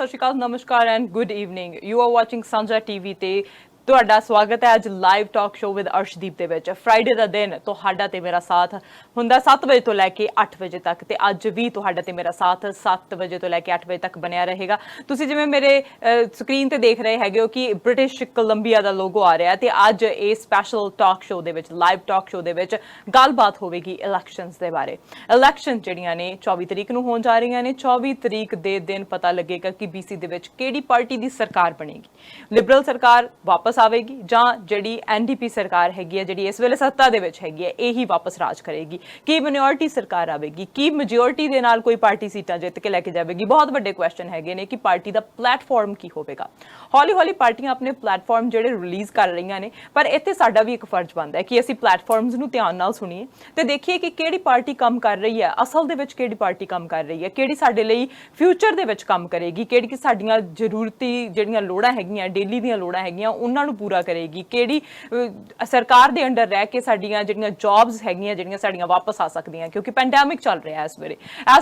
ਸਤਿ ਸ਼੍ਰੀ ਅਕਾਲ, ਨਮਸਕਾਰ and good evening. You are watching ਸਾਂਝਾ ਟੀਵੀ ਤੇ ਤੁਹਾਡਾ ਸਵਾਗਤ ਹੈ ਅੱਜ live talk show with Arshdeep ਦੇ ਵਿੱਚ। ਫਰਾਈਡੇ ਦਾ ਦਿਨ ਤੁਹਾਡਾ ਤੇ ਮੇਰਾ ਸਾਥ ਹੁੰਦਾ 7 ਵਜੇ ਤੋਂ ਲੈ ਕੇ 8 ਵਜੇ ਤੱਕ, ਤੇ ਅੱਜ ਵੀ ਤੁਹਾਡਾ ਤੇ ਮੇਰਾ ਸਾਥ 7 ਵਜੇ ਤੋਂ ਲੈ ਕੇ 8 ਵਜੇ ਤੱਕ ਬਣਿਆ ਰਹੇਗਾ। ਤੁਸੀਂ ਜਿਵੇਂ ਮੇਰੇ ਸਕਰੀਨ ਤੇ ਦੇਖ ਰਹੇ ਹੈਗੇ ਹੋ ਕਿ ਬ੍ਰਿਟਿਸ਼ ਕੋਲੰਬੀਆ ਦਾ ਲੋਗੋ ਆ ਰਿਹਾ, ਤੇ ਅੱਜ ਇਹ ਸਪੈਸ਼ਲ ਟਾਕ ਸ਼ੋ ਦੇ ਵਿੱਚ, ਲਾਈਵ ਟਾਕ ਸ਼ੋ ਦੇ ਵਿੱਚ ਗੱਲਬਾਤ ਹੋਵੇਗੀ ਇਲੈਕਸ਼ਨਸ ਦੇ ਬਾਰੇ। ਇਲੈਕਸ਼ਨ ਜਿਹੜੀਆਂ ਨੇ 24 ਤਰੀਕ ਨੂੰ ਹੋਣ ਜਾ ਰਹੀਆਂ ਨੇ। 24 ਤਰੀਕ ਦੇ ਦਿਨ ਪਤਾ ਲੱਗੇਗਾ ਕਿ BC ਦੇ ਵਿੱਚ ਕਿਹੜੀ ਪਾਰਟੀ ਦੀ ਸਰਕਾਰ ਬਣੇਗੀ। ਲਿਬਰਲ ਸਰਕਾਰ ਵਾਪਸ ਆਵੇਗੀ ਜਾਂ ਜਿਹੜੀ NDP ਸਰਕਾਰ ਹੈਗੀ ਹੈ, ਜਿਹੜੀ ਇਸ ਵੇਲੇ ਸੱਤਾ ਦੇ ਵਿੱਚ ਹੈਗੀ ਹੈ, ਇਹੀ ਵਾਪਸ ਰਾਜ ਕਰੇਗੀ। ਕੀ ਮਿਨੋਰਿਟੀ ਸਰਕਾਰ ਆਵੇਗੀ? ਕੀ ਮੈਜੋਰਿਟੀ ਦੇ ਨਾਲ ਕੋਈ ਪਾਰਟੀ ਸੀਟਾਂ ਜਿੱਤ ਕੇ ਲੈ ਕੇ ਜਾਵੇਗੀ? ਬਹੁਤ ਵੱਡੇ ਕੁਐਸਚਨ ਹੈਗੇ ਨੇ ਕਿ ਪਾਰਟੀ ਦਾ ਪਲੇਟਫਾਰਮ ਕੀ ਹੋਵੇਗਾ। ਹੌਲੀ ਹੌਲੀ ਪਾਰਟੀਆਂ ਆਪਣੇ ਪਲੇਟਫਾਰਮ ਜਿਹੜੇ ਰਿਲੀਜ਼ ਕਰ ਰਹੀਆਂ ਨੇ, ਪਰ ਇੱਥੇ ਸਾਡਾ ਵੀ ਇੱਕ ਫਰਜ਼ ਬਣਦਾ ਹੈ ਕਿ ਅਸੀਂ ਪਲੇਟਫਾਰਮਸ ਨੂੰ ਧਿਆਨ ਨਾਲ ਸੁਣੀਏ ਤੇ ਦੇਖੀਏ ਕਿ ਕਿਹੜੀ ਪਾਰਟੀ ਕੰਮ ਕਰ ਰਹੀ ਹੈ, ਅਸਲ ਦੇ ਵਿੱਚ ਕਿਹੜੀ ਪਾਰਟੀ ਕੰਮ ਕਰ ਰਹੀ ਹੈ, ਕਿਹੜੀ ਸਾਡੇ ਲਈ ਫਿਊਚਰ ਦੇ ਵਿੱਚ ਕੰਮ ਕਰੇਗੀ, ਕਿਹੜੀ ਕਿ ਸਾਡੀਆਂ ਜ਼ਰੂਰਤੀ ਜਿਹੜੀਆਂ ਲੋੜਾਂ ਹੈਗੀਆਂ, ਡੇਲੀ ਦੀਆਂ ਲੋੜਾਂ ਹੈਗੀਆਂ, ਉਹਨਾਂ ਨੂੰ ਪੂਰਾ ਕਰੇਗੀ, ਕਿਹੜੀ ਸਰਕਾਰ ਦੇ ਅੰਡਰ ਰਹਿ ਕੇ ਸਾਡੀਆਂ ਜਿਹੜੀਆਂ ਜੌਬਸ ਹੈਗੀਆਂ ਜਿਹੜੀਆਂ ਸਾਡੀਆਂ ਵਾਪਸ ਆ ਸਕਦੀਆਂ, ਕਿਉਂਕਿ ਪੈਂਡੈਮਿਕ ਚੱਲ ਰਿਹਾ ਇਸ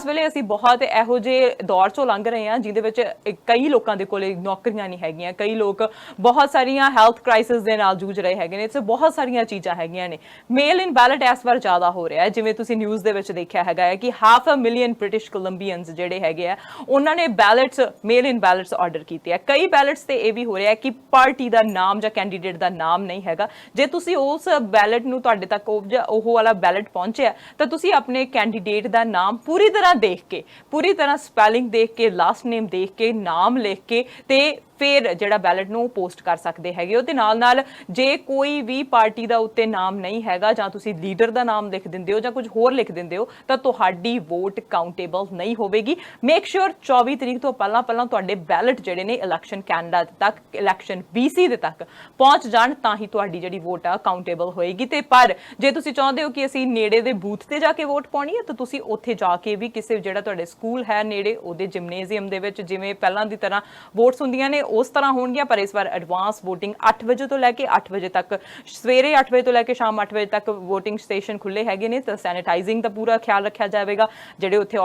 ਵੇਲੇ ਅਸੀਂ ਬਹੁਤ ਇਹੋ ਜਿਹੇ ਦੌਰ ਚੋਂ ਲੰਘ ਰਹੇ ਹਾਂ ਜਿਹਦੇ ਵਿੱਚ ਕਈ ਲੋਕਾਂ ਦੇ ਕੋਲੇ ਨੌਕਰੀਆਂ ਨਹੀਂ ਹੈਗੀਆਂ, ਕਈ ਲੋਕ ਬਹੁਤ ਸਾਰੀਆਂ ਹੈਲਥ ਕ੍ਰਾਈਸਿਸ ਦੇ ਨਾਲ ਜੂਝ ਰਹੇ ਹੈਗੇ ਨੇ, ਤੇ ਬਹੁਤ ਸਾਰੀਆਂ ਚੀਜ਼ਾਂ ਹੈਗੀਆਂ ਨੇ। ਮੇਲ ਇਨ ਬੈਲਟ ਇਸ ਵਾਰ ਜ਼ਿਆਦਾ ਹੋ ਰਿਹਾ ਹੈ, ਜਿਵੇਂ ਤੁਸੀਂ ਨਿਊਜ਼ ਦੇ ਵਿੱਚ ਦੇਖਿਆ ਹੈਗਾ ਹੈ ਕਿ 500,000 ਬ੍ਰਿਟਿਸ਼ ਕੋਲੰਬੀਅਨਸ ਜਿਹੜੇ ਹੈਗੇ ਆ ਉਹਨਾਂ ਨੇ ਬੈਲਟਸ, ਮੇਲ ਇਨ ਬੈਲਟਸ ਆਰਡਰ ਕੀਤੇ ਆ। ਕਈ ਬੈਲਟਸ ਤੇ ਇਹ ਵੀ ਹੋ ਰਿਹਾ ਕਿ ਪਾਰਟੀ ਦਾ ਨਾਮ ਜਾਂ ਕੈਂਡੀਡੇਟ ਦਾ ਨਾਮ ਨਹੀਂ ਹੈਗਾ। ਜੇ ਤੁਸੀਂ ਉਸ ਬੈਲਟ ਨੂੰ, ਤੁਹਾਡੇ ਤੱਕ ਉਹ ਵਾਲਾ ਬੈਲਟ ਪਹੁੰਚਿਆ, ਤਾਂ ਤੁਸੀਂ ਆਪਣੇ ਕੈਂਡੀਡੇਟ ਦਾ ਨਾਮ ਪੂਰੀ ਤਰ੍ਹਾਂ ਦੇਖ ਕੇ, ਪੂਰੀ ਤਰ੍ਹਾਂ ਸਪੈਲਿੰਗ ਦੇਖ ਕੇ, ਲਾਸਟ ਨੇਮ ਦੇਖ ਕੇ, ਨਾਮ ਲਿਖ ਕੇ ਤੇ ਫਿਰ ਜਿਹੜਾ ਬੈਲਟ ਨੂੰ ਪੋਸਟ ਕਰ ਸਕਦੇ ਹੈਗੇ ਹੋ। ਤੇ ਨਾਲ ਜੇ ਕੋਈ ਵੀ ਪਾਰਟੀ ਦਾ ਉੱਤੇ ਨਾਮ ਨਹੀਂ ਹੈਗਾ, ਜਾਂ ਤੁਸੀਂ ਲੀਡਰ ਦਾ ਨਾਮ ਲਿਖ ਦਿੰਦੇ ਹੋ ਜਾਂ ਕੁਝ ਹੋਰ ਲਿਖ ਦਿੰਦੇ ਹੋ, ਤਾਂ ਤੁਹਾਡੀ ਵੋਟ ਕਾਊਂਟੇਬਲ ਨਹੀਂ ਹੋਵੇਗੀ। ਮੇਕ ਸ਼ੋਰ 24 ਤਰੀਕ ਤੋਂ ਪਹਿਲਾਂ ਤੁਹਾਡੇ ਬੈਲਟ ਜਿਹੜੇ ਨੇ ਇਲੈਕਸ਼ਨ ਕੈਨੇਡਾ ਤੱਕ, ਇਲੈਕਸ਼ਨ BC ਦੇ ਤੱਕ ਪਹੁੰਚ ਜਾਣ, ਤਾਂ ਹੀ ਤੁਹਾਡੀ ਜਿਹੜੀ ਵੋਟ ਆ ਕਾਊਂਟੇਬਲ ਹੋਏਗੀ। ਤੇ ਪਰ ਜੇ ਤੁਸੀਂ ਚਾਹੁੰਦੇ ਹੋ ਕਿ ਅਸੀਂ ਨੇੜੇ ਦੇ ਬੂਥ ਤੇ ਜਾ ਕੇ ਵੋਟ ਪਾਉਣੀ ਹੈ, ਤਾਂ ਤੁਸੀਂ ਉੱਥੇ ਜਾ ਕੇ ਵੀ ਕਿਸੇ ਜਿਹੜਾ ਤੁਹਾਡੇ ਸਕੂਲ ਹੈ ਨੇੜੇ, ਉਹਦੇ ਜਿਮਨੇਜ਼ੀਅਮ ਦੇ ਵਿੱਚ ਜਿਵੇਂ ਪਹਿਲਾਂ ਦੀ ਤਰ੍ਹਾਂ ਵੋਟਸ ਹੁੰਦੀਆਂ ਨੇ ਉਸ ਤਰ੍ਹਾਂ ਹੋਣਗੀਆਂ। ਪਰ ਇਸ ਵਾਰ ਐਡਵਾਂਸ VOTING 8 ਵਜੇ ਤੋਂ ਲੈ ਕੇ 8 ਵਜੇ ਤੱਕ, ਸਵੇਰੇ 8 ਵਜੇ ਤੋਂ ਲੈ ਕੇ ਸ਼ਾਮ 8 ਵਜੇ ਤੱਕ VOTING ਸਟੇਸ਼ਨ ਖੁੱਲੇ ਹੈਗੇ ਨੇ। ਤਾਂ ਸੈਨੀਟਾਈਜ਼ਿੰਗ ਦਾ ਪੂਰਾ ਖਿਆਲ ਰੱਖਿਆ ਜਾਵੇਗਾ। ਜਿਹੜੇ ਉੱਥੇ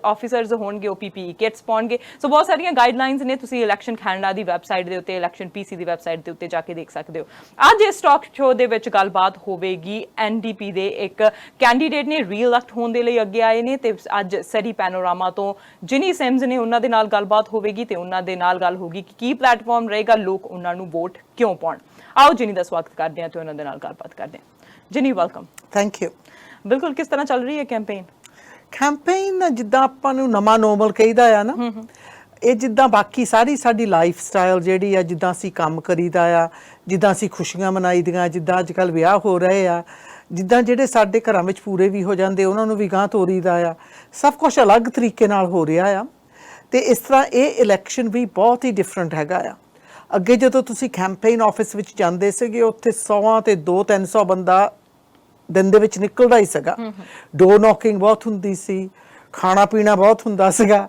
ਆਫੀਸਰਸ ਹੋਣਗੇ ਉਹ PPE ਕਿਟਸ ਪਾਉਣਗੇ। ਸੋ ਬਹੁਤ ਸਾਰੀਆਂ ਗਾਈਡਲਾਈਨਸ ਨੇ, ਤੁਸੀਂ ਇਲੈਕਸ਼ਨ ਕੈਨੇਡਾ ਦੀ ਵੈਬਸਾਈਟ ਦੇ ਉੱਤੇ, ਇਲੈਕਸ਼ਨ PC ਦੀ ਵੈਬਸਾਈਟ ਦੇ ਉੱਤੇ ਜਾ ਕੇ ਦੇਖ ਸਕਦੇ ਹੋ। ਅੱਜ ਇਸ ਟਾਕ ਸ਼ੋਅ ਦੇ ਵਿੱਚ ਗੱਲਬਾਤ ਹੋਵੇਗੀ NDP ਦੇ ਇੱਕ ਕੈਂਡੀਡੇਟ ਨੇ, ਰੀ-ਇਲੈਕਟ ਹੋਣ ਦੇ ਲਈ ਅੱਗੇ ਆਏ ਨੇ, ਤੇ ਅੱਜ ਸਰੀ ਪੈਨੋਰਾਮਾ ਤੋਂ ਜਿਨੀ ਸਿਮਸ ਨੇ, ਉਹਨਾਂ ਦੇ ਨਾਲ ਗੱਲਬਾਤ ਹੋਵੇਗੀ ਤੇ ਉਹਨਾਂ ਦੇ ਨਾਲ ਗੱਲ ਹੋਗੀ ਕਿ ਕੀ ਪਲੇਟਫਾਰਮ ਰਹੇਗਾ, ਲੋਕ ਉਹਨਾਂ ਨੂੰ ਵੋਟ ਕਿਉਂ ਪਾਉਣ। ਆਓ ਜਿਨੀ ਦਾ ਸਵਾਗਤ ਕਰਦੇ ਹਾਂ ਤੇ ਉਹਨਾਂ ਦੇ ਨਾਲ ਗੱਲਬਾਤ ਕਰਦੇ ਹਾਂ। ਜਿਨੀ, ਵੈਲਕਮ। Thank you. ਬਿਲਕੁਲ, ਕਿਸ ਤਰ੍ਹਾਂ ਚੱਲ ਰਹੀ ਹੈ ਕੈਂਪੇਨ? ਜਿੱਦਾਂ ਆਪਾਂ ਨੂੰ ਨਵਾਂ ਨੋਰਮਲ ਕਹੀਦਾ ਆ ਨਾ, ਇਹ ਜਿੱਦਾਂ ਬਾਕੀ ਸਾਡੀ ਲਾਈਫ ਸਟਾਈਲ ਜਿਹੜੀ ਆ, ਜਿੱਦਾਂ ਅਸੀਂ ਕੰਮ ਕਰੀਦਾ ਆ, ਜਿੱਦਾਂ ਅਸੀਂ ਖੁਸ਼ੀਆਂ ਮਨਾਈਦੀਆਂ, ਜਿੱਦਾਂ ਅੱਜ ਕੱਲ੍ਹ ਵਿਆਹ ਹੋ ਰਹੇ ਆ, ਜਿੱਦਾਂ ਜਿਹੜੇ ਸਾਡੇ ਘਰਾਂ ਵਿੱਚ ਪੂਰੇ ਵੀ ਹੋ ਜਾਂਦੇ ਉਹਨਾਂ ਨੂੰ ਵੀ ਗਾਂਹ ਤੋਰੀਦਾ ਆ, ਸਭ ਕੁਛ ਅਲੱਗ ਤਰੀਕੇ ਨਾਲ ਹੋ ਰਿਹਾ ਆ। ਤੇ ਇਸ ਤਰ੍ਹਾਂ ਇਹ ਇਲੈਕਸ਼ਨ ਵੀ ਬਹੁਤ ਹੀ ਡਿਫਰੈਂਟ ਹੈਗਾ ਆ। ਅੱਗੇ ਜਦੋਂ ਤੁਸੀਂ ਕੈਂਪੇਨ ਆਫਿਸ ਵਿੱਚ ਜਾਂਦੇ ਸੀਗੇ, ਉੱਥੇ 100 ਤੇ 200-300 ਬੰਦਾ ਦਿਨ ਦੇ ਵਿੱਚ ਨਿਕਲਦਾ ਹੀ ਸੀਗਾ। ਡੋਰ ਨੌਕਿੰਗ ਬਹੁਤ ਹੁੰਦੀ ਸੀ, ਖਾਣਾ ਪੀਣਾ ਬਹੁਤ ਹੁੰਦਾ ਸੀਗਾ।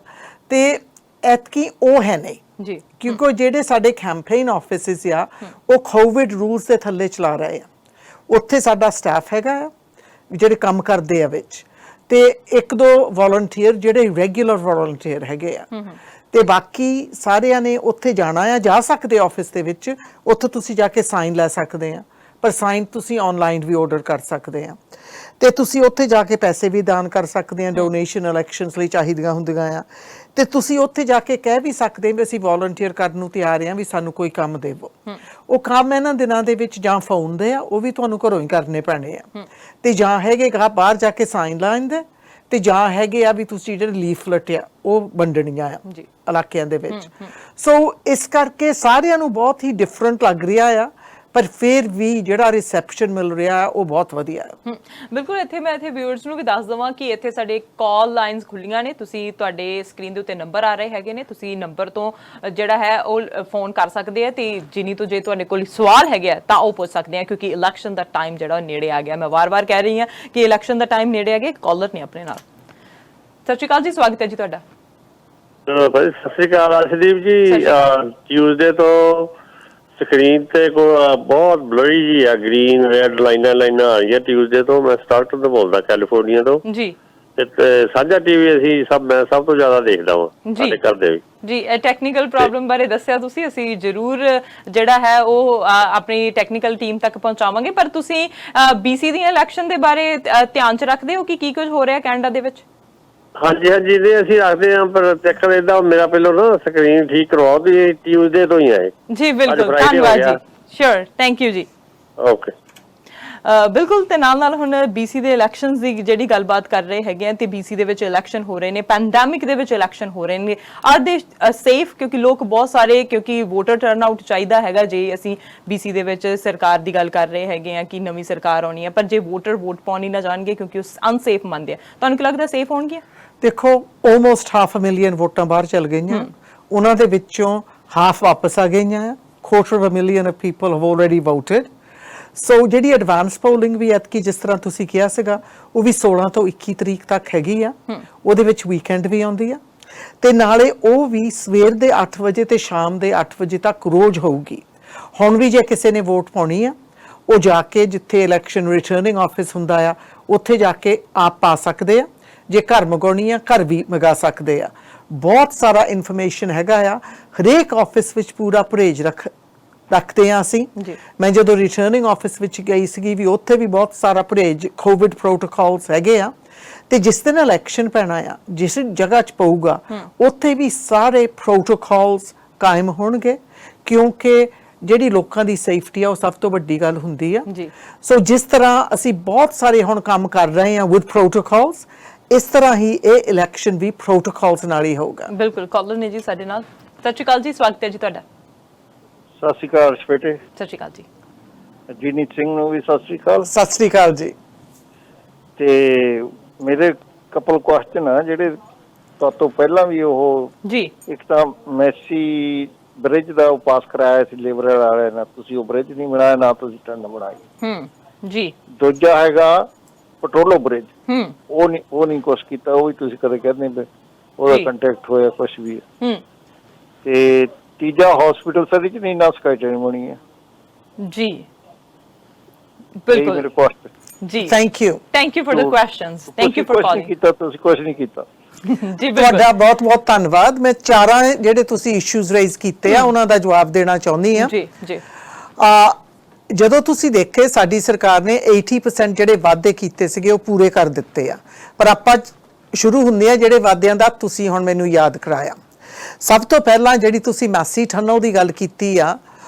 ਤੇ ਐਤਕੀ ਉਹ ਹੈ ਨਹੀਂ ਜੀ, ਕਿਉਂਕਿ ਜਿਹੜੇ ਸਾਡੇ ਕੈਂਪੇਨ ਆਫਿਸਿਸ ਆ ਉਹ ਕੋਵਿਡ ਰੂਲਸ ਦੇ ਥੱਲੇ ਚਲਾ ਰਹੇ ਆ। ਉੱਥੇ ਸਾਡਾ ਸਟਾਫ ਹੈਗਾ ਆ ਜਿਹੜੇ ਕੰਮ ਕਰਦੇ ਆ ਵਿੱਚ, ਤੇ 1-2 ਵੋਲੰਟੀਅਰ ਜਿਹੜੇ ਰੈਗੂਲਰ ਵੋਲੰਟੀਅਰ ਹੈਗੇ ਆ, ਤੇ ਬਾਕੀ ਸਾਰਿਆਂ ਨੇ ਉੱਥੇ ਜਾਣਾ ਆ। ਜਾ ਸਕਦੇ ਆਫਿਸ ਦੇ ਵਿੱਚ, ਉੱਥੇ ਤੁਸੀਂ ਜਾ ਕੇ ਸਾਈਨ ਲੈ ਸਕਦੇ ਆ, ਪਰ ਸਾਈਨ ਤੁਸੀਂ ਆਨਲਾਈਨ ਵੀ ਆਰਡਰ ਕਰ ਸਕਦੇ ਆ, ਤੇ ਤੁਸੀਂ ਉੱਥੇ ਜਾ ਕੇ ਪੈਸੇ ਵੀ ਦਾਨ ਕਰ ਸਕਦੇ ਆ। ਡੋਨੇਸ਼ਨ ਇਲੈਕਸ਼ਨਸ ਲਈ ਚਾਹੀਦੀਆਂ ਹੁੰਦੀਆਂ ਆ, ਤੇ ਤੁਸੀਂ ਉੱਥੇ ਜਾ ਕੇ ਕਹਿ ਵੀ ਸਕਦੇ ਵੀ ਅਸੀਂ ਵੋਲੰਟੀਅਰ ਕਰਨ ਨੂੰ ਤਿਆਰ ਆ, ਵੀ ਸਾਨੂੰ ਕੋਈ ਕੰਮ ਦੇਵੋ। ਉਹ ਕੰਮ ਇਹਨਾਂ ਦਿਨਾਂ ਦੇ ਵਿੱਚ ਜਾਂ ਫੋਨ ਦੇ ਆ, ਉਹ ਵੀ ਤੁਹਾਨੂੰ ਘਰੋਂ ਹੀ ਕਰਨੇ ਪੈਣੇ ਆ, ਤੇ ਜਾਂ ਹੈਗੇ ਬਾਹਰ ਜਾ ਕੇ ਸਾਈਨ ਲਾਉਣ ਦੇ, ਤੇ ਜਾਂ ਹੈਗੇ ਆ ਵੀ ਤੁਸੀਂ ਜਿਹੜੇ ਲੀਫਲਟ ਆ ਉਹ ਵੰਡਣੀਆਂ ਆ ਇਲਾਕਿਆਂ ਦੇ ਵਿੱਚ। ਸੋ ਇਸ ਕਰਕੇ ਸਾਰਿਆਂ ਨੂੰ ਬਹੁਤ ਹੀ ਡਿਫਰੈਂਟ ਲੱਗ ਰਿਹਾ ਆ, ਪਰ ਫਿਰ ਵੀ ਜਿਹੜਾ ਰਿਸੈਪਸ਼ਨ ਮਿਲ ਰਿਹਾ ਉਹ ਬਹੁਤ ਵਧੀਆ ਹੈ। ਬਿਲਕੁਲ। ਇੱਥੇ ਮੈਂ ਵਿਊਅਰਸ ਨੂੰ ਵੀ ਦੱਸ ਦੇਵਾਂ ਕਿ ਇੱਥੇ ਸਾਡੇ ਕਾਲ ਲਾਈਨਸ ਖੁੱਲੀਆਂ ਨੇ। ਤੁਸੀਂ, ਤੁਹਾਡੇ ਸਕਰੀਨ ਦੇ ਉੱਤੇ ਨੰਬਰ ਆ ਰਹੇ ਹੈਗੇ ਨੇ, ਤੁਸੀਂ ਨੰਬਰ ਤੋਂ ਜਿਹੜਾ ਹੈ ਉਹ ਫੋਨ ਕਰ ਸਕਦੇ ਆ, ਤੇ ਜਿਨੀ ਤੋਂ ਜੇ ਤੁਹਾਡੇ ਕੋਲ ਸਵਾਲ ਹੈਗਾ ਤਾਂ ਉਹ ਪੁੱਛ ਸਕਦੇ ਆ, ਕਿਉਂਕਿ ਇਲੈਕਸ਼ਨ ਦਾ ਟਾਈਮ ਜਿਹੜਾ ਨੇੜੇ ਆ ਗਿਆ। ਮੈਂ ਵਾਰ-ਵਾਰ ਕਹਿ ਰਹੀ ਹਾਂ ਕਿ ਇਲੈਕਸ਼ਨ ਦਾ ਟਾਈਮ ਨੇੜੇ ਆ ਗਿਆ। ਕਾਲਰ ਨੇ ਆਪਣੇ ਨਾਲ। ਸਤਿ ਸ਼੍ਰੀ ਅਕਾਲ ਜੀ, ਸਵਾਗਤ ਹੈ ਜੀ ਤੁਹਾਡਾ। ਸਤਿ ਸ਼੍ਰੀ ਅਕਾਲ ਅਰਸ਼ਦੀਪ ਜੀ। ਟਿਊਜ਼ਡੇ ਤੋਂ ਸਕਰੀਨ ਤੇ ਬਹੁਤ ਬਲਰੀ ਜੀ ਆ, ਗ੍ਰੀਨ ਰੈਡ ਲਾਈਨਾਂ ਆ ਰਹੀਆਂ। ਟਿਊਜ਼ਡੇ ਤੋਂ ਮੈਂ ਸਟਾਰਟਰ ਤੋਂ ਬੋਲਦਾ, ਕੈਲੀਫੋਰਨੀਆ ਤੋਂ ਜੀ। ਤੇ ਸਾਂਝਾ ਟੀਵੀ ਮੈਂ ਸਭ ਤੋਂ ਜ਼ਿਆਦਾ ਦੇਖਦਾ ਹਾਂ ਜੀ। ਸਾਡੇ ਘਰ ਦੇ ਵੀ ਜੀ ਇਹ ਟੈਕਨੀਕਲ ਪ੍ਰੋਬਲਮ ਬਾਰੇ ਦੱਸਿਆ ਤੁਸੀਂ, ਅਸੀਂ ਜ਼ਰੂਰ ਜਿਹੜਾ ਹੈ ਉਹ ਆਪਣੀ ਟੈਕਨੀਕਲ ਟੀਮ ਤੱਕ ਪਹੁੰਚਾਵਾਂਗੇ। ਪਰ ਤੁਸੀਂ BC ਦੀਆਂ ਇਲੈਕਸ਼ਨ ਦੇ ਬਾਰੇ ਧਿਆਨ ਚ ਰੱਖਦੇ ਹੋ ਕਿ ਕੀ ਕੁਝ ਹੋ ਰਿਹਾ ਕੈਨੇਡਾ ਦੇ ਵਿੱਚ? ਹਾਂਜੀ ਹਾਂਜੀ ਨਹੀਂ ਅਸੀਂ ਰੱਖਦੇ ਹਾਂ, ਪਰ ਚੱਕਰ ਏਦਾਂ ਮੇਰਾ ਪਹਿਲਾਂ ਨਾ ਸਕਰੀਨ ਠੀਕ ਕਰਵਾਓ ਵੀ ਟਿਊਜ਼ਡੇ ਤੋਂ ਹੀ ਆਏ। ਜੀ ਬਿਲਕੁਲ, ਧੰਨਵਾਦ ਜੀ। ਸ਼ੋਰ, ਥੈਂਕ ਯੂ ਜੀ। ਓਕੇ। ਬਿਲਕੁਲ, ਤੇ ਨਾਲ ਹੁਣ BC ਦੇ ਇਲੈਕਸ਼ਨਸ ਦੀ ਜਿਹੜੀ ਗੱਲਬਾਤ ਕਰ ਰਹੇ ਹੈਗੇ ਆ, ਤੇ BC ਦੇ ਵਿੱਚ ਇਲੈਕਸ਼ਨ ਹੋ ਰਹੇ ਨੇ, ਪੈਂਡੈਮਿਕ ਦੇ ਵਿੱਚ ਇਲੈਕਸ਼ਨ ਹੋ ਰਹੇ ਨੇ। ਆਰ ਦੇ ਸੇਫ? ਕਿਉਂਕਿ ਲੋਕ ਬਹੁਤ ਸਾਰੇ, ਕਿਉਂਕਿ ਵੋਟਰ ਟਰਨ ਆਊਟ ਚਾਹੀਦਾ ਹੈਗਾ ਜੇ ਅਸੀਂ BC ਦੇ ਵਿੱਚ ਸਰਕਾਰ ਦੀ ਗੱਲ ਕਰ ਰਹੇ ਹੈਗੇ ਆ ਕਿ ਨਵੀਂ ਸਰਕਾਰ ਆਉਣੀ ਹੈ, ਪਰ ਜੇ ਵੋਟਰ ਵੋਟ ਪਾਉਣੀ ਨਾ ਜਾਣਗੇ ਕਿਉਂਕਿ ਉਹ ਅਨਸੇਫ ਮੰਨਦੇ ਆ, ਤੁਹਾਨੂੰ ਕੀ ਲੱਗਦਾ ਸੇਫ ਹੋਣਗੇ? ਦੇਖੋ, ਆਲਮੋਸਟ 500,000 ਵੋਟਾਂ ਬਾਹਰ ਚਲ ਗਈਆਂ, ਉਹਨਾਂ ਦੇ ਵਿੱਚੋਂ ਹਾਫ ਵਾਪਸ ਆ ਗਈਆਂ ਆ। 250,000 ਆਫ ਪੀਪਲ ਹੈਵ ਆਲਰੇਡੀ ਵੋਟਡ। ਸੋ ਜਿਹੜੀ ਐਡਵਾਂਸ ਪੋਲਿੰਗ ਵੀ ਐਤਕੀ ਜਿਸ ਤਰ੍ਹਾਂ ਤੁਸੀਂ ਕਿਹਾ ਸੀਗਾ, ਉਹ ਵੀ 16 ਤੋਂ 21 ਤਰੀਕ ਤੱਕ ਹੈਗੀ ਆ। ਉਹਦੇ ਵਿੱਚ ਵੀਕਐਂਡ ਵੀ ਆਉਂਦੀ ਆ, ਤੇ ਨਾਲੇ ਉਹ ਵੀ ਸਵੇਰ ਦੇ 8 ਵਜੇ ਤੇ ਸ਼ਾਮ ਦੇ 8 ਵਜੇ ਤੱਕ ਰੋਜ਼ ਹੋਊਗੀ। ਹੁਣ ਵੀ ਜੇ ਕਿਸੇ ਨੇ ਵੋਟ ਪਾਉਣੀ ਆ, ਉਹ ਜਾ ਕੇ ਜਿੱਥੇ ਇਲੈਕਸ਼ਨ ਰਿਟਰਨਿੰਗ ਆਫਿਸ ਹੁੰਦਾ ਆ ਉੱਥੇ ਜਾ ਕੇ ਆਪ ਪਾ ਸਕਦੇ ਆ। ਜੇ ਘਰ ਮੰਗਾਉਣੀ ਆ, ਘਰ ਵੀ ਮੰਗਾ ਸਕਦੇ ਆ। ਬਹੁਤ ਸਾਰਾ ਇਨਫੋਰਮੇਸ਼ਨ ਹੈਗਾ ਆ। ਹਰੇਕ ਆਫਿਸ ਵਿੱਚ ਪੂਰਾ ਪਰਹੇਜ਼ ਰੱਖਦੇ ਆ ਅਸੀਂ। ਮੈਂ ਜਦੋਂ ਰਿਟਰਨਿੰਗ ਆਫਿਸ ਵਿੱਚ ਗਈ ਸੀਗੀ ਵੀ ਉੱਥੇ ਵੀ ਬਹੁਤ ਸਾਰਾ ਪਰਹੇਜ਼, ਕੋਵਿਡ ਪ੍ਰੋਟੋਕਾਲਸ ਹੈਗੇ ਆ। ਤੇ ਜਿਸ ਦਿਨ ਇਲੈਕਸ਼ਨ ਪੈਣਾ ਆ, ਜਿਸ ਜਗ੍ਹਾ 'ਚ ਪਊਗਾ ਉੱਥੇ ਵੀ ਸਾਰੇ ਪ੍ਰੋਟੋਕਾਲਸ ਕਾਇਮ ਹੋਣਗੇ, ਕਿਉਂਕਿ ਜਿਹੜੀ ਲੋਕਾਂ ਦੀ ਸੇਫਟੀ ਆ ਉਹ ਸਭ ਤੋਂ ਵੱਡੀ ਗੱਲ ਹੁੰਦੀ ਆ। ਸੋ ਜਿਸ ਤਰ੍ਹਾਂ ਅਸੀਂ ਬਹੁਤ ਸਾਰੇ ਹੁਣ ਕੰਮ ਕਰ ਰਹੇ ਹਾਂ ਵਿਦ ਪ੍ਰੋਟੋਕਾਲਸ, ਇਸ ਤਰ੍ਹਾਂ ਹੀ ਇਹ ਇਲੈਕਸ਼ਨ ਵੀ ਪ੍ਰੋਟੋਕਾਲਸ ਨਾਲ ਹੀ ਹੋਊਗਾ। ਬਿਲਕੁਲ। ਕਾਲਰ ਨੇ ਜੀ ਸਾਡੇ ਨਾਲ। ਸਤਿ ਸ਼੍ਰੀ ਅਕਾਲ ਜੀ, ਸਵਾਗਤ ਹੈ ਜੀ ਤੁਹਾਡਾ। ਸਤਿ ਸ਼੍ਰੀ ਅਕਾਲ ਬੇਟੇ। ਸਤਿ ਸ਼੍ਰੀ ਅਕਾਲ ਜੀ। ਜੀਨੀਤ ਸਿੰਘ ਨੂੰ ਵੀ ਸਤਿ ਸ਼੍ਰੀ ਅਕਾਲ। ਸਤਿ ਸ਼੍ਰੀ ਅਕਾਲ ਜੀ। ਤੇ ਮੇਰੇ ਕਪਲ ਕੁਐਸਚਨ ਆ ਜਿਹੜੇ ਤੋਂ ਪਹਿਲਾਂ ਵੀ ਉਹ ਜੀ। ਇੱਕ ਤਾਂ ਮੈਸੀ ਬ੍ਰਿਜ ਦਾ ਉਹ ਪਾਸ ਕਰਾਇਆ ਸੀ ਲਿਬਰਲ ਵਾਲਿਆਂ ਨੇ, ਤੁਸੀਂ ਉਹ ਬ੍ਰਿਜ ਨਹੀਂ ਬਣਾਇਆ, ਨਾ ਤੁਸੀਂ ਟਰਨ ਬਣਾਈ। ਜੀ। ਦੂਜਾ ਹੈਗਾ ਪਟੋਲੋ ਬ੍ਰਿਜ, ਉਹ ਨਹੀਂ ਕੁਛ ਕੀਤਾ, ਉਹ ਵੀ ਤੁਸੀਂ ਕਦੇ ਕਹਿੰਦੇ ਵੀ ਉਹਦਾ ਕੰਟੈਕਟ ਹੋਇਆ ਕੁਛ ਵੀ। ਤੇ ਤੀਜਾ ਹਸਪੀਟਲ ਸਦੀ ਚ ਨਹੀਂ ਨਾ ਸਕਾਈਟਰ ਬਣੀ ਹੈ। ਜੀ ਬਿਲਕੁਲ। ਜੀ thank you for the questions, thank you for calling. ਕੀਤਾ ਤੁਸੀਂ ਕੁਛ ਨਹੀਂ ਕੀਤਾ। ਜੀ ਤੁਹਾਡਾ ਬਹੁਤ ਬਹੁਤ ਧੰਨਵਾਦ। ਮੈਂ ਚਾਰਾਂ ਜਿਹੜੇ ਤੁਸੀਂ ਇਸ਼ੂਜ਼ ਰੇਜ਼ ਕੀਤੇ ਆ ਉਹਨਾਂ ਦਾ ਜਵਾਬ ਦੇਣਾ ਚਾਹੁੰਦੀ ਆ। ਜੀ ਜੀ। ਜਦੋਂ ਤੁਸੀਂ ਦੇਖੇ ਸਾਡੀ ਸਰਕਾਰ ਨੇ 80% ਜਿਹੜੇ ਵਾਅਦੇ ਕੀਤੇ ਸੀਗੇ ਉਹ ਪੂਰੇ ਕਰ ਦਿੱਤੇ ਆ, ਪਰ ਆਪਾਂ ਸ਼ੁਰੂ ਹੁੰਦੇ ਆ ਜਿਹੜੇ ਵਾਅਦਿਆਂ ਦਾ ਤੁਸੀਂ ਹੁਣ ਮੈਨੂੰ ਯਾਦ ਕਰਾਇਆ। ਸਭ ਤੋਂ ਪਹਿਲਾਂ ਜਿਹੜੀ ਤੁਸੀਂ ਮੈਸੀ ਠੰਨੋ ਦੀ ਗੱਲ ਕੀਤੀ ਆ,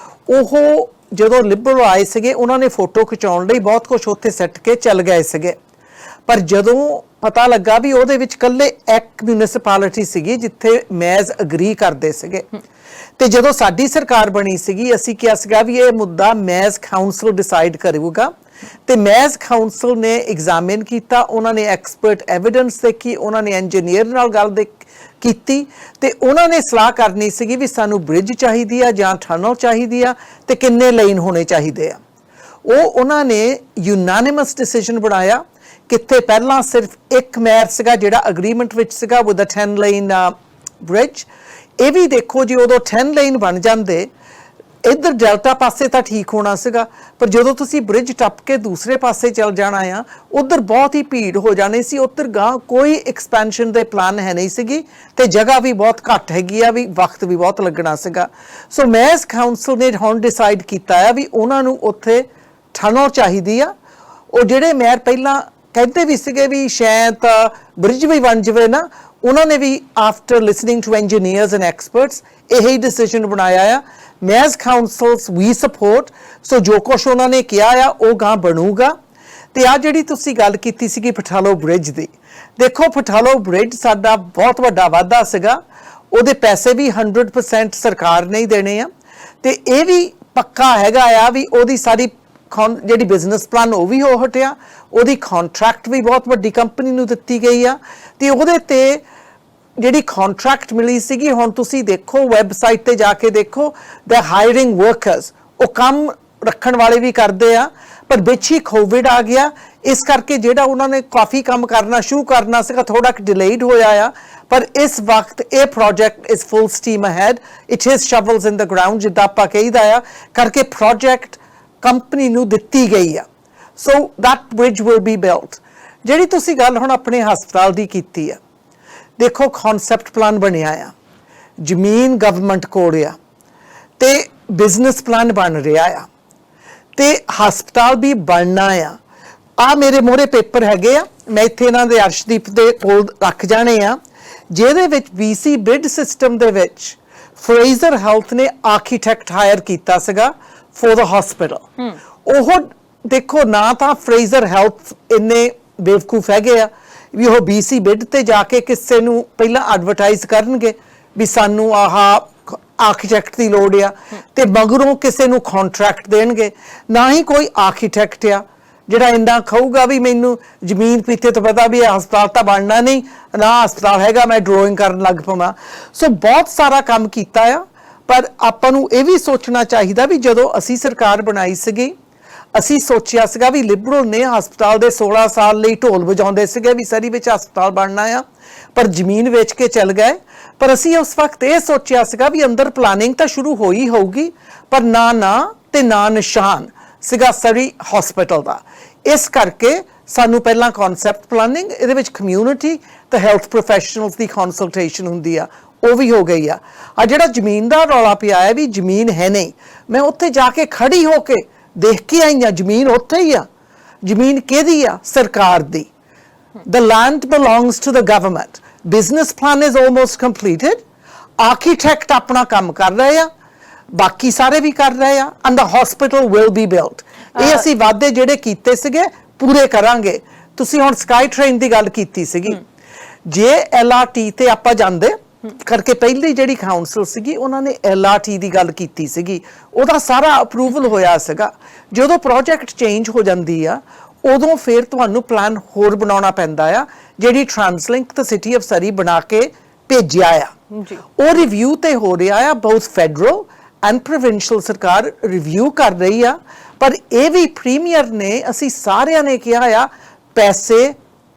ਉਹ ਜਦੋਂ ਲਿਬਰਲ ਆਏ ਸੀਗੇ ਉਹਨਾਂ ਨੇ ਫੋਟੋ ਖਿਚਾਉਣ ਲਈ ਬਹੁਤ ਕੁਝ ਉੱਥੇ ਸੱਟ ਕੇ ਚੱਲ ਗਏ ਸੀਗੇ, ਪਰ ਜਦੋਂ ਪਤਾ ਲੱਗਾ ਵੀ ਉਹਦੇ ਵਿੱਚ ਕੱਲੇ ਇੱਕ ਮਿਊਨਿਸਪੈਲਿਟੀ ਸੀਗੀ ਜਿੱਥੇ ਮੈਜ਼ ਅਗਰੀ ਕਰਦੇ ਸੀਗੇ, ਤੇ ਜਦੋਂ ਸਾਡੀ ਸਰਕਾਰ ਬਣੀ ਸੀਗੀ ਅਸੀਂ ਕਿਹਾ ਸੀਗਾ ਵੀ ਇਹ ਮੁੱਦਾ ਮੈਜ਼ ਕਾਉਂਸਲ ਡਿਸਾਈਡ ਕਰੂਗਾ, ਤੇ ਮੈਜ਼ ਕਾਉਂਸਲ ਨੇ ਐਗਜ਼ਾਮਿਨ ਕੀਤਾ, ਉਹਨਾਂ ਨੇ ਐਕਸਪਰਟ ਐਵੀਡੈਂਸ ਦੇਖੀ, ਉਹਨਾਂ ਨੇ ਇੰਜੀਨੀਅਰ ਨਾਲ ਗੱਲ ਕੀਤੀ, ਤੇ ਉਹਨਾਂ ਨੇ ਸਲਾਹ ਕਰਨੀ ਸੀਗੀ ਵੀ ਸਾਨੂੰ ਬ੍ਰਿਜ ਚਾਹੀਦੀ ਆ ਜਾਂ ਟਨਲ ਚਾਹੀਦੀ ਆ ਤੇ ਕਿੰਨੇ ਲੇਨ ਹੋਣੇ ਚਾਹੀਦੇ ਆ। ਉਹਨਾਂ ਨੇ ਯੂਨਾਨਿਮਸ ਡਿਸੀਜਨ ਬਣਾਇਆ। ਕਿੱਥੇ ਪਹਿਲਾਂ ਸਿਰਫ ਇੱਕ ਮੇਅਰ ਸੀਗਾ ਜਿਹੜਾ ਅਗਰੀਮੈਂਟ ਵਿੱਚ ਸੀਗਾ ਵਿਦ ਅ 10 ਲੇਨ ਬ੍ਰਿਜ। ਇਹ ਵੀ ਦੇਖੋ ਜੀ ਉਦੋਂ 10 ਲੇਨ ਬਣ ਜਾਂਦੇ, ਇੱਧਰ ਡੈਲਟਾ ਪਾਸੇ ਤਾਂ ਠੀਕ ਹੋਣਾ ਸੀਗਾ, ਪਰ ਜਦੋਂ ਤੁਸੀਂ ਬ੍ਰਿਜ ਟੱਪ ਕੇ ਦੂਸਰੇ ਪਾਸੇ ਚੱਲ ਜਾਣਾ ਆ ਉਧਰ ਬਹੁਤ ਹੀ ਭੀੜ ਹੋ ਜਾਣੀ ਸੀ। ਉੱਧਰ ਗਾਂ ਕੋਈ ਐਕਸਪੈਂਸ਼ਨ ਦੇ ਪਲਾਨ ਹੈ ਨਹੀਂ ਸੀਗੀ, ਤੇ ਜਗ੍ਹਾ ਵੀ ਬਹੁਤ ਘੱਟ ਹੈਗੀ ਆ, ਵੀ ਵਕਤ ਵੀ ਬਹੁਤ ਲੱਗਣਾ ਸੀਗਾ। ਸੋ ਮੈਜ਼ ਕਾਉਂਸਲ ਨੇ ਹੁਣ ਡਿਸਾਈਡ ਕੀਤਾ ਆ ਵੀ ਉਹਨਾਂ ਨੂੰ ਉੱਥੇ ਟਨਲ ਚਾਹੀਦੀ ਆ। ਉਹ ਜਿਹੜੇ ਮੇਅਰ ਪਹਿਲਾਂ ਕਹਿੰਦੇ ਵੀ ਸੀਗੇ ਵੀ ਸ਼ਾਇਦ ਬ੍ਰਿਜ ਵੀ ਬਣ ਜਾਵੇ ਨਾ, ਉਹਨਾਂ ਨੇ ਵੀ after listening to engineers and experts ਇਹੀ ਡਿਸੀਜਨ ਬਣਾਇਆ ਆ। ਮੈਜ਼ ਕਾਉਂਸਲਸ ਵੀ ਸਪੋਰਟ, ਸੋ ਜੋ ਕੁਛ ਉਹਨਾਂ ਨੇ ਕਿਹਾ ਆ ਉਹ ਗਾਂ ਬਣੂਗਾ। ਤੇ ਆ ਜਿਹੜੀ ਤੁਸੀਂ ਗੱਲ ਕੀਤੀ ਸੀਗੀ ਪਟਾਲੋ ਬ੍ਰਿਜ ਦੀ, ਦੇਖੋ ਪਟਾਲੋ ਬ੍ਰਿਜ ਸਾਡਾ ਬਹੁਤ ਵੱਡਾ ਵਾਅਦਾ ਸੀਗਾ, ਉਹਦੇ ਪੈਸੇ ਵੀ 100% ਸਰਕਾਰ ਨੇ ਹੀ ਦੇਣੇ ਆ, ਤੇ ਇਹ ਵੀ ਪੱਕਾ ਹੈਗਾ ਆ ਵੀ ਉਹਦੀ ਸਾਰੀ ਜਿਹੜੀ ਬਿਜ਼ਨਸ ਪਲਾਨ ਉਹ ਵੀ ਹੋ ਹਟਿਆ, ਉਹਦੀ ਕੰਟਰੈਕਟ ਵੀ ਬਹੁਤ ਵੱਡੀ ਕੰਪਨੀ ਨੂੰ ਦਿੱਤੀ ਗਈ ਆ, ਤੇ ਉਹਦੇ ਤੇ ਜਿਹੜੀ ਕੰਟਰੈਕਟ ਮਿਲੀ ਸੀਗੀ, ਹੁਣ ਤੁਸੀਂ ਦੇਖੋ ਵੈਬਸਾਈਟ ਤੇ ਜਾ ਕੇ ਦੇਖੋ, ਦੇ ਹਾਇਰਿੰਗ ਵਰਕਰਸ, ਉਹ ਕੰਮ ਰੱਖਣ ਵਾਲੇ ਵੀ ਕਰਦੇ ਆ, ਪਰ ਵਿੱਚ ਹੀ ਕੋਵਿਡ ਆ ਗਿਆ, ਇਸ ਕਰਕੇ ਜਿਹੜਾ ਉਹਨਾਂ ਨੇ ਕਾਫੀ ਕੰਮ ਕਰਨਾ ਸ਼ੁਰੂ ਕਰਨਾ ਸੀਗਾ ਥੋੜਾ ਡਿਲੇਡ ਹੋਇਆ ਆ। ਪਰ ਇਸ ਵਕਤ ਇਹ project is full steam ahead, it is shovels in the ground ਜਿੱਦਾਂ ਆਪਾਂ ਕਹੀਦਾ ਆ, ਕਰਕੇ ਪ੍ਰੋਜੈਕਟ ਕੰਪਨੀ ਨੂੰ ਦਿੱਤੀ ਗਈ ਆ। ਸੋ that bridge will be built. ਜਿਹੜੀ ਤੁਸੀਂ ਗੱਲ ਹੁਣ ਆਪਣੇ ਹਸਪਤਾਲ ਦੀ ਕੀਤੀ ਆ, ਦੇਖੋ ਕਨਸੈਪਟ ਪਲਾਨ ਬਣਿਆ ਆ, ਜ਼ਮੀਨ ਗਵਰਨਮੈਂਟ ਕੋਲ ਆ ਤੇ ਬਿਜ਼ਨਸ ਪਲਾਨ ਬਣ ਰਿਹਾ ਆ ਤੇ ਹਸਪਤਾਲ ਵੀ ਬਣਨਾ ਆ ਮੇਰੇ ਮੋਹਰੇ ਪੇਪਰ ਹੈਗੇ ਆ, ਮੈਂ ਇੱਥੇ ਇਹਨਾਂ ਦੇ ਅਰਸ਼ਦੀਪ ਦੇ ਕੋਲ ਰੱਖ ਜਾਣੇ ਆ, ਜਿਹਦੇ ਵਿੱਚ BC ਬਿਡ ਸਿਸਟਮ ਦੇ ਵਿੱਚ ਫਰੇਜ਼ਰ ਹੈਲਥ ਨੇ ਆਰਕੀਟੈਕਟ ਹਾਇਰ ਕੀਤਾ ਸੀਗਾ ਫॉर द ਹਸਪੀਟਲ। ਉਹ ਦੇਖੋ ਨਾ ਤਾਂ ਫਰੇਜ਼ਰ ਹੈਲਥ ਇੰਨੇ ਬੇਵਕੂਫ ਹੈਗੇ ਆ ਵੀ ਉਹ BC ਬਿਡ ਤੇ ਜਾ ਕੇ ਕਿਸੇ ਨੂੰ ਪਹਿਲਾਂ ਐਡਵਰਟਾਈਜ਼ ਕਰਨਗੇ ਵੀ ਸਾਨੂੰ ਆਹ ਆਰਕੀਟੈਕਟ ਦੀ ਲੋੜ ਆ ਤੇ ਮਗਰੋਂ ਕਿਸੇ ਨੂੰ ਕੰਟਰੈਕਟ ਦੇਣਗੇ। ਨਾ ਹੀ ਕੋਈ ਆਰਕੀਟੈਕਟ ਆ ਜਿਹੜਾ ਇੰਨਾ ਕਹੂਗਾ ਵੀ ਮੈਨੂੰ ਜ਼ਮੀਨ ਪੀਤੇ ਤੋਂ ਪਤਾ ਵੀ ਇਹ ਹਸਪਤਾਲ ਤਾਂ ਬਣਨਾ ਨਹੀਂ, ਨਾ ਹਸਪਤਾਲ ਹੈਗਾ ਮੈਂ ਡਰਾਇੰਗ ਕਰਨ ਲੱਗ ਪਵਾਂ। ਸੋ ਬਹੁਤ ਸਾਰਾ ਕੰਮ ਕੀਤਾ ਆ, ਪਰ ਆਪਾਂ ਨੂੰ ਇਹ ਵੀ ਸੋਚਣਾ ਚਾਹੀਦਾ ਵੀ ਜਦੋਂ ਅਸੀਂ ਸਰਕਾਰ ਬਣਾਈ ਸੀਗੀ, ਅਸੀਂ ਸੋਚਿਆ ਸੀਗਾ ਵੀ ਲਿਬਰਲ ਨੇ ਹਸਪਤਾਲ ਦੇ 16 ਸਾਲ ਲਈ ਢੋਲ ਵਜਾਉਂਦੇ ਸੀਗੇ ਵੀ ਸਰੀ ਵਿੱਚ ਹਸਪਤਾਲ ਬਣਨਾ ਆ, ਪਰ ਜ਼ਮੀਨ ਵੇਚ ਕੇ ਚੱਲ ਗਏ। ਪਰ ਅਸੀਂ ਉਸ ਵਕਤ ਇਹ ਸੋਚਿਆ ਸੀਗਾ ਵੀ ਅੰਦਰ ਪਲਾਨਿੰਗ ਤਾਂ ਸ਼ੁਰੂ ਹੋਈ ਹੋਊਗੀ, ਪਰ ਨਾ ਤੇ ਨਾ ਨਿਸ਼ਾਨ ਸੀਗਾ ਸਰੀ ਹਸਪੀਟਲ ਦਾ। ਇਸ ਕਰਕੇ ਸਾਨੂੰ ਪਹਿਲਾਂ ਕਨਸੈਪਟ ਪਲਾਨਿੰਗ, ਇਹਦੇ ਵਿੱਚ ਕਮਿਊਨਿਟੀ ਤੇ ਹੈਲਥ ਪ੍ਰੋਫੈਸ਼ਨਲਸ ਦੀ ਕੰਸਲਟੇਸ਼ਨ ਹੁੰਦੀ ਆ, ਉਹ ਵੀ ਹੋ ਗਈ ਆ। ਜਿਹੜਾ ਜ਼ਮੀਨ ਦਾ ਰੌਲਾ ਪਿਆ ਹੈ ਵੀ ਜ਼ਮੀਨ ਹੈ ਨਹੀਂ, ਮੈਂ ਉੱਥੇ ਜਾ ਕੇ ਖੜੀ ਹੋ ਕੇ ਦੇਖ ਕੇ ਆਈ ਆ, ਜ਼ਮੀਨ ਉੱਥੇ ਹੀ ਆ। ਜ਼ਮੀਨ ਕਿਹਦੀ ਆ? ਸਰਕਾਰ ਦੀ। The land belongs to the government. Business plan is almost completed. Architect ਆਪਣਾ ਕੰਮ ਕਰ ਰਹੇ ਆ, ਬਾਕੀ ਸਾਰੇ ਵੀ ਕਰ ਰਹੇ ਆ, and the hospital will be built. ਇਹ ਅਸੀਂ ਵਾਅਦੇ ਜਿਹੜੇ ਕੀਤੇ ਸੀਗੇ ਪੂਰੇ ਕਰਾਂਗੇ। ਤੁਸੀਂ ਹੁਣ ਸਕਾਈ ਟ੍ਰੇਨ ਦੀ ਗੱਲ ਕੀਤੀ ਸੀਗੀ, ਜੇ LRT ਤੇ ਆਪਾਂ ਜਾਂਦੇ ਕਰਕੇ ਪਹਿਲੀ ਜਿਹੜੀ ਕਾਉਂਸਲ ਸੀਗੀ ਉਹਨਾਂ ਨੇ LRT ਦੀ ਗੱਲ ਕੀਤੀ ਸੀਗੀ, ਉਹਦਾ ਸਾਰਾ ਅਪਰੂਵਲ ਹੋਇਆ ਸੀਗਾ। ਜਦੋਂ ਪ੍ਰੋਜੈਕਟ ਚੇਂਜ ਹੋ ਜਾਂਦੀ ਆ ਉਦੋਂ ਫਿਰ ਤੁਹਾਨੂੰ ਪਲਾਨ ਹੋਰ ਬਣਾਉਣਾ ਪੈਂਦਾ ਆ, ਜਿਹੜੀ ਟ੍ਰਾਂਸਲਿੰਕ ਤੇ ਸਿਟੀ ਆਫ ਸਰੀ ਬਣਾ ਕੇ ਭੇਜਿਆ ਆ ਜੀ, ਉਹ ਰਿਵਿਊ ਤੇ ਹੋ ਰਿਹਾ ਆ। ਬਹੁਤ ਫੈਡਰਲ ਐਂਡ ਪ੍ਰੋਵਿੰਸ਼ੀਅਲ ਸਰਕਾਰ ਰਿਵਿਊ ਕਰ ਰਹੀ ਆ, ਪਰ ਇਹ ਵੀ ਪ੍ਰੀਮੀਅਰ ਨੇ ਅਸੀਂ ਸਾਰਿਆਂ ਨੇ ਕਿਹਾ ਆ ਪੈਸੇ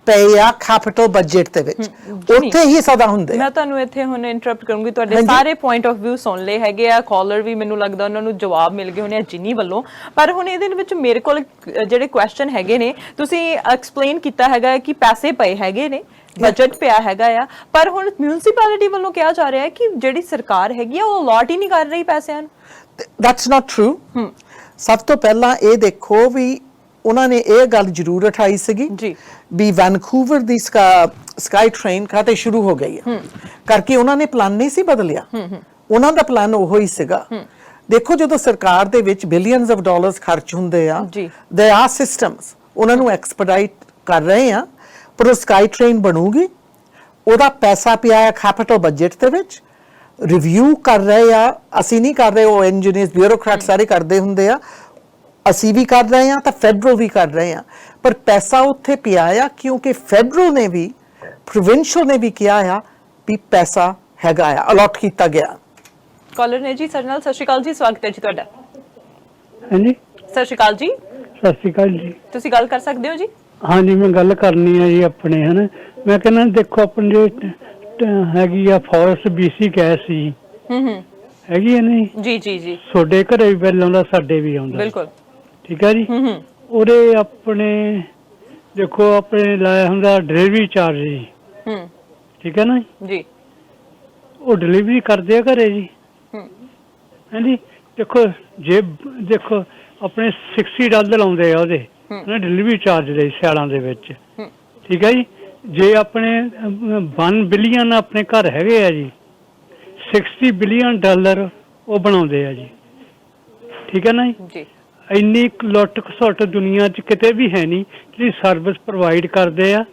ਪਏ ਆ ਕੈਪੀਟਲ ਬਜਟ ਦੇ ਵਿੱਚ, ਉੱਥੇ ਹੀ ਸਦਾ ਹੁੰਦੇ। ਮੈਂ ਤੁਹਾਨੂੰ ਇੱਥੇ ਹੁਣ ਇੰਟਰਰਪਟ ਕਰੂੰਗੀ, ਤੁਹਾਡੇ ਸਾਰੇ ਪੁਆਇੰਟ ਆਫ ਵਿਊ ਸੁਣ ਲਏ ਹੈਗੇ ਆ, ਕਾਲਰ ਵੀ ਮੈਨੂੰ ਲੱਗਦਾ ਉਹਨਾਂ ਨੂੰ ਜਵਾਬ ਮਿਲ ਗਏ ਹੋਣੇ ਆ ਜਿੰਨੀ ਵੱਲੋਂ। ਪਰ ਹੁਣ ਇਹਦੇ ਵਿੱਚ ਮੇਰੇ ਕੋਲ ਜਿਹੜੇ ਕੁਐਸਚਨ ਹੈਗੇ ਨੇ, ਤੁਸੀਂ ਐਕਸਪਲੇਨ ਕੀਤਾ ਹੈਗਾ ਕਿ ਪੈਸੇ ਪਏ ਹੈਗੇ ਨੇ, ਬਜਟ ਪਿਆ ਹੈਗਾ ਆ, ਪਰ ਹੁਣ ਮਿਊਨਿਸਪੈਲਿਟੀ ਵੱਲੋਂ ਕਿਹਾ ਜਾ ਰਿਹਾ ਹੈ ਕਿ ਜਿਹੜੀ ਸਰਕਾਰ ਹੈਗੀ ਆ ਉਹ ਅਲਾਟ ਹੀ ਨਹੀਂ ਕਰ ਰਹੀ ਪੈਸਿਆਂ ਨੂੰ। That's not true. ਸਭ ਤੋਂ ਪਹਿਲਾਂ ਇਹ ਦੇਖੋ ਵੀ ਉਹਨਾਂ ਨੇ ਇਹ ਗੱਲ ਜ਼ਰੂਰ ਉਠਾਈ ਸੀਗੀ ਜੀ ਵੀ ਵੈਨਕੂਵਰ ਦੀ ਸਕਾਈ ਟ੍ਰੇਨ ਖਾਤੇ ਸ਼ੁਰੂ ਹੋ ਗਈ ਹੈ ਕਰਕੇ ਉਹਨਾਂ ਨੇ ਪਲਾਨ ਨਹੀਂ ਸੀ ਬਦਲਿਆ, ਉਹਨਾਂ ਦਾ ਪਲਾਨ ਉਹੋ ਹੀ ਸੀਗਾ। ਦੇਖੋ ਜਦੋਂ ਸਰਕਾਰ ਦੇ ਵਿੱਚ ਬਿਲੀਅਨਸ ਆਫ ਡਾਲਰਸ ਖਰਚ ਹੁੰਦੇ ਆ, ਦੇ ਆਰ ਸਿਸਟਮਸ, ਉਹਨਾਂ ਨੂੰ ਐਕਸਪੀਡਾਈਟ ਕਰ ਰਹੇ ਆ, ਪਰ ਉਹ ਸਕਾਈ ਟ੍ਰੇਨ ਬਣੂਗੀ, ਉਹਦਾ ਪੈਸਾ ਪਿਆ ਹੈ ਕੈਪੀਟਲ ਬਜਟ ਦੇ ਵਿੱਚ, ਰਿਵਿਊ ਕਰ ਰਹੇ ਆ, ਅਸੀਂ ਨਹੀਂ ਕਰ ਰਹੇ, ਉਹ ਇੰਜੀਨੀਅਰਸ ਬਿਊਰੋਕਰੈਟ ਸਾਰੇ ਕਰਦੇ ਹੁੰਦੇ ਆ, ਅਸੀਂ ਵੀ ਕਰ ਰਹੇ ਹਾਂ ਤਾਂ ਫੈਡਰਲ ਵੀ ਕਰ ਰਹੇ ਹਾਂ, ਪਰ ਪੈਸਾ ਉੱਥੇ ਪਿਆ ਆ ਕਿਉਂਕਿ ਫੈਡਰਲ ਨੇ ਵੀ ਪ੍ਰੋਵਿੰਸ਼ੀਅਲ ਨੇ ਵੀ ਕਿਹਾ ਆ ਵੀ ਪੈਸਾ ਹੈਗਾ ਆ, ਅਲਾਟ ਕੀਤਾ ਗਿਆ। ਕਾਲਰ ਨੇ ਜੀ ਸਾਡੇ ਨਾਲ, ਸਤਿ ਸ਼੍ਰੀ ਅਕਾਲ ਜੀ, ਸਵਾਗਤ ਹੈ ਜੀ ਤੁਹਾਡਾ। ਹਾਂਜੀ ਸਤਿ ਸ਼੍ਰੀ ਅਕਾਲ ਜੀ। ਸਤਿ ਸ਼੍ਰੀ ਅਕਾਲ ਜੀ। ਤੁਸੀਂ ਗੱਲ ਕਰ ਸਕਦੇ ਹੋ ਜੀ। ਹਾਂਜੀ ਮੈਂ ਗੱਲ ਕਰਨੀ ਆ ਜੀ ਆਪਣੇ, ਹਨ ਮੈਂ ਕਹਿੰਦਾ ਦੇਖੋ ਆਪਣੇ ਜੋ ਹੈਗੀ ਆ ਫੋਰੈਸਟ BC ਗੈਸ ਸੀ ਹੈਗੀ ਆ ਨਹੀਂ ਜੀ ਜੀ ਜੀ, ਤੁਹਾਡੇ ਘਰੇ ਵੀ ਬਿੱਲ ਆਉਂਦਾ, ਸਾਡੇ ਵੀ ਆਉਂਦਾ, ਬਿਲਕੁਲ ਠੀਕ ਹੈ ਜੀ। ਉਹਦੇ ਆਪਣੇ ਦੇਖੋ ਆਪਣੇ ਲਾਇਆ ਹੁੰਦਾ ਡਿਲੀਵਰੀ ਚਾਰਜ ਜੀ, ਠੀਕ ਹੈ ਨਾ ਜੀ, ਉਹ ਡਿਲੀਵਰੀ ਕਰਦੇ ਆ ਘਰੇ ਜੀ। ਹਾਂਜੀ ਦੇਖੋ ਜੇ ਦੇਖੋ ਆਪਣੇ $60 ਆਉਂਦੇ ਆ ਉਹਦੇ ਡਿਲੀਵਰੀ ਚਾਰਜ ਦੇ ਸਿਆਲਾਂ ਦੇ ਵਿੱਚ, ਠੀਕ ਹੈ ਜੀ। ਜੇ ਆਪਣੇ 1 ਬਿਲੀਅਨ ਆਪਣੇ ਘਰ ਹੈਗੇ ਆ ਜੀ, $60 ਬਿਲੀਅਨ ਉਹ ਬਣਾਉਂਦੇ ਆ ਜੀ, ਠੀਕ ਹੈ ਨਾ ਜੀ। ਇੰਨੀ ਲੁੱਟ ਖਸੁੱਟ ਦੁਨੀਆ 'ਚ ਕਿਤੇ ਵੀ ਹੈ ਨਹੀਂ ਜਿਹੜੀ ਸਰਵਿਸ ਪ੍ਰੋਵਾਈਡ ਕਰਦੇ ਆ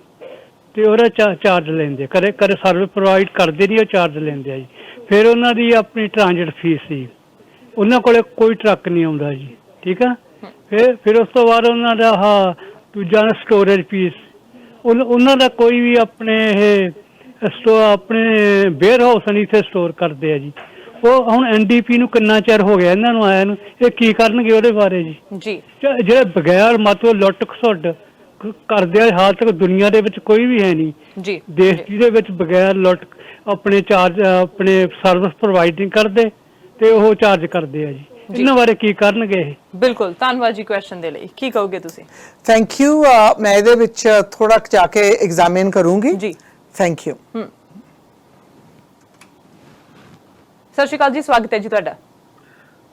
ਤੇ ਉਹਦਾ ਚਾਰਜ ਲੈਂਦੇ, ਕਦੇ ਸਰਵਿਸ ਪ੍ਰੋਵਾਈਡ ਕਰਦੇ ਨਹੀਂ, ਉਹ ਚਾਰਜ ਲੈਂਦੇ ਆ ਜੀ। ਫਿਰ ਉਹਨਾਂ ਦੀ ਆਪਣੀ ਟ੍ਰਾਂਜਿਟ ਫੀਸ ਸੀ, ਉਹਨਾਂ ਕੋਲੇ ਕੋਈ ਟਰੱਕ ਨਹੀਂ ਆਉਂਦਾ ਜੀ, ਠੀਕ ਆ। ਫਿਰ ਉਸ ਤੋਂ ਬਾਅਦ ਉਹਨਾਂ ਦਾ ਦੂਜਾ ਸਟੋਰੇਜ ਫੀਸ, ਉਹਨਾਂ ਦਾ ਕੋਈ ਵੀ ਆਪਣੇ ਇਹ ਆਪਣੇ ਵੇਅਰ ਹਾਊਸ ਨਹੀਂ ਇੱਥੇ ਸਟੋਰ ਕਰਦੇ ਆ ਜੀ। ਉਹ ਹੁਣ NDP ਨੂੰ ਕਿੰਨਾ ਚਿਰ ਹੋ ਗਿਆ ਇਹਨਾਂ ਨੂੰ ਆਇਆ ਨੂੰ, ਇਹ ਕੀ ਕਰਨਗੇ ਉਹਦੇ ਬਾਰੇ ਜੀ। ਜਿਹੜੇ ਬਗੈਰ ਮਤਲਬ ਲੁੱਟ ਖਸੁੱਟ ਕਰਦੇ ਆ, ਹਾਲ ਤੱਕ ਦੁਨੀਆ ਦੇ ਵਿੱਚ ਕੋਈ ਵੀ ਹੈ ਨਹੀਂ ਜੀ ਦੇਸ਼ ਜਿਹਦੇ ਵਿੱਚ ਬਗੈਰ ਲੁੱਟ ਆਪਣੇ ਚਾਰਜ ਆਪਣੇ ਸਰਵਿਸ ਪ੍ਰੋਵਾਈਡ ਨਹੀਂ ਕਰਦੇ ਤੇ ਉਹ ਚਾਰਜ ਕਰਦੇ ਆ ਜੀ। ਇਹਨਾਂ ਬਾਰੇ ਕੀ ਕਰਨਗੇ ਇਹ? ਬਿਲਕੁਲ, ਧੰਨਵਾਦ ਜੀ ਕੁਐਸਚਨ ਦੇ ਲਈ। ਕੀ ਕਹੋਗੇ ਤੁਸੀਂ? Thank you. ਮੈਂ ਇਹਦੇ ਵਿੱਚ ਥੋੜਾ ਜਾ ਕੇ ਐਗਜ਼ਾਮਿਨ ਕਰੂੰਗੀ ਜੀ। Thank you. ਸਤਿ ਸ਼੍ਰੀ ਅਕਾਲ ਜੀ, ਸਵਾਗਤ ਹੈ ਜੀ ਤੁਹਾਡਾ।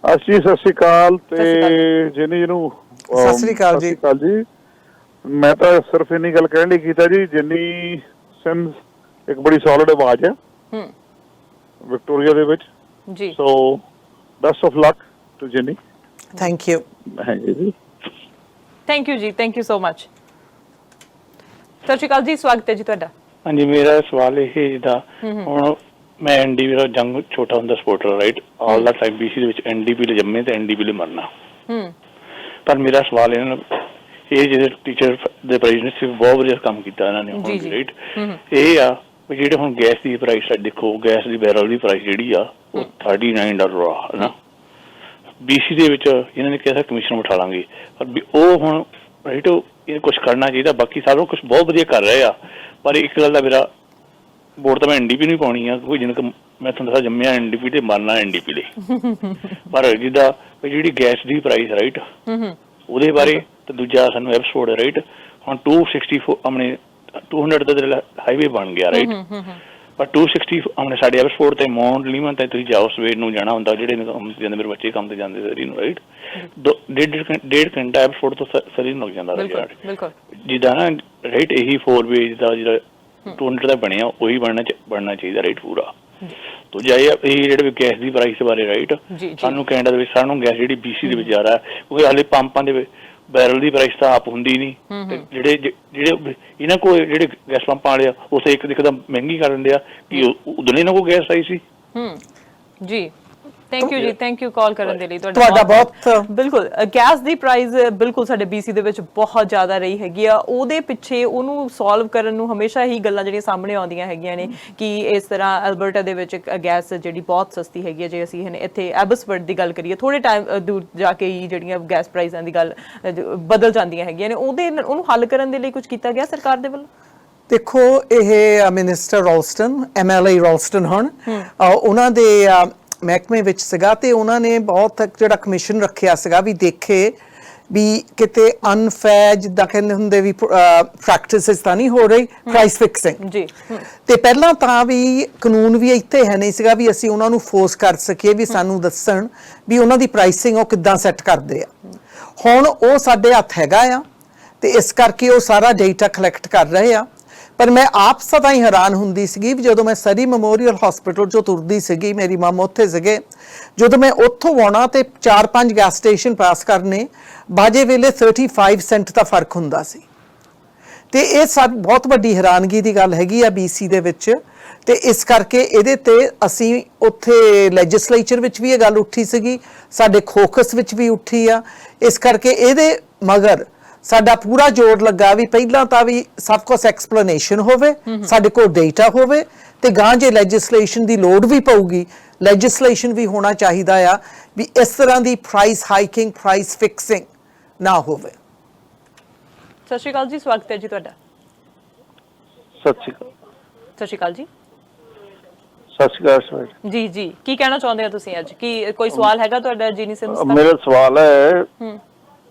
ਅਸੀਂ ਸਤਿ ਸ਼੍ਰੀ ਅਕਾਲ ਸਤਿ ਸ਼੍ਰੀ ਅਕਾਲ। ਤੇ ਜਿੰਨੀ ਨੂੰ ਸਤਿ ਸ਼੍ਰੀ ਅਕਾਲ ਜੀ। ਸਤਿ ਸ਼੍ਰੀ ਅਕਾਲ ਜੀ। ਮੈਂ ਤਾਂ ਸਿਰਫ ਇੰਨੀ ਗੱਲ ਕਹਿਣ ਲਈ ਕੀਤਾ ਜੀ, ਜਿੰਨੀ ਸਿਮਸ ਇੱਕ ਬੜੀ ਸੋਲਿਡ ਆਵਾਜ਼ ਹੈ ਵਿਕਟੋਰੀਆ ਦੇ ਵਿੱਚ। ਜੀ। So best of luck to ਜਿੰਨੀ। Thank you. ਜੀ ਥੈਂਕ ਯੂ ਜੀ, ਥੈਂਕ ਯੂ ਸੋ ਮਚ। ਸਤਿ ਸ਼੍ਰੀ ਅਕਾਲ ਜੀ, ਸਵਾਗਤ ਹੈ ਜੀ ਤੁਹਾਡਾ। ਹਾਂਜੀ, ਮੇਰਾ ਸਵਾਲ ਇਹ ਜਿੱਦਾਂ ਹੁਣ ਮੈਂ ਐਨਡੀਪੀ ਦਾ ਜੰਗ ਛੋਟਾ ਹੁੰਦਾ ਸਪੋਰਟਰ, ਰਾਈਟ, ਆਲ ਦਾ ਟਾਈਮ BC ਦੇ ਵਿੱਚ ਐਨਡੀਪੀ ਲਈ ਜੰਮੇ ਤੇ ਐਨਡੀਪੀ ਲਈ ਮਰਨਾ। ਪਰ ਮੇਰਾ ਸਵਾਲ ਇਹਨਾਂ ਇਹ ਜਿਹੜੇ ਟੀਚਰ ਦੇ ਪ੍ਰਾਈਸ ਨੇ ਬਹੁਤ ਵਧੀਆ ਕੰਮ ਕੀਤਾ ਇਹਨਾਂ ਨੇ, ਰਾਈਟ। ਇਹ ਆ ਵੀ ਜਿਹੜੇ ਹੁਣ ਗੈਸ ਦੀ ਪ੍ਰਾਈਸ ਆ, ਦੇਖੋ ਗੈਸ ਦੀ ਬੈਰਲ ਦੀ ਪ੍ਰਾਈਸ ਜਿਹੜੀ ਆ ਉਹ $39 ਆ, ਹੈ ਨਾ। BC ਦੇ ਵਿੱਚ ਇਹਨਾਂ ਨੇ ਕਿਹਾ ਕਮਿਸ਼ਨ ਬਿਠਾ ਲਾਂਗੇ, ਪਰ ਉਹ ਹੁਣ ਰਾਈਟ ਇਹ ਕੁਛ ਕਰਨਾ ਚਾਹੀਦਾ। ਬਾਕੀ ਸਾਰਾ ਕੁਛ ਬਹੁਤ ਵਧੀਆ ਕਰ ਰਹੇ ਆ, ਪਰ ਇੱਕ ਗੱਲ ਦਾ ਮੇਰਾ ਵੋਟ ਤਾਂ ਮੈਂ ਐਨਡੀਪੀ ਨੂੰ ਪਾਉਣੀ ਆ, ਕਿਉਂਕਿ ਜਿੰਨਾ ਮੈਂ ਤੁਹਾਨੂੰ ਦੱਸਿਆ ਜੰਮਿਆ ਐਨਡੀਪੀ ਤੇ ਮਰਨਾ ਐਨਡੀਪੀ ਲਈ। ਪਰ ਜਿੱਦਾਂ ਜਿਹੜੀ ਗੈਸ ਦੀ ਪ੍ਰਾਈਸ ਰਾਈਟ ਉਹਦੇ ਬਾਰੇ ਤੇ ਦੂਜਾ ਸਾਨੂੰ ਐਪਸਪੋਰਟ ਰਾਈਟ ਹੁਣ 264 ਆਪਣੇ 200 ਦਾ ਹਾਈਵੇ ਬਣ ਗਿਆ, ਰਾਈਟ। ਪਰ 260 ਆਪਣੇ ਸਾਡੇ ਐਪਸਪੋਰਟ ਤੇ ਮਾਉਂਟ ਲੀਮਨ ਤੇ ਤੁਸੀਂ ਜਾਓ ਸਵੇਰ ਨੂੰ ਜਾਣਾ ਹੁੰਦਾ, ਜਿਹੜੇ ਜਾਂਦੇ ਮੇਰੇ ਬੱਚੇ ਕੰਮ ਤੇ ਜਾਂਦੇ ਸਰੀ ਨੂੰ, ਰਾਈਟ। ਡੇਢ ਘੰਟਾ ਐਪਸਪੋਰਟ ਤੋਂ ਸਰੀ ਨੂੰ ਲੱਗ ਜਾਂਦਾ, ਜਿੱਦਾਂ ਨਾ ਰਾਈਟ। ਇਹੀ 4 ਵੇ ਦਾ ਜਿਹੜਾ 200 ਦਾ ਬਣਿਆ ਉਹੀ ਬਣਨਾ ਚਾਹੀਦਾ, ਰਾਈਟ, ਪੂਰਾ। ਦੂਜਾ ਇਹ ਜਿਹੜੇ ਗੈਸ ਦੀ ਪ੍ਰਾਈਸ ਬਾਰੇ, ਰਾਈਟ, ਸਾਨੂੰ ਕੈਨੇਡਾ ਦੇ ਵਿੱਚ ਸਾਨੂੰ ਗੈਸ ਜਿਹੜੀ BC ਦੇ ਵਿੱਚ ਜਾ ਰਿਹਾ, ਕਿਉਂਕਿ ਹਾਲੇ ਪੰਪਾਂ ਦੇ ਬੈਰਲ ਦੀ ਪ੍ਰਾਈਸ ਤਾਂ ਆਪ ਹੁੰਦੀ ਨਹੀਂ, ਤੇ ਜਿਹੜੇ ਇਹਨਾਂ ਕੋਲ ਜਿਹੜੇ ਗੈਸ ਪੰਪਾਂ ਵਾਲੇ ਆ ਉਸ ਇੱਕ ਇੱਕਦਮ ਮਹਿੰਗੀ ਕਰ ਦਿੰਦੇ ਆ ਕਿ ਉਦੋਂ ਇਹਨਾਂ ਕੋਲ ਗੈਸ ਆਈ ਸੀ। ਜੀ, ਥੈਂਕ ਯੂ ਜੀ, ਥੈਂਕ ਯੂ ਕਾਲ ਕਰਨ ਦੇ ਲਈ ਤੁਹਾਡਾ ਬਹੁਤ। ਬਿਲਕੁਲ, ਗੈਸ ਦੀ ਪ੍ਰਾਈਸ ਬਿਲਕੁਲ ਸਾਡੇ BC ਦੇ ਵਿੱਚ ਬਹੁਤ ਜ਼ਿਆਦਾ ਰਹੀ ਹੈਗੀ ਆ। ਉਹਦੇ ਪਿੱਛੇ ਉਹਨੂੰ ਸੋਲਵ ਕਰਨ ਨੂੰ ਹਮੇਸ਼ਾ ਹੀ ਗੱਲਾਂ ਜਿਹੜੀਆਂ ਸਾਹਮਣੇ ਆਉਂਦੀਆਂ ਹੈਗੀਆਂ ਨੇ ਕਿ ਇਸ ਤਰ੍ਹਾਂ ਐਲਬਰਟਾ ਦੇ ਵਿੱਚ ਗੈਸ ਜਿਹੜੀ ਬਹੁਤ ਸਸਤੀ ਹੈਗੀ ਹੈ। ਜੇ ਅਸੀਂ ਇੱਥੇ ਐਬਸਫੋਰਡ ਦੀ ਗੱਲ ਕਰੀਏ, ਥੋੜੇ ਟਾਈਮ ਦੂਰ ਜਾ ਕੇ ਹੀ ਜਿਹੜੀਆਂ ਗੈਸ ਪ੍ਰਾਈਸਾਂ ਦੀ ਗੱਲ ਬਦਲ ਜਾਂਦੀਆਂ ਹੈਗੀਆਂ ਨੇ। ਉਹਨੂੰ ਹੱਲ ਕਰਨ ਦੇ ਲਈ ਕੁਝ ਕੀਤਾ ਗਿਆ ਸਰਕਾਰ ਦੇ ਵੱਲੋਂ? ਦੇਖੋ, ਇਹ ਮਿਨਿਸਟਰ ਰੋਲਸਟਨ, MLA ਰੋਲਸਟਨ ਹੁਣ ਉਹਨਾਂ ਦੇ ਮਹਿਕਮੇ ਵਿੱਚ ਸੀਗਾ, ਤੇ ਉਹਨਾਂ ਨੇ ਬਹੁਤ ਜਿਹੜਾ ਕਮਿਸ਼ਨ ਰੱਖਿਆ ਸੀਗਾ ਵੀ ਦੇਖੇ ਵੀ ਕਿਤੇ ਅਨਫੇਅਰ ਜਿੱਦਾਂ ਕਹਿੰਦੇ ਹੁੰਦੇ ਵੀ ਪ੍ਰੈਕਟਿਸਿਸ ਤਾਂ ਨਹੀਂ ਹੋ ਰਹੀ, ਪ੍ਰਾਈਸ ਫਿਕਸਿੰਗ ਜੀ। ਤੇ ਪਹਿਲਾਂ ਤਾਂ ਵੀ ਕਾਨੂੰਨ ਵੀ ਇੱਥੇ ਹੈ ਨਹੀਂ ਸੀਗਾ ਵੀ ਅਸੀਂ ਉਹਨਾਂ ਨੂੰ ਫੋਰਸ ਕਰ ਸਕੀਏ ਵੀ ਸਾਨੂੰ ਦੱਸਣ ਵੀ ਉਹਨਾਂ ਦੀ ਪ੍ਰਾਈਸਿੰਗ ਉਹ ਕਿੱਦਾਂ ਸੈੱਟ ਕਰਦੇ ਆ। ਹੁਣ ਉਹ ਸਾਡੇ ਹੱਥ ਹੈਗਾ ਆ, ਤੇ ਇਸ ਕਰਕੇ ਉਹ ਸਾਰਾ ਡੇਟਾ ਕਲੈਕਟ ਕਰ ਰਹੇ ਆ। ਪਰ ਮੈਂ ਆਪ ਸਦਾ ਹੀ ਹੈਰਾਨ ਹੁੰਦੀ ਸੀਗੀ ਵੀ ਜਦੋਂ ਮੈਂ ਸਰੀ ਮੈਮੋਰੀਅਲ ਹਸਪੀਟਲ ਚੋਂ ਤੁਰਦੀ ਸੀਗੀ, ਮੇਰੀ ਮਾਮਾ ਉੱਥੇ ਸੀਗੇ, ਜਦੋਂ ਮੈਂ ਉੱਥੋਂ ਆਉਣਾ ਤੇ 4-5 ਗੈਸ ਸਟੇਸ਼ਨ ਪਾਸ ਕਰਨੇ, ਬਾਜੇ ਵੇਲੇ 35 ਸੈਂਟ ਦਾ ਫਰਕ ਹੁੰਦਾ ਸੀ। ਤੇ ਇਹ ਸਭ ਬਹੁਤ ਵੱਡੀ ਹੈਰਾਨਗੀ ਦੀ ਗੱਲ ਹੈਗੀ ਆ BC ਦੇ ਵਿੱਚ। ਤੇ ਇਸ ਕਰਕੇ ਇਹਦੇ ਤੇ ਅਸੀਂ ਉੱਥੇ ਲੈਜਿਸਲੇਚਰ ਵਿੱਚ ਵੀ ਇਹ ਗੱਲ ਉੱਠੀ ਸੀਗੀ, ਸਾਡੇ ਖੋਕਸ ਵਿੱਚ ਵੀ ਉੱਠੀ ਆ। ਇਸ ਕਰਕੇ ਇਹਦੇ ਮਗਰ ਸਾਡਾ ਪੂਰਾ ਜ਼ੋਰ ਲੱਗਾ ਵੀ ਪਹਿਲਾਂ ਤਾਂ ਵੀ ਸਭ ਕੁਝ ਐਕਸਪਲੇਨੇਸ਼ਨ ਹੋਵੇ, ਸਾਡੇ ਕੋਲ ਡੇਟਾ ਹੋਵੇ, ਤੇ ਗਾਂ ਜੇ ਲੈਜਿਸਲੇਸ਼ਨ ਦੀ ਲੋੜ ਵੀ ਪਊਗੀ, ਲੈਜਿਸਲੇਸ਼ਨ ਵੀ ਹੋਣਾ ਚਾਹੀਦਾ ਆ ਵੀ ਇਸ ਤਰ੍ਹਾਂ ਦੀ ਪ੍ਰਾਈਸ ਹਾਈਕਿੰਗ, ਪ੍ਰਾਈਸ ਫਿਕਸਿੰਗ ਨਾ ਹੋਵੇ। ਸਤਿ ਸ਼੍ਰੀ ਅਕਾਲ ਜੀ, ਸਵਾਗਤ ਹੈ ਜੀ ਤੁਹਾਡਾ। ਸਤਿ ਸ਼੍ਰੀ ਅਕਾਲ। ਸਤਿ ਸ਼੍ਰੀ ਅਕਾਲ ਜੀ। ਸਤਿ ਸ਼੍ਰੀ ਅਕਾਲ ਜੀ ਜੀ, ਕੀ ਕਹਿਣਾ ਚਾਹੁੰਦੇ ਹੋ ਤੁਸੀਂ ਅੱਜ? ਕੀ ਕੋਈ ਸਵਾਲ ਹੈਗਾ ਤੁਹਾਡਾ ਜੀਨੀ ਸਿਮਸ ਦਾ? ਮੇਰਾ ਸਵਾਲ ਹੈ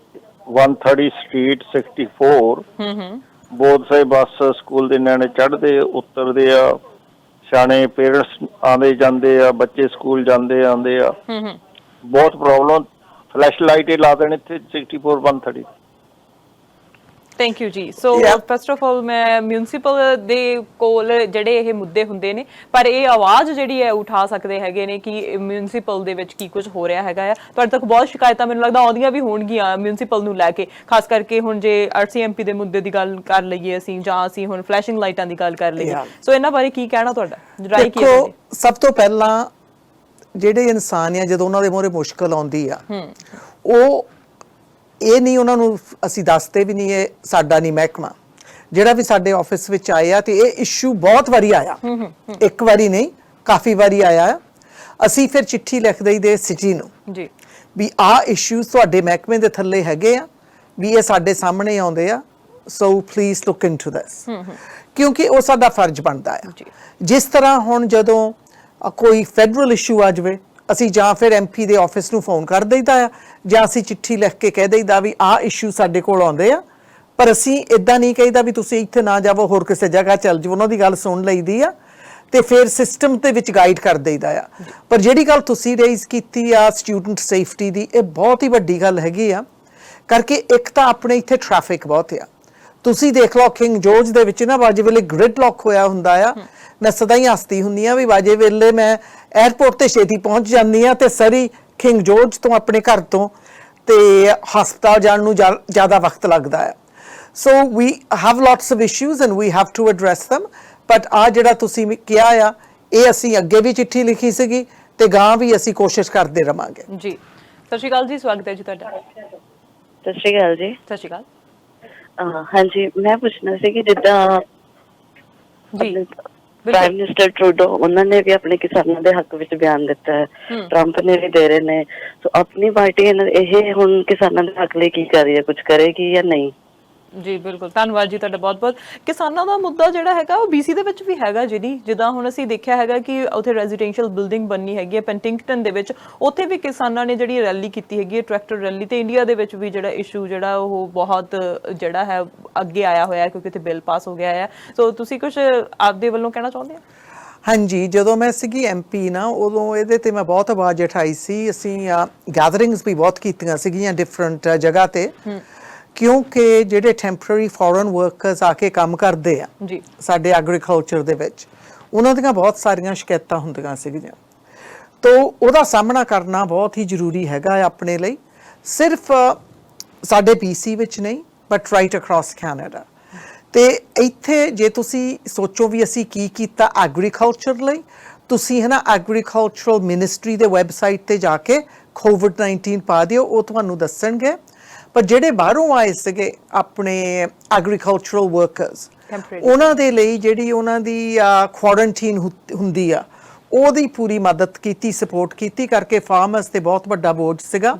130 ਸਟਰੀਟ 64 ਬੋਧ ਸਾਹਿਬ ਬੱਸ ਸਕੂਲ ਦੇ ਨਿਆਣੇ ਚੜ੍ਹਦੇ ਉਤਰਦੇ ਆ, ਸਿਆਣੇ ਪੇਰੈਂਟਸ ਆਉਂਦੇ ਜਾਂਦੇ ਆ, ਬੱਚੇ ਸਕੂਲ ਜਾਂਦੇ ਆਉਂਦੇ ਆ, ਬਹੁਤ ਪ੍ਰੋਬਲਮ। ਫਲੈਸ਼ ਲਾਈਟ ਹੀ ਲਾ ਦੇਣ ਇੱਥੇ 64 130। ਥੈਂਕ ਯੂ ਜੀ। ਸੋ ਫਸਟ ਆਫ ਆਲ ਮੈਂ ਮਿਊਨਿਸਪਲ ਦੇ ਕੋਲ ਜਿਹੜੇ ਇਹ ਮੁੱਦੇ ਹੁੰਦੇ ਨੇ, ਪਰ ਇਹ ਆਵਾਜ਼ ਜਿਹੜੀ ਹੈ ਉਠਾ ਸਕਦੇ ਹੈਗੇ ਨੇ ਕਿ ਮਿਊਨਿਸਪਲ ਦੇ ਵਿੱਚ ਕੀ ਕੁਝ ਹੋ ਰਿਹਾ ਹੈਗਾ ਆ। ਤੁਹਾਡੇ ਤੱਕ ਬਹੁਤ ਸ਼ਿਕਾਇਤਾਂ ਮੈਨੂੰ ਲੱਗਦਾ ਆਉਂਦੀਆਂ ਵੀ ਹੋਣਗੀਆਂ ਮਿਊਨਿਸਪਲ ਨੂੰ ਲੈ ਕੇ, ਖਾਸ ਕਰਕੇ ਹੁਣ ਜੇ RCMP ਦੇ ਮੁੱਦੇ ਦੀ ਗੱਲ ਕਰ ਲਈਏ ਅਸੀਂ, ਜਾਂ ਅਸੀਂ ਹੁਣ ਫਲੈਸ਼ਿੰਗ ਲਾਈਟਾਂ ਦੀ ਗੱਲ ਕਰ ਲਈਏ। ਸੋ ਇਹਨਾਂ ਬਾਰੇ ਕੀ ਕਹਿਣਾ ਤੁਹਾਡਾ? ਰਾਏ ਕੀ ਹੈ? ਸਭ ਤੋਂ ਪਹਿਲਾਂ ਜਿਹੜੇ ਇਨਸਾਨ ਆ ਜਦੋਂ ਉਹਨਾਂ ਦੇ ਮੂਹਰੇ ਮੁਸ਼ਕਲ ਆਉਂਦੀ ਆ, ਉਹ ਇਹ ਨਹੀਂ ਉਹਨਾਂ ਨੂੰ ਅਸੀਂ ਦੱਸਦੇ ਵੀ ਨਹੀਂ ਇਹ ਸਾਡਾ ਨਹੀਂ ਮਹਿਕਮਾ। ਜਿਹੜਾ ਵੀ ਸਾਡੇ ਆਫਿਸ ਵਿੱਚ ਆਇਆ ਤੇ ਇਹ ਇਸ਼ੂ ਬਹੁਤ ਵਾਰੀ ਆਇਆ, ਇੱਕ ਵਾਰੀ ਨਹੀਂ ਕਾਫੀ ਵਾਰੀ ਆਇਆ। ਅਸੀਂ ਫਿਰ ਚਿੱਠੀ ਲਿਖ ਦਈਦੇ ਸਿਟੀ ਨੂੰ ਜੀ ਵੀ ਆਹ ਇਸ਼ੂਜ਼ ਤੁਹਾਡੇ ਮਹਿਕਮੇ ਦੇ ਥੱਲੇ ਹੈਗੇ ਆ, ਵੀ ਇਹ ਸਾਡੇ ਸਾਹਮਣੇ ਆਉਂਦੇ ਆ, ਸੋ ਪਲੀਜ਼ ਲੁੱਕ ਇਨਟੂ ਦਿਸ, ਕਿਉਂਕਿ ਉਹ ਸਾਡਾ ਫਰਜ਼ ਬਣਦਾ ਆ। ਜਿਸ ਤਰ੍ਹਾਂ ਹੁਣ ਜਦੋਂ ਕੋਈ ਫੈਡਰਲ ਇਸ਼ੂ ਆ ਜਾਵੇ, ਅਸੀਂ ਜਾਂ ਫਿਰ MP ਦੇ ਆਫਿਸ ਨੂੰ ਫੋਨ ਕਰ ਦਈਦਾ ਆ, ਜਾਂ ਅਸੀਂ ਚਿੱਠੀ ਲਿਖ ਕੇ ਕਹਿ ਦਈਦਾ ਵੀ ਆਹ ਇਸ਼ੂ ਸਾਡੇ ਕੋਲ ਆਉਂਦੇ ਆ, ਪਰ ਅਸੀਂ ਇਦਾਂ ਨਹੀਂ ਕਹੀਦਾ ਵੀ ਤੁਸੀਂ ਇੱਥੇ ਨਾ ਜਾਵੋ, ਹੋਰ ਕਿਸੇ ਜਗ੍ਹਾ ਚੱਲ ਜਾਓ। ਉਹਨਾਂ ਦੀ ਗੱਲ ਸੁਣ ਲਈਦੀ ਆ ਤੇ ਫਿਰ ਸਿਸਟਮ ਦੇ ਵਿੱਚ ਗਾਈਡ ਕਰ ਦਈਦਾ ਆ। ਪਰ ਜਿਹੜੀ ਗੱਲ ਤੁਸੀਂ ਰੇਜ਼ ਕੀਤੀ ਆ ਸਟੂਡੈਂਟ ਸੇਫਟੀ ਦੀ, ਇਹ ਬਹੁਤ ਹੀ ਵੱਡੀ ਗੱਲ ਹੈਗੀ ਆ, ਕਰਕੇ ਇੱਕ ਤਾਂ ਆਪਣੇ ਇੱਥੇ ਟ੍ਰੈਫਿਕ ਬਹੁਤ ਆ। ਤੁਸੀਂ ਦੇਖ ਲਓ ਕਿੰਗ ਜੋਰਜ ਦੇ ਵਿੱਚ ਨਾ ਵਾਜੇ ਵੇਲੇ ਗ੍ਰਿਡ ਲੋਕ ਹੋਇਆ ਹੁੰਦਾ ਆ। ਮੈਂ ਸਦਾ ਹੀ ਹੱਸਦੀ ਹੁੰਦੀ ਆ ਵੀ ਵਾਜੇ ਵੇਲੇ ਮੈਂ 에ਅਰਪੋਰਟ ਤੇ ਛੇਤੀ ਪਹੁੰਚ ਜਾਂਦੀ ਆ ਤੇ ਸਰੀ ਕਿੰਗ ਜੋਰਜ ਤੋਂ ਆਪਣੇ ਘਰ ਤੋਂ ਤੇ ਹਸਪਤਾਲ ਜਾਣ ਨੂੰ ਜ਼ਿਆਦਾ ਵਕਤ ਲੱਗਦਾ ਆ। So we have lots of issues and we have to address them, but ਆ ਜਿਹੜਾ ਤੁਸੀਂ ਕਿਹਾ ਆ, ਇਹ ਅਸੀਂ ਅੱਗੇ ਵੀ ਚਿੱਠੀ ਲਿਖੀ ਸੀਗੀ ਤੇ ਗਾਂ ਵੀ ਅਸੀਂ ਕੋਸ਼ਿਸ਼ ਕਰਦੇ ਰਵਾਂਗੇ। ਜੀ, ਸਤਿ ਸ਼੍ਰੀ ਅਕਾਲ ਜੀ, ਸਵਾਗਤ ਹੈ ਜੀ ਤੁਹਾਡਾ। ਸਤਿ ਸ਼੍ਰੀ ਅਕਾਲ ਜੀ। ਸਤਿ ਸ਼੍ਰੀ ਅਕਾਲ ਹਾਂਜੀ, ਮੈਂ ਪੁੱਛਣਾ ਸੀ ਕਿ ਜਿੱਦਾਂ ਜੀ। ਪ੍ਰਾਈਮ ਮਿਨਿਸਟਰ ਟਰੂਡੋ, ਉਹਨਾਂ ਨੇ ਵੀ ਆਪਣੇ ਕਿਸਾਨਾਂ ਦੇ ਹੱਕ ਵਿੱਚ ਬਿਆਨ ਦਿੱਤਾ ਹੈ, ਟਰੰਪ ਨੇ ਵੀ ਦੇ ਰਹੇ ਨੇ, ਸੋ ਆਪਣੀ ਪਾਰਟੀ ਇਹ ਹੁਣ ਕਿਸਾਨਾਂ ਦੇ ਹੱਕ ਲਈ ਕੀ ਕਰ ਰਹੀ ਹੈ, ਕੁਝ ਕਰੇਗੀ ਜਾਂ ਨਹੀਂ? ਜੀ ਬਿਲਕੁਲ, ਧੰਨਵਾਦ ਜੀ ਤੁਹਾਡਾ ਬਹੁਤ ਬਹੁਤ। ਕਿਸਾਨਾਂ ਦਾ ਮੁੱਦਾ ਜਿਹੜਾ ਹੈਗਾ ਉਹ BC ਦੇ ਵਿੱਚ ਵੀ ਹੈਗਾ ਜਿਹੜੀ, ਜਿੱਦਾਂ ਹੁਣ ਅਸੀਂ ਦੇਖਿਆ ਹੈਗਾ ਕਿ ਉੱਥੇ ਰੈਜ਼ੀਡੈਂਸ਼ੀਅਲ ਬਿਲਡਿੰਗ ਬਣਨੀ ਹੈਗੀ ਹੈ ਪੈਂਟਿੰਗਟਨ ਦੇ ਵਿੱਚ, ਉੱਥੇ ਵੀ ਕਿਸਾਨਾਂ ਨੇ ਜਿਹੜੀ ਰੈਲੀ ਕੀਤੀ ਹੈਗੀ ਹੈ, ਟਰੈਕਟਰ ਰੈਲੀ। ਤੇ ਇੰਡੀਆ ਦੇ ਵਿੱਚ ਵੀ ਜਿਹੜਾ ਇਸ਼ੂ ਜਿਹੜਾ ਉਹ ਬਹੁਤ ਜਿਹੜਾ ਹੈ ਅੱਗੇ ਆਇਆ ਹੋਇਆ ਕਿਉਂਕਿ ਉੱਥੇ ਬਿੱਲ ਪਾਸ ਹੋ ਗਿਆ ਹੈ। ਸੋ ਤੁਸੀਂ ਕੁਝ ਆਪਦੇ ਵੱਲੋਂ ਕਹਿਣਾ ਚਾਹੁੰਦੇ ਹੋ? ਹਾਂਜੀ, ਜਦੋਂ ਮੈਂ ਸੀਗੀ MP ਨਾ, ਉਦੋਂ ਇਹਦੇ ਤੇ ਮੈਂ ਬਹੁਤ ਆਵਾਜ਼ ਉਠਾਈ ਸੀ। ਅਸੀਂ ਗੈਦਰਿੰਗਸ ਵੀ ਬਹੁਤ ਕੀਤੀਆਂ ਸੀਗੀਆਂ ਡਿਫਰੈਂਟ ਜਗ੍ਹਾ ਤੇ, ਕਿਉਂਕਿ ਜਿਹੜੇ ਟੈਂਪਰੇਰੀ ਫੋਰਨ ਵਰਕਰਸ ਆ ਕੇ ਕੰਮ ਕਰਦੇ ਆ ਜੀ ਸਾਡੇ ਐਗਰੀਕਲਚਰ ਦੇ ਵਿੱਚ, ਉਹਨਾਂ ਦੀਆਂ ਬਹੁਤ ਸਾਰੀਆਂ ਸ਼ਿਕਾਇਤਾਂ ਹੁੰਦੀਆਂ ਸੀਗੀਆਂ। ਤੋ ਉਹਦਾ ਸਾਹਮਣਾ ਕਰਨਾ ਬਹੁਤ ਹੀ ਜ਼ਰੂਰੀ ਹੈਗਾ ਆਪਣੇ ਲਈ, ਸਿਰਫ ਸਾਡੇ BC ਵਿੱਚ ਨਹੀਂ ਬਟ ਰਾਈਟ ਅਕ੍ਰੋਸ ਕੈਨੇਡਾ। ਤੇ ਇੱਥੇ ਜੇ ਤੁਸੀਂ ਸੋਚੋ ਵੀ ਅਸੀਂ ਕੀ ਕੀਤਾ ਐਗਰੀਕਲਚਰ ਲਈ, ਤੁਸੀਂ ਹੈ ਨਾ ਐਗਰੀਕਲਚਰਲ ਮਿਨਿਸਟਰੀ ਦੇ ਵੈਬਸਾਈਟ ਤੇ ਜਾ ਕੇ COVID-19 ਪਾ ਦਿਓ, ਉਹ ਤੁਹਾਨੂੰ ਦੱਸਣਗੇ। ਪਰ ਜਿਹੜੇ ਬਾਹਰੋਂ ਆਏ ਸੀਗੇ ਆਪਣੇ ਐਗਰੀਕਲਚਰਲ ਵਰਕਰਸ, ਉਹਨਾਂ ਦੇ ਲਈ ਜਿਹੜੀ ਉਹਨਾਂ ਦੀ ਕੁਆਰੰਟਾਈਨ ਹੁੰਦੀ ਆ, ਉਹਦੀ ਪੂਰੀ ਮਦਦ ਕੀਤੀ, ਸਪੋਰਟ ਕੀਤੀ, ਕਰਕੇ ਫਾਰਮਰਸ ਤੇ ਬਹੁਤ ਵੱਡਾ ਬੋਝ ਸੀਗਾ।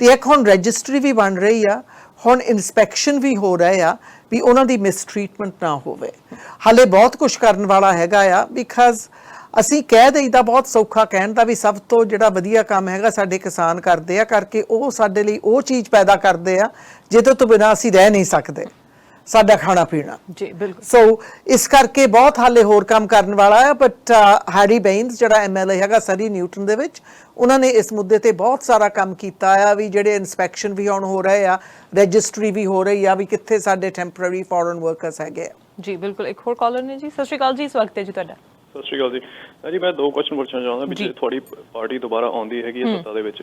ਤੇ ਇੱਕ ਹੁਣ ਰਜਿਸਟਰੀ ਵੀ ਬਣ ਰਹੀ ਆ, ਹੁਣ ਇਨਸਪੈਕਸ਼ਨ ਵੀ ਹੋ ਰਿਹਾ ਆ ਵੀ ਉਹਨਾਂ ਦੀ ਮਿਸਟ੍ਰੀਟਮੈਂਟ ਨਾ ਹੋਵੇ। ਹਾਲੇ ਬਹੁਤ ਕੁਝ ਕਰਨ ਵਾਲਾ ਹੈਗਾ ਆ, ਬਿਕਾਜ਼ ਅਸੀਂ ਕਹਿ ਦਈਦਾ ਬਹੁਤ ਸੌਖਾ ਕਹਿਣ ਦਾ ਵੀ ਸਭ ਤੋਂ ਜਿਹੜਾ ਵਧੀਆ ਕੰਮ ਹੈਗਾ ਸਾਡੇ ਕਿਸਾਨ ਕਰਦੇ ਆ, ਕਰਕੇ ਉਹ ਸਾਡੇ ਲਈ ਉਹ ਚੀਜ਼ ਪੈਦਾ ਕਰਦੇ ਆ ਜਿਹਦੇ ਤੋਂ ਬਿਨਾਂ ਅਸੀਂ ਰਹਿ ਨਹੀਂ ਸਕਦੇ, ਸਾਡਾ ਖਾਣਾ ਪੀਣਾ। ਜੀ ਬਿਲਕੁਲ। ਸੋ ਇਸ ਕਰਕੇ ਬਹੁਤ ਹਾਲੇ ਹੋਰ ਕੰਮ ਕਰਨ ਵਾਲਾ ਹੈ। ਬਟ ਹੈਰੀ ਬੇਨਸ ਜਿਹੜਾ MLA ਹੈਗਾ ਸਰੀ ਨਿਊਟਨ ਦੇ ਵਿੱਚ, ਉਹਨਾਂ ਨੇ ਇਸ ਮੁੱਦੇ ਤੇ ਬਹੁਤ ਸਾਰਾ ਕੰਮ ਕੀਤਾ ਆ ਵੀ ਜਿਹੜੇ ਇਨਸਪੈਕਸ਼ਨ ਵੀ ਹੁਣ ਹੋ ਰਹੇ ਆ, ਰਜਿਸਟਰੀ ਵੀ ਹੋ ਰਹੀ ਆ ਵੀ ਕਿੱਥੇ ਸਾਡੇ ਟੈਂਪਰੇਰੀ ਫੋਰਨ ਵਰਕਰਸ ਹੈਗੇ ਆ। ਜੀ ਬਿਲਕੁਲ, ਇੱਕ ਹੋਰ ਕਾਲਰ ਨੇ ਜੀ। ਸਤਿ ਸ਼੍ਰੀ ਅਕਾਲ ਜੀ, ਸਵਾਗਤ ਹੈ ਜੀ ਤੁਹਾਡਾ। ਸਤਿ ਸ਼੍ਰੀ ਅਕਾਲ ਜੀ। ਜੀ ਮੈਂ ਦੋ ਕੁਐਸਚਨ ਪੁੱਛਣਾ ਚਾਹੁੰਦਾ ਵੀ ਜੇ ਤੁਹਾਡੀ ਪਾਰਟੀ ਦੁਬਾਰਾ ਆਉਂਦੀ ਹੈਗੀ ਹੈ ਸੱਤਾ ਦੇ ਵਿੱਚ,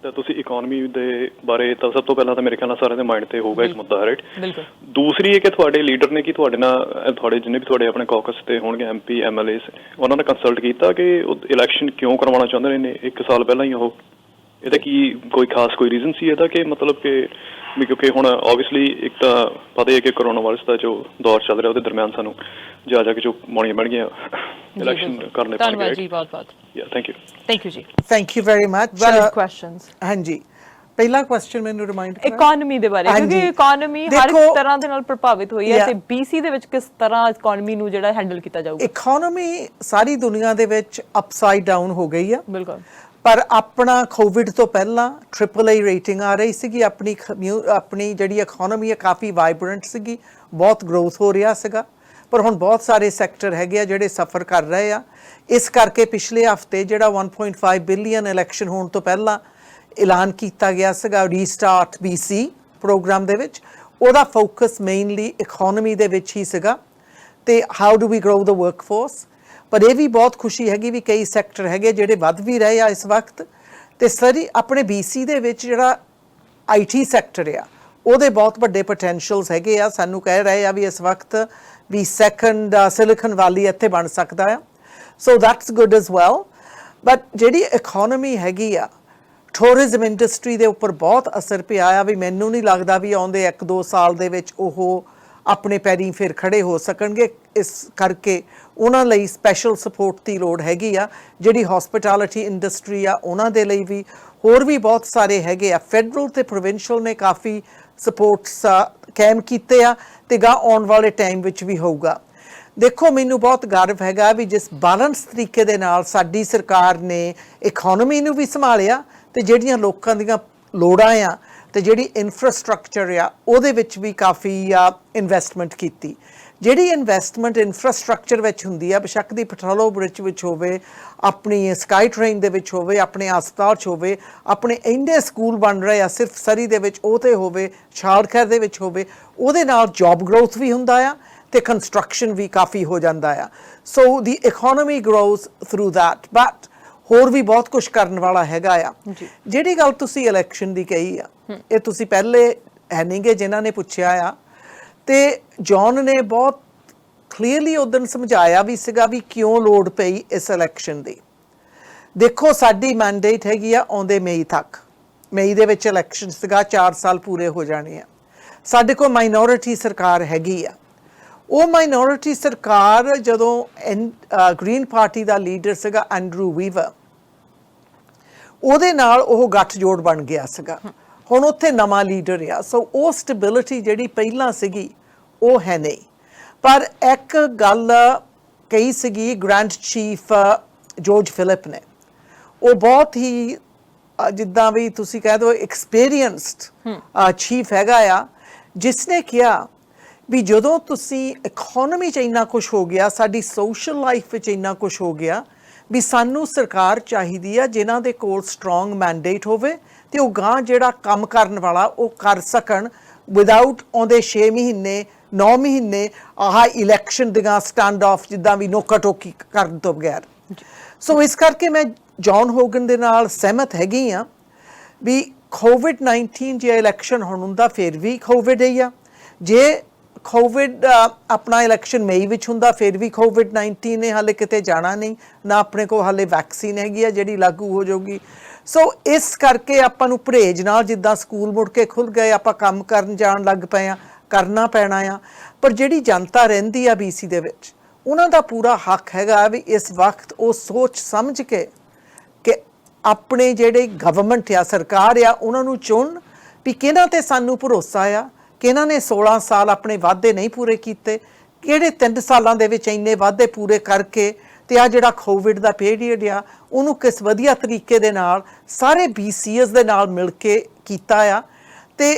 ਤਾਂ ਤੁਸੀਂ ਇਕਨੋਮੀ ਦੇ ਬਾਰੇ ਤਾਂ ਸਭ ਤੋਂ ਪਹਿਲਾਂ ਤਾਂ ਮੇਰੇ ਖਿਆਲ ਨਾਲ ਸਾਰਿਆਂ ਦੇ ਮਾਈਂਡ ਤੇ ਹੋਊਗਾ ਇੱਕ ਮੁੱਦਾ, ਰਾਈਟ? ਬਿਲਕੁਲ। ਦੂਸਰੀ ਹੈ ਕਿ ਤੁਹਾਡੇ ਲੀਡਰ ਨੇ ਕੀ ਤੁਹਾਡੇ ਨਾਲ, ਤੁਹਾਡੇ ਜਿੰਨੇ ਵੀ ਤੁਹਾਡੇ ਆਪਣੇ ਕਾਕਸ ਤੇ ਹੋਣਗੇ MP MLAs, ਉਹਨਾਂ ਨੇ ਕੰਸਲਟ ਕੀਤਾ ਕਿ ਇਲੈਕਸ਼ਨ ਕਿਉਂ ਕਰਵਾਉਣਾ ਚਾਹੁੰਦੇ ਨੇ 1 ਸਾਲ ਪਹਿਲਾਂ ਹੀ ਉਹ? ਇਹਦਾ ਕੀ ਕੋਈ ਖਾਸ ਕੋਈ ਰੀਜ਼ਨ ਸੀ ਇਹਦਾ, ਕਿ ਮਤਲਬ ਕਿ ਵੀ ਕਿਉਂਕਿ ਹੁਣ ਓਬਵੀਅਸਲੀ ਇੱਕ ਤਾਂ ਪਤਾ ਹੈ ਕਿ ਕਰੋਨਾ ਵਾਇਰਸ ਦਾ ਜੋ ਦੌਰ ਚੱਲ ਰਿਹਾ ਉਹਦੇ ਦਰਮਿਆਨ ਸਾਨੂੰ ਜਾ ਕੇ ਜੋ ਮੌਣੀਆਂ ਬਣ ਗਈਆਂ ਇਲੈਕਸ਼ਨ ਕਰਨੇ ਪੈਣਗੇ। ਧੰਨਵਾਦ ਜੀ, ਬਹੁਤ ਬਹੁਤ। ਥੈਂਕ ਯੂ ਜੀ। Thank you very much. Valid questions. ਹਾਂਜੀ, ਪਹਿਲਾ ਕੁਐਸਚਨ ਮੈਨੂੰ ਰਿਮਾਈਂਡ ਕਰੋ। ਇਕਨੋਮੀ ਦੇ ਬਾਰੇ, ਕਿਉਂਕਿ ਇਕਨੋਮੀ ਹਰ ਇੱਕ ਤਰ੍ਹਾਂ ਦੇ ਨਾਲ ਪ੍ਰਭਾਵਿਤ ਹੋਈ ਹੈ, ਤੇ BC ਦੇ ਵਿੱਚ ਕਿਸ ਤਰ੍ਹਾਂ ਇਕਨੋਮੀ ਨੂੰ ਜਿਹੜਾ ਹੈਂਡਲ ਕੀਤਾ ਜਾਊਗਾ? ਇਕਨੋਮੀ ਸਾਰੀ ਦੁਨੀਆ ਦੇ ਵਿੱਚ ਅਪਸਾਈਡ ਡਾਊਨ ਹੋ ਗਈ ਆ। ਬਿਲਕੁਲ। ਪਰ ਆਪਣਾ ਕੋਵਿਡ ਤੋਂ ਪਹਿਲਾਂ AAA ਰੇਟਿੰਗ ਆ ਰਹੀ ਸੀਗੀ, ਆਪਣੀ ਜਿਹੜੀ ਇਕਨੋਮੀ ਹੈ ਕਾਫੀ ਵਾਈਬ੍ਰੈਂਟ ਸੀਗੀ, ਬਹੁਤ ਗਰੋਥ ਹੋ ਰਿਹਾ ਸੀਗਾ। ਪਰ ਹੁਣ ਬਹੁਤ ਸਾਰੇ ਸੈਕਟਰ ਹੈਗੇ ਆ ਜਿਹੜੇ ਸਫਰ ਕਰ ਰਹੇ ਆ। ਇਸ ਕਰਕੇ ਪਿਛਲੇ ਹਫਤੇ ਜਿਹੜਾ 1.5 ਬਿਲੀਅਨ ਇਲੈਕਸ਼ਨ ਹੋਣ ਤੋਂ ਪਹਿਲਾਂ ਐਲਾਨ ਕੀਤਾ ਗਿਆ ਸੀਗਾ ਰੀਸਟਾਰਟ BC ਪ੍ਰੋਗਰਾਮ ਦੇ ਵਿੱਚ, ਉਹਦਾ ਫੋਕਸ ਮੇਨਲੀ ਇਕਨੋਮੀ ਦੇ ਵਿੱਚ ਹੀ ਸੀਗਾ ਤੇ how do we grow the workforce. ਪਰ ਇਹ ਵੀ ਬਹੁਤ ਖੁਸ਼ੀ ਹੈਗੀ ਵੀ ਕਈ ਸੈਕਟਰ ਹੈਗੇ ਜਿਹੜੇ ਵੱਧ ਵੀ ਰਹੇ ਆ ਇਸ ਵਕਤ। ਤੇ ਸਰੀ ਆਪਣੇ BC ਦੇ ਵਿੱਚ ਜਿਹੜਾ IT ਸੈਕਟਰ ਆ, ਉਹਦੇ ਬਹੁਤ ਵੱਡੇ ਪੋਟੈਂਸ਼ੀਅਲਸ ਹੈਗੇ ਆ। ਸਾਨੂੰ ਕਹਿ ਰਹੇ ਆ ਵੀ ਇਸ ਵਕਤ ਵੀ ਸੈਕੰਡ ਸਿਲਿਕਨ ਵੈਲੀ ਇੱਥੇ ਬਣ ਸਕਦਾ ਆ। So that's good as well. But ਜਿਹੜੀ ਇਕਨੋਮੀ ਹੈਗੀ ਆ, ਟੂਰਿਜ਼ਮ ਇੰਡਸਟਰੀ ਦੇ ਉੱਪਰ ਬਹੁਤ ਅਸਰ ਪਿਆ ਆ। ਵੀ ਮੈਨੂੰ ਨਹੀਂ ਲੱਗਦਾ ਵੀ ਆਉਂਦੇ 1-2 ਸਾਲ ਦੇ ਵਿੱਚ ਉਹ ਆਪਣੇ ਪੈਰੀਂ ਫਿਰ ਖੜੇ ਹੋ ਸਕਣਗੇ। ਇਸ ਕਰਕੇ ਉਹਨਾਂ ਲਈ ਸਪੈਸ਼ਲ ਸਪੋਰਟ ਦੀ ਲੋੜ ਹੈਗੀ ਆ। ਜਿਹੜੀ ਹਸਪਿਟੈਲਿਟੀ ਇੰਡਸਟਰੀ ਆ, ਉਹਨਾਂ ਦੇ ਲਈ ਵੀ, ਹੋਰ ਵੀ ਬਹੁਤ ਸਾਰੇ ਹੈਗੇ ਆ। ਫੈਡਰਲ ਤੇ ਪ੍ਰੋਵਿੰਸ਼ੀਅਲ ਨੇ ਕਾਫੀ ਸਪੋਰਟਸ ਕਾਇਮ ਕੀਤੇ ਆ ਤੇ ਗਾਂ ਆਉਣ ਵਾਲੇ ਟਾਈਮ ਵਿੱਚ ਵੀ ਹੋਊਗਾ। ਦੇਖੋ ਮੈਨੂੰ ਬਹੁਤ ਗਰਵ ਹੈਗਾ ਵੀ ਜਿਸ ਬੈਲੈਂਸ ਤਰੀਕੇ ਦੇ ਨਾਲ ਸਾਡੀ ਸਰਕਾਰ ਨੇ ਇਕਨੋਮੀ ਨੂੰ ਵੀ ਸੰਭਾਲਿਆ ਤੇ ਜਿਹੜੀਆਂ ਲੋਕਾਂ ਦੀਆਂ ਲੋੜਾਂ ਆ ਤੇ ਜਿਹੜੀ ਇਨਫਰਾਸਟ੍ਰਕਚਰ ਆ ਉਹਦੇ ਵਿੱਚ ਵੀ ਕਾਫੀ ਇਨਵੈਸਟਮੈਂਟ ਕੀਤੀ। ਜਿਹੜੀ ਇਨਵੈਸਟਮੈਂਟ ਇਨਫਰਾਸਟ੍ਰਕਚਰ ਵਿੱਚ ਹੁੰਦੀ ਆ, ਬੇਸ਼ੱਕ ਦੀ ਪੈਟਰੋਲੋ ਬ੍ਰਿਜ ਵਿੱਚ ਹੋਵੇ, ਆਪਣੀ ਸਕਾਈ ਟ੍ਰੇਨ ਦੇ ਵਿੱਚ ਹੋਵੇ, ਆਪਣੇ ਹਸਪਤਾਲ 'ਚ ਹੋਵੇ, ਆਪਣੇ ਇੰਨੇ ਸਕੂਲ ਬਣ ਰਹੇ ਆ ਸਿਰਫ ਸਰੀ ਦੇ ਵਿੱਚ ਉਹ ਤੇ ਹੋਵੇ, ਛਾੜਖੈਰ ਦੇ ਵਿੱਚ ਹੋਵੇ, ਉਹਦੇ ਨਾਲ ਜੌਬ ਗਰੋਥ ਵੀ ਹੁੰਦਾ ਆ ਤੇ ਕੰਸਟਰਕਸ਼ਨ ਵੀ ਕਾਫੀ ਹੋ ਜਾਂਦਾ ਆ। ਸੋ ਦੀ economy grows through that, but ਹੋਰ ਵੀ ਬਹੁਤ ਕੁਝ ਕਰਨ ਵਾਲਾ ਹੈਗਾ ਆ। ਜਿਹੜੀ ਗੱਲ ਤੁਸੀਂ ਇਲੈਕਸ਼ਨ ਦੀ ਕਹੀ ਆ, ਇਹ ਤੁਸੀਂ ਪਹਿਲੇ ਹੈ ਨਹੀਂਗੇ ਜਿਨ੍ਹਾਂ ਨੇ ਪੁੱਛਿਆ ਆ, ਤੇ ਜੌਨ ਨੇ ਬਹੁਤ ਕਲੀਅਰਲੀ ਉਦੋਂ ਸਮਝਾਇਆ ਵੀ ਸੀਗਾ ਵੀ ਕਿਉਂ ਲੋੜ ਪਈ ਇਸ ਇਲੈਕਸ਼ਨ ਦੀ। ਦੇਖੋ ਸਾਡੀ ਮੈਂਡੇਟ ਹੈਗੀ ਆ ਆਉਂਦੇ ਮਈ ਤੱਕ, ਮਈ ਦੇ ਵਿੱਚ ਇਲੈਕਸ਼ਨ ਸੀਗਾ, 4 ਸਾਲ ਪੂਰੇ ਹੋ ਜਾਣੇ ਆ। ਸਾਡੇ ਕੋਲ ਮਾਈਨੋਰਿਟੀ ਸਰਕਾਰ ਹੈਗੀ ਆ। ਉਹ ਮਾਈਨੋਰਿਟੀ ਸਰਕਾਰ ਜਦੋਂ ਗ੍ਰੀਨ ਪਾਰਟੀ ਦਾ ਲੀਡਰ ਸੀਗਾ ਐਂਡਰੂ ਵੀਵਰ, ਉਹਦੇ ਨਾਲ ਉਹ ਗੱਠਜੋੜ ਬਣ ਗਿਆ ਸੀਗਾ। ਹੁਣ ਉੱਥੇ ਨਵਾਂ ਲੀਡਰ ਆ, ਸੋ ਉਹ ਸਟੈਬਿਲਿਟੀ ਜਿਹੜੀ ਪਹਿਲਾਂ ਸੀਗੀ ਉਹ ਹੈ ਨਹੀਂ। ਪਰ ਇੱਕ ਗੱਲ ਕਹੀ ਸੀਗੀ ਗ੍ਰੈਂਡ ਚੀਫ ਜੋਰਜ ਫਿਲਿਪ ਨੇ, ਉਹ ਬਹੁਤ ਹੀ ਜਿੱਦਾਂ ਵੀ ਤੁਸੀਂ ਕਹਿ ਦਿਓ ਐਕਸਪੀਰੀਅੰਸਡ ਚੀਫ ਹੈਗਾ ਆ, ਜਿਸ ਨੇ ਕਿਹਾ ਵੀ ਜਦੋਂ ਤੁਸੀਂ ਇਕਨੋਮੀ 'ਚ ਇੰਨਾ ਕੁਛ ਹੋ ਗਿਆ, ਸਾਡੀ ਸੋਸ਼ਲ ਲਾਈਫ ਵਿੱਚ ਇੰਨਾ ਕੁਛ ਹੋ ਗਿਆ, ਵੀ ਸਾਨੂੰ ਸਰਕਾਰ ਚਾਹੀਦੀ ਆ ਜਿਨ੍ਹਾਂ ਦੇ ਕੋਲ ਸਟਰੋਂਗ ਮੈਂਡੇਟ ਹੋਵੇ ਤੇ ਉਹ ਗਾਂ ਜਿਹੜਾ ਕੰਮ ਕਰਨ ਵਾਲਾ ਉਹ ਕਰ ਸਕਣ ਵਿਦਆਊਟ ਆਉਂਦੇ 6 ਮਹੀਨੇ 9 ਮਹੀਨੇ ਆਹ ਇਲੈਕਸ਼ਨ ਦੀਆਂ ਸਟੈਂਡ ਆਫ ਜਿੱਦਾਂ ਵੀ ਨੋਕਾ ਟੋਕੀ ਕਰਨ ਤੋਂ ਬਗੈਰ। ਸੋ ਇਸ ਕਰਕੇ ਮੈਂ ਜੌਨ ਹੋਗਨ ਦੇ ਨਾਲ ਸਹਿਮਤ ਹੈਗੀ ਆ ਵੀ ਕੋਵਿਡ-19 ਜੇ ਇਲੈਕਸ਼ਨ ਹੁਣ ਹੁੰਦਾ ਫਿਰ ਵੀ ਕੋਵਿਡ ਹੀ ਆ, ਜੇ ਕੋਵਿਡ ਆਪਣਾ ਇਲੈਕਸ਼ਨ ਮਈ ਵਿੱਚ ਹੁੰਦਾ ਫਿਰ ਵੀ ਕੋਵਿਡ-19 ਨੇ ਹਾਲੇ ਕਿਤੇ ਜਾਣਾ ਨਹੀਂ, ਨਾ ਆਪਣੇ ਕੋਲ ਹਾਲੇ ਵੈਕਸੀਨ ਹੈਗੀ ਆ ਜਿਹੜੀ ਲਾਗੂ ਹੋ ਜਾਊਗੀ। ਸੋ ਇਸ ਕਰਕੇ ਆਪਾਂ ਨੂੰ ਪਰਹੇਜ਼ ਨਾਲ, ਜਿੱਦਾਂ ਸਕੂਲ ਮੁੜ ਕੇ ਖੁੱਲ੍ਹ ਗਏ, ਆਪਾਂ ਕੰਮ ਕਰਨ ਜਾਣ ਲੱਗ ਪਏ ਆ, ਕਰਨਾ ਪੈਣਾ ਆ। ਪਰ ਜਿਹੜੀ ਜਨਤਾ ਰਹਿੰਦੀ ਆ BC ਦੇ ਵਿੱਚ, ਉਹਨਾਂ ਦਾ ਪੂਰਾ ਹੱਕ ਹੈਗਾ ਵੀ ਇਸ ਵਕਤ ਉਹ ਸੋਚ ਸਮਝ ਕੇ ਕਿ ਆਪਣੇ ਜਿਹੜੇ ਗਵਰਨਮੈਂਟ ਆ, ਸਰਕਾਰ ਆ, ਉਹਨਾਂ ਨੂੰ ਚੁਣ ਵੀ ਕਿਹਨਾਂ ਤੇ ਸਾਨੂੰ ਭਰੋਸਾ ਆ, ਕਿਹਨਾਂ ਨੇ 16 ਸਾਲ ਆਪਣੇ ਵਾਅਦੇ ਨਹੀਂ ਪੂਰੇ ਕੀਤੇ, ਕਿਹੜੇ 3 ਸਾਲਾਂ ਦੇ ਵਿੱਚ ਇੰਨੇ ਵਾਅਦੇ ਪੂਰੇ ਕਰਕੇ ਤੇ ਆ ਜਿਹੜਾ ਕੋਵਿਡ ਦਾ ਪੀਰੀਅਡ ਆ ਉਹਨੂੰ ਕਿਸ ਵਧੀਆ ਤਰੀਕੇ ਦੇ ਨਾਲ ਸਾਰੇ BCS ਦੇ ਨਾਲ ਮਿਲ ਕੇ ਕੀਤਾ ਆ। ਤੇ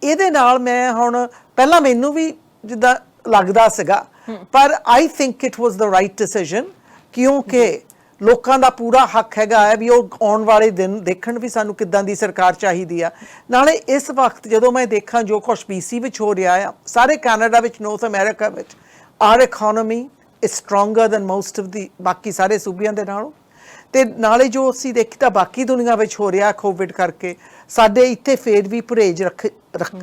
ਇਹਦੇ ਨਾਲ ਮੈਂ ਹੁਣ ਪਹਿਲਾਂ ਮੈਨੂੰ ਵੀ ਜਿੱਦਾਂ ਲੱਗਦਾ ਸੀਗਾ, ਪਰ I think it was the right decision, ਕਿਉਂਕਿ ਲੋਕਾਂ ਦਾ ਪੂਰਾ ਹੱਕ ਹੈਗਾ ਹੈ ਵੀ ਉਹ ਆਉਣ ਵਾਲੇ ਦਿਨ ਦੇਖਣ ਵੀ ਸਾਨੂੰ ਕਿੱਦਾਂ ਦੀ ਸਰਕਾਰ ਚਾਹੀਦੀ ਆ। ਨਾਲੇ ਇਸ ਵਕਤ ਜਦੋਂ ਮੈਂ ਦੇਖਾਂ ਜੋ ਕੁਛ BC ਵਿੱਚ ਹੋ ਰਿਹਾ ਆ, ਸਾਰੇ ਕੈਨੇਡਾ ਵਿੱਚ, ਨਾਰਥ ਅਮਰੀਕਾ ਵਿੱਚ, our economy is stronger than most of the ਬਾਕੀ ਸਾਰੇ ਸੂਬਿਆਂ ਦੇ ਨਾਲੋਂ। ਤੇ ਨਾਲੇ ਜੋ ਅਸੀਂ ਦੇਖੀ ਤਾਂ ਬਾਕੀ ਦੁਨੀਆ ਵਿੱਚ ਹੋ ਰਿਹਾ ਕੋਵਿਡ ਕਰਕੇ, ਸਾਡੇ ਇੱਥੇ ਫੇਰ ਵੀ ਪਰਹੇਜ਼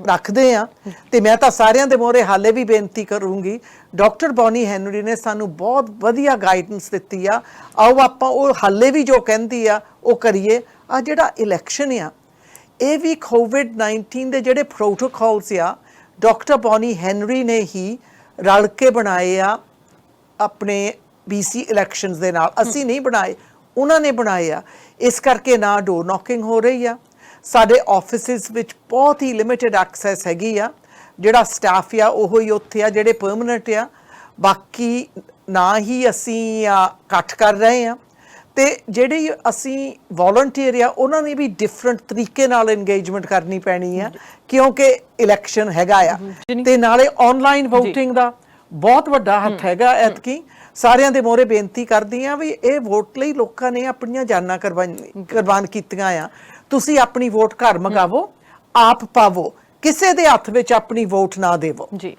ਰੱਖਦੇ ਆ। ਤੇ ਮੈਂ ਤਾਂ ਸਾਰਿਆਂ ਦੇ ਮੋਹਰੇ ਹਾਲੇ ਵੀ ਬੇਨਤੀ ਕਰੂੰਗੀ, ਡਾਕਟਰ ਬੌਨੀ ਹੈਨਰੀ ਨੇ ਸਾਨੂੰ ਬਹੁਤ ਵਧੀਆ ਗਾਈਡੈਂਸ ਦਿੱਤੀ ਆ, ਆਓ ਆਪਾਂ ਉਹ ਹਾਲੇ ਵੀ ਜੋ ਕਹਿੰਦੀ ਆ ਉਹ ਕਰੀਏ। ਆ ਜਿਹੜਾ ਇਲੈਕਸ਼ਨ ਆ ਇਹ ਵੀ ਕੋਵਿਡ-19 ਦੇ ਜਿਹੜੇ ਪ੍ਰੋਟੋਕੋਲਸ ਆ ਡਾਕਟਰ ਬੌਨੀ ਹੈਨਰੀ ਨੇ ਹੀ ਰਲ ਕੇ ਬਣਾਏ ਆ ਆਪਣੇ BC ਇਲੈਕਸ਼ਨਸ ਦੇ ਨਾਲ, ਅਸੀਂ ਨਹੀਂ ਬਣਾਏ, ਉਹਨਾਂ ਨੇ ਬਣਾਏ ਆ। ਇਸ ਕਰਕੇ ਨਾ ਡੋਰ ਨੌਕਿੰਗ ਹੋ ਰਹੀ ਆ, ਸਾਡੇ ਆਫਿਸਿਸ ਵਿੱਚ ਬਹੁਤ ਹੀ ਲਿਮਿਟਡ ਐਕਸੈਸ ਹੈਗੀ ਆ, ਜਿਹੜਾ ਸਟਾਫ ਆ ਉਹੋ ਹੀ ਉੱਥੇ ਆ ਜਿਹੜੇ ਪਰਮਨੈਂਟ ਆ, ਬਾਕੀ ਨਾ ਹੀ ਅਸੀਂ ਇਕੱਠ ਕਰ ਰਹੇ ਆ। ਤੇ ਜਿਹੜੇ ਅਸੀਂ ਵੋਲੰਟੀਅਰ ਆ ਉਹਨਾਂ ਨੇ ਵੀ ਡਿਫਰੈਂਟ ਤਰੀਕੇ ਨਾਲ ਇੰਗੇਜਮੈਂਟ ਕਰਨੀ ਪੈਣੀ ਆ, ਕਿਉਂਕਿ ਇਲੈਕਸ਼ਨ ਹੈਗਾ ਆ। ਤੇ ਨਾਲੇ ਆਨਲਾਈਨ ਵੋਟਿੰਗ ਦਾ ਬਹੁਤ ਵੱਡਾ ਹੱਥ ਹੈਗਾ ਐਤਕੀ। ਸਾਰਿਆਂ ਦੇ ਮੋਹਰੇ ਬੇਨਤੀ ਕਰਦੀ ਆ ਵੀ ਇਹ ਵੋਟ ਲਈ ਲੋਕਾਂ ਨੇ ਆਪਣੀਆਂ ਜਾਨਾਂ ਕੁਰਬਾਨ ਕੀਤੀਆਂ ਆ। ਤੁਸੀਂ ਆਪਣੀ ਵੋਟ ਘਰ ਮੰਗਾਵੋ, ਆਪ ਪਾਵੋ, ਕਿਸੇ ਦੇ ਹੱਥ ਵਿੱਚ ਆਪਣੀ ਵੋਟ ਨਾ ਦੇਵੋ। ਜੀ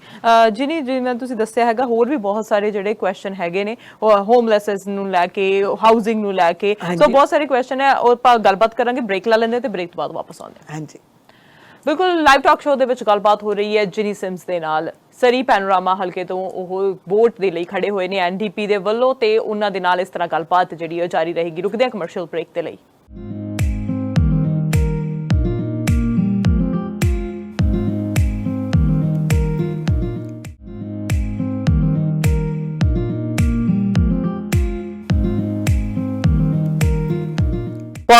ਜਿਨੀ ਜਿਵੇਂ ਤੁਸੀਂ ਦੱਸਿਆ ਹੈਗਾ, ਹੋਰ ਵੀ ਬਹੁਤ ਸਾਰੇ ਜਿਹੜੇ ਕੁਐਸਚਨ ਹੈਗੇ ਨੇ ਹੋਮਲੈਸਸ ਨੂੰ ਲੈ ਕੇ, ਹਾਊਸਿੰਗ ਨੂੰ ਲੈ ਕੇ, ਸੋ ਬਹੁਤ ਸਾਰੇ ਕੁਐਸਚਨ ਹੈ, ਉਹ ਆਪਾਂ ਗੱਲਬਾਤ ਕਰਾਂਗੇ। ਬ੍ਰੇਕ ਲਾ ਲੈਂਦੇ ਤੇ ਬ੍ਰੇਕ ਤੋਂ ਬਾਅਦ ਵਾਪਸ ਆਉਂਦੇ ਹਾਂ। ਹਾਂਜੀ ਬਿਲਕੁਲ, ਲਾਈਵ ਟਾਕ ਸ਼ੋਅ ਦੇ ਵਿੱਚ ਗੱਲਬਾਤ ਹੋ ਰਹੀ ਹੈ ਜਿਨੀ ਸਿਮਸ ਦੇ ਨਾਲ। ਸਰੀ ਪੈਨੋਰਾਮਾ ਹਲਕੇ ਤੋਂ ਉਹ ਵੋਟ ਦੇ ਲਈ ਖੜੇ ਹੋਏ ਨੇ NDP ਦੇ ਵੱਲੋਂ, ਤੇ ਉਹਨਾਂ ਦੇ ਨਾਲ ਇਸ ਤਰ੍ਹਾਂ ਗੱਲਬਾਤ ਜਿਹੜੀ ਜਾਰੀ ਰਹੇਗੀ। ਰੁਕਦੇ ਹਾਂ ਕਮਰਸ਼ੀਅਲ ਬ੍ਰੇਕ ਦੇ ਲਈ।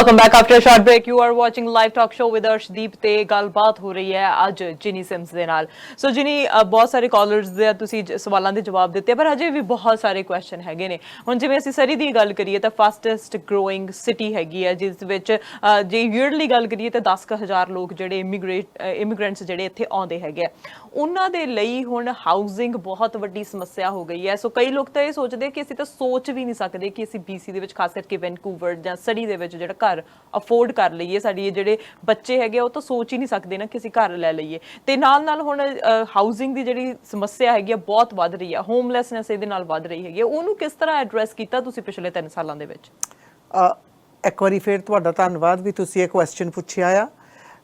Welcome back after short break you are watching live talk show with Arshdeep ਤੇ ਗੱਲਬਾਤ ਹੋ ਰਹੀ ਹੈ ਅੱਜ ਜਿਨੀ ਸਿਮਸ ਦੇ ਨਾਲ। ਸੋ ਜਿਨੀ, ਬਹੁਤ ਸਾਰੇ ਕਾਲਰਸ ਦੇ ਤੁਸੀਂ ਸਵਾਲਾਂ ਦੇ ਜਵਾਬ ਦਿੱਤੇ, ਪਰ ਅਜੇ ਵੀ ਬਹੁਤ ਸਾਰੇ ਕੁਐਸਚਨ ਹੈਗੇ ਨੇ। ਹੁਣ ਜਿਵੇਂ ਅਸੀਂ ਸਰੀ ਦੀ ਗੱਲ ਕਰੀਏ ਤਾਂ ਫਾਸਟੈਸਟ ਗਰੋਇੰਗ ਸਿਟੀ ਹੈਗੀ ਹੈ, ਜਿਸ ਵਿੱਚ ਜੇ ਈਅਰਲੀ ਗੱਲ ਕਰੀਏ ਤਾਂ 10,000 ਲੋਕ ਜਿਹੜੇ ਇਮੀਗ੍ਰੈਂਟਸ ਜਿਹੜੇ ਇੱਥੇ ਆਉਂਦੇ ਹੈਗੇ ਆ, ਉਹਨਾਂ ਦੇ ਲਈ ਹੁਣ ਹਾਊਸਿੰਗ ਬਹੁਤ ਵੱਡੀ ਸਮੱਸਿਆ ਹੋ ਗਈ ਹੈ। ਸੋ ਕਈ ਲੋਕ ਤਾਂ ਇਹ ਸੋਚਦੇ ਕਿ ਅਸੀਂ ਤਾਂ ਸੋਚ ਵੀ ਨਹੀਂ ਸਕਦੇ ਕਿ ਅਸੀਂ BC ਦੇ ਵਿੱਚ, ਖਾਸ ਕਰਕੇ ਵੈਨਕੂਵਰ ਜਾਂ ਸਰੀ ਦੇ ਵਿੱਚ ਜਿਹੜਾ ਘਰ ਅਫੋਰਡ ਕਰ ਲਈਏ। ਸਾਡੀ ਜਿਹੜੇ ਬੱਚੇ ਹੈਗੇ ਉਹ ਤਾਂ ਸੋਚ ਹੀ ਨਹੀਂ ਸਕਦੇ ਨਾ ਕਿ ਅਸੀਂ ਘਰ ਲੈ ਲਈਏ। ਤੇ ਨਾਲ ਹੁਣ ਹਾਊਸਿੰਗ ਦੀ ਜਿਹੜੀ ਸਮੱਸਿਆ ਹੈਗੀ ਆ ਬਹੁਤ ਵੱਧ ਰਹੀ ਹੈ, ਹੋਮਲੈਸਨੈਸ ਇਹਦੇ ਨਾਲ ਵੱਧ ਰਹੀ ਹੈਗੀ ਹੈ। ਉਹਨੂੰ ਕਿਸ ਤਰ੍ਹਾਂ ਐਡਰੈਸ ਕੀਤਾ ਤੁਸੀਂ ਪਿਛਲੇ 3 ਸਾਲਾਂ ਦੇ ਵਿੱਚ? ਇੱਕ ਵਾਰੀ ਫਿਰ ਤੁਹਾਡਾ ਧੰਨਵਾਦ ਵੀ ਤੁਸੀਂ ਇਹ ਕੁਐਸਚਨ ਪੁੱਛਿਆ ਆ।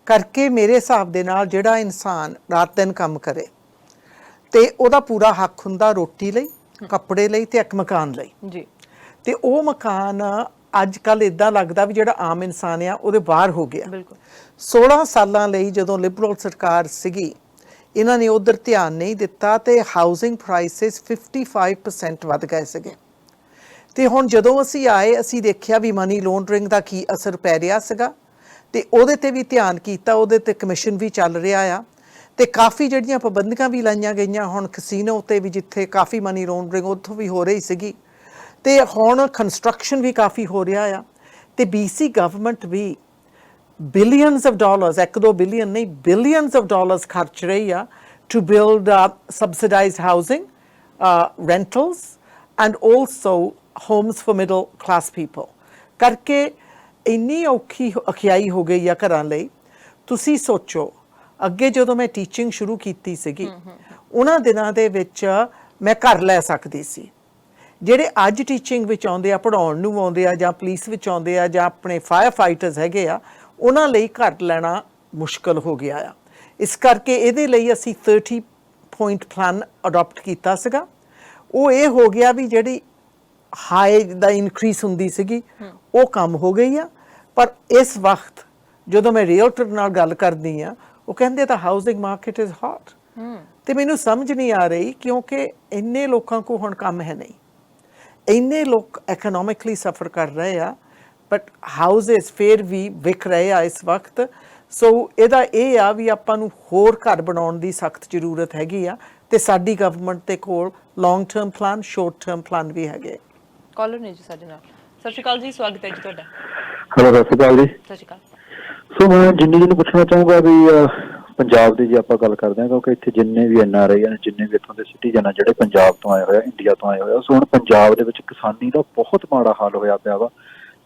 ਕਰਕੇ ਮੇਰੇ ਹਿਸਾਬ ਦੇ ਨਾਲ ਜਿਹੜਾ ਇਨਸਾਨ ਰਾਤ ਦਿਨ ਕੰਮ ਕਰੇ ਤੇ ਉਹਦਾ ਪੂਰਾ ਹੱਕ ਹੁੰਦਾ ਰੋਟੀ ਲਈ, ਕੱਪੜੇ ਲਈ ਤੇ ਇੱਕ ਮਕਾਨ ਲਈ ਜੀ। ਤੇ ਉਹ ਮਕਾਨ ਅੱਜ ਕੱਲ੍ਹ ਇੱਦਾਂ ਲੱਗਦਾ ਵੀ ਜਿਹੜਾ ਆਮ ਇਨਸਾਨ ਆ ਉਹਦੇ ਬਾਹਰ ਹੋ ਗਿਆ। ਬਿਲਕੁਲ 16 ਸਾਲਾਂ ਲਈ ਜਦੋਂ ਲਿਬਰਲ ਸਰਕਾਰ ਸੀਗੀ, ਇਹਨਾਂ ਨੇ ਉਧਰ ਧਿਆਨ ਨਹੀਂ ਦਿੱਤਾ ਤੇ ਹਾਊਸਿੰਗ ਪ੍ਰਾਈਸਿਸ 55% ਵੱਧ ਗਏ ਸੀਗੇ। ਤੇ ਹੁਣ ਜਦੋਂ ਅਸੀਂ ਆਏ, ਅਸੀਂ ਦੇਖਿਆ ਵੀ ਮਨੀ ਲਾਂਡਰਿੰਗ ਦਾ ਕੀ ਅਸਰ ਪੈ ਰਿਹਾ ਸੀਗਾ ਤੇ ਉਹਦੇ ਤੇ ਵੀ ਧਿਆਨ ਕੀਤਾ, ਉਹਦੇ ਤੇ ਕਮਿਸ਼ਨ ਵੀ ਚੱਲ ਰਿਹਾ ਆ ਤੇ ਕਾਫੀ ਜਿਹੜੀਆਂ ਪਾਬੰਦੀਆਂ ਵੀ ਲਾਈਆਂ ਗਈਆਂ। ਹੁਣ ਕਸੀਨੋ ਤੇ ਵੀ ਜਿੱਥੇ ਕਾਫੀ ਮਨੀ ਲਾਂਡਰਿੰਗ ਉੱਥੋਂ ਵੀ ਹੋ ਰਹੀ ਸੀਗੀ ਤੇ ਹੁਣ ਕੰਸਟਰਕਸ਼ਨ ਵੀ ਕਾਫੀ ਹੋ ਰਿਹਾ ਆ ਤੇ BC ਗਵਰਨਮੈਂਟ ਵੀ ਬਿਲੀਅਨਸ ਆਫ ਡਾਲਰਸ, 1-2 ਬਿਲੀਅਨ ਨਹੀਂ, ਬਿਲੀਅਨਸ ਆਫ ਡਾਲਰਸ ਖਰਚ ਰਹੀ ਆ to build subsidised housing, rentals and also homes for middle class people. ਕਰਕੇ ਇੰਨੀ ਔਖੀ ਅਖਿਆਈ ਹੋ ਗਈ ਆ ਘਰਾਂ ਲਈ। ਤੁਸੀਂ ਸੋਚੋ, ਅੱਗੇ ਜਦੋਂ ਮੈਂ ਟੀਚਿੰਗ ਸ਼ੁਰੂ ਕੀਤੀ ਸੀਗੀ, ਉਹਨਾਂ ਦਿਨਾਂ ਦੇ ਵਿੱਚ ਮੈਂ ਘਰ ਲੈ ਸਕਦੀ ਸੀ। ਜਿਹੜੇ ਅੱਜ ਟੀਚਿੰਗ ਵਿੱਚ ਆਉਂਦੇ ਆ, ਪੜ੍ਹਾਉਣ ਨੂੰ ਆਉਂਦੇ ਆ, ਜਾਂ ਪੁਲਿਸ ਵਿੱਚ ਆਉਂਦੇ ਆ, ਜਾਂ ਆਪਣੇ ਫਾਇਰ ਫਾਈਟਰਸ ਹੈਗੇ ਆ, ਉਹਨਾਂ ਲਈ ਘਰ ਲੈਣਾ ਮੁਸ਼ਕਲ ਹੋ ਗਿਆ ਆ। ਇਸ ਕਰਕੇ ਇਹਦੇ ਲਈ ਅਸੀਂ 30 ਪੁਆਇੰਟ ਪਲਾਨ ਅਡਾਪਟ ਕੀਤਾ ਸੀਗਾ। ਉਹ ਇਹ ਹੋ ਗਿਆ ਵੀ ਜਿਹੜੀ ਹਾਈ ਦਾ ਇਨਕਰੀਸ ਹੁੰਦੀ ਸੀਗੀ ਉਹ ਕੰਮ ਹੋ ਗਈ ਆ। ਪਰ ਇਸ ਵਕਤ ਜਦੋਂ ਮੈਂ ਰੀਅਲਟਰ ਨਾਲ ਗੱਲ ਕਰਦੀ ਆ, ਉਹ ਕਹਿੰਦੇ ਤਾਂ ਹਾਊਸਿੰਗ ਮਾਰਕੀਟ ਇਜ਼ ਹੌਟ। ਤੇ ਮੈਨੂੰ ਸਮਝ ਨਹੀਂ ਆ ਰਹੀ, ਕਿਉਂਕਿ ਇੰਨੇ ਲੋਕਾਂ ਕੋਲ ਹੁਣ ਕੰਮ ਹੈ ਨਹੀਂ, ਇੰਨੇ ਲੋਕ ਇਕਨੋਮਿਕਲੀ ਸਫਰ ਕਰ ਰਹੇ ਆ, ਬਟ ਹਾਊਸਿਸ ਫਿਰ ਵੀ ਵਿਕ ਰਹੇ ਆ ਇਸ ਵਕਤ। ਸੋ ਇਹਦਾ ਇਹ ਆ ਵੀ ਆਪਾਂ ਨੂੰ ਹੋਰ ਘਰ ਬਣਾਉਣ ਦੀ ਸਖਤ ਜ਼ਰੂਰਤ ਹੈਗੀ ਆ ਤੇ ਸਾਡੀ ਗਵਰਨਮੈਂਟ ਦੇ ਕੋਲ long term plan, short term plan ਵੀ ਹੈਗੇ। ਕਾਲਰ ਨੇ ਜੀ ਸਾਡੇ ਨਾਲ। ਸਤਿ ਸ਼੍ਰੀ ਅਕਾਲ ਜੀ, ਸਵਾਗਤ ਹੈ ਜੀ ਤੁਹਾਡਾ। ਹੈਲੋ, ਸਤਿ ਸ਼੍ਰੀ ਅਕਾਲ ਜੀ। ਸਤਿ ਸ਼੍ਰੀ ਅਕਾਲ। ਸੋ ਮੈਂ ਜਿੰਨੀ ਨੂੰ ਪੁੱਛਣਾ ਚਾਹੂੰਗਾ ਵੀ ਪੰਜਾਬ ਦੀ ਜੇ ਆਪਾਂ ਗੱਲ ਕਰਦੇ ਹਾਂ, ਕਿਉਂਕਿ ਇੱਥੇ ਜਿੰਨੇ ਵੀ NRI ਨੇ, ਜਿੰਨੇ ਵੀ ਇੱਥੋਂ ਦੇ ਸਿਟੀਜ਼ਨ ਆ ਜਿਹੜੇ ਪੰਜਾਬ ਤੋਂ ਆਏ ਹੋਏ ਆ, ਇੰਡੀਆ ਤੋਂ ਆਏ ਹੋਏ ਆ, ਸੋ ਹੁਣ ਪੰਜਾਬ ਦੇ ਵਿੱਚ ਕਿਸਾਨੀ ਦਾ ਬਹੁਤ ਮਾੜਾ ਹਾਲ ਹੋਇਆ ਪਿਆ ਵਾ।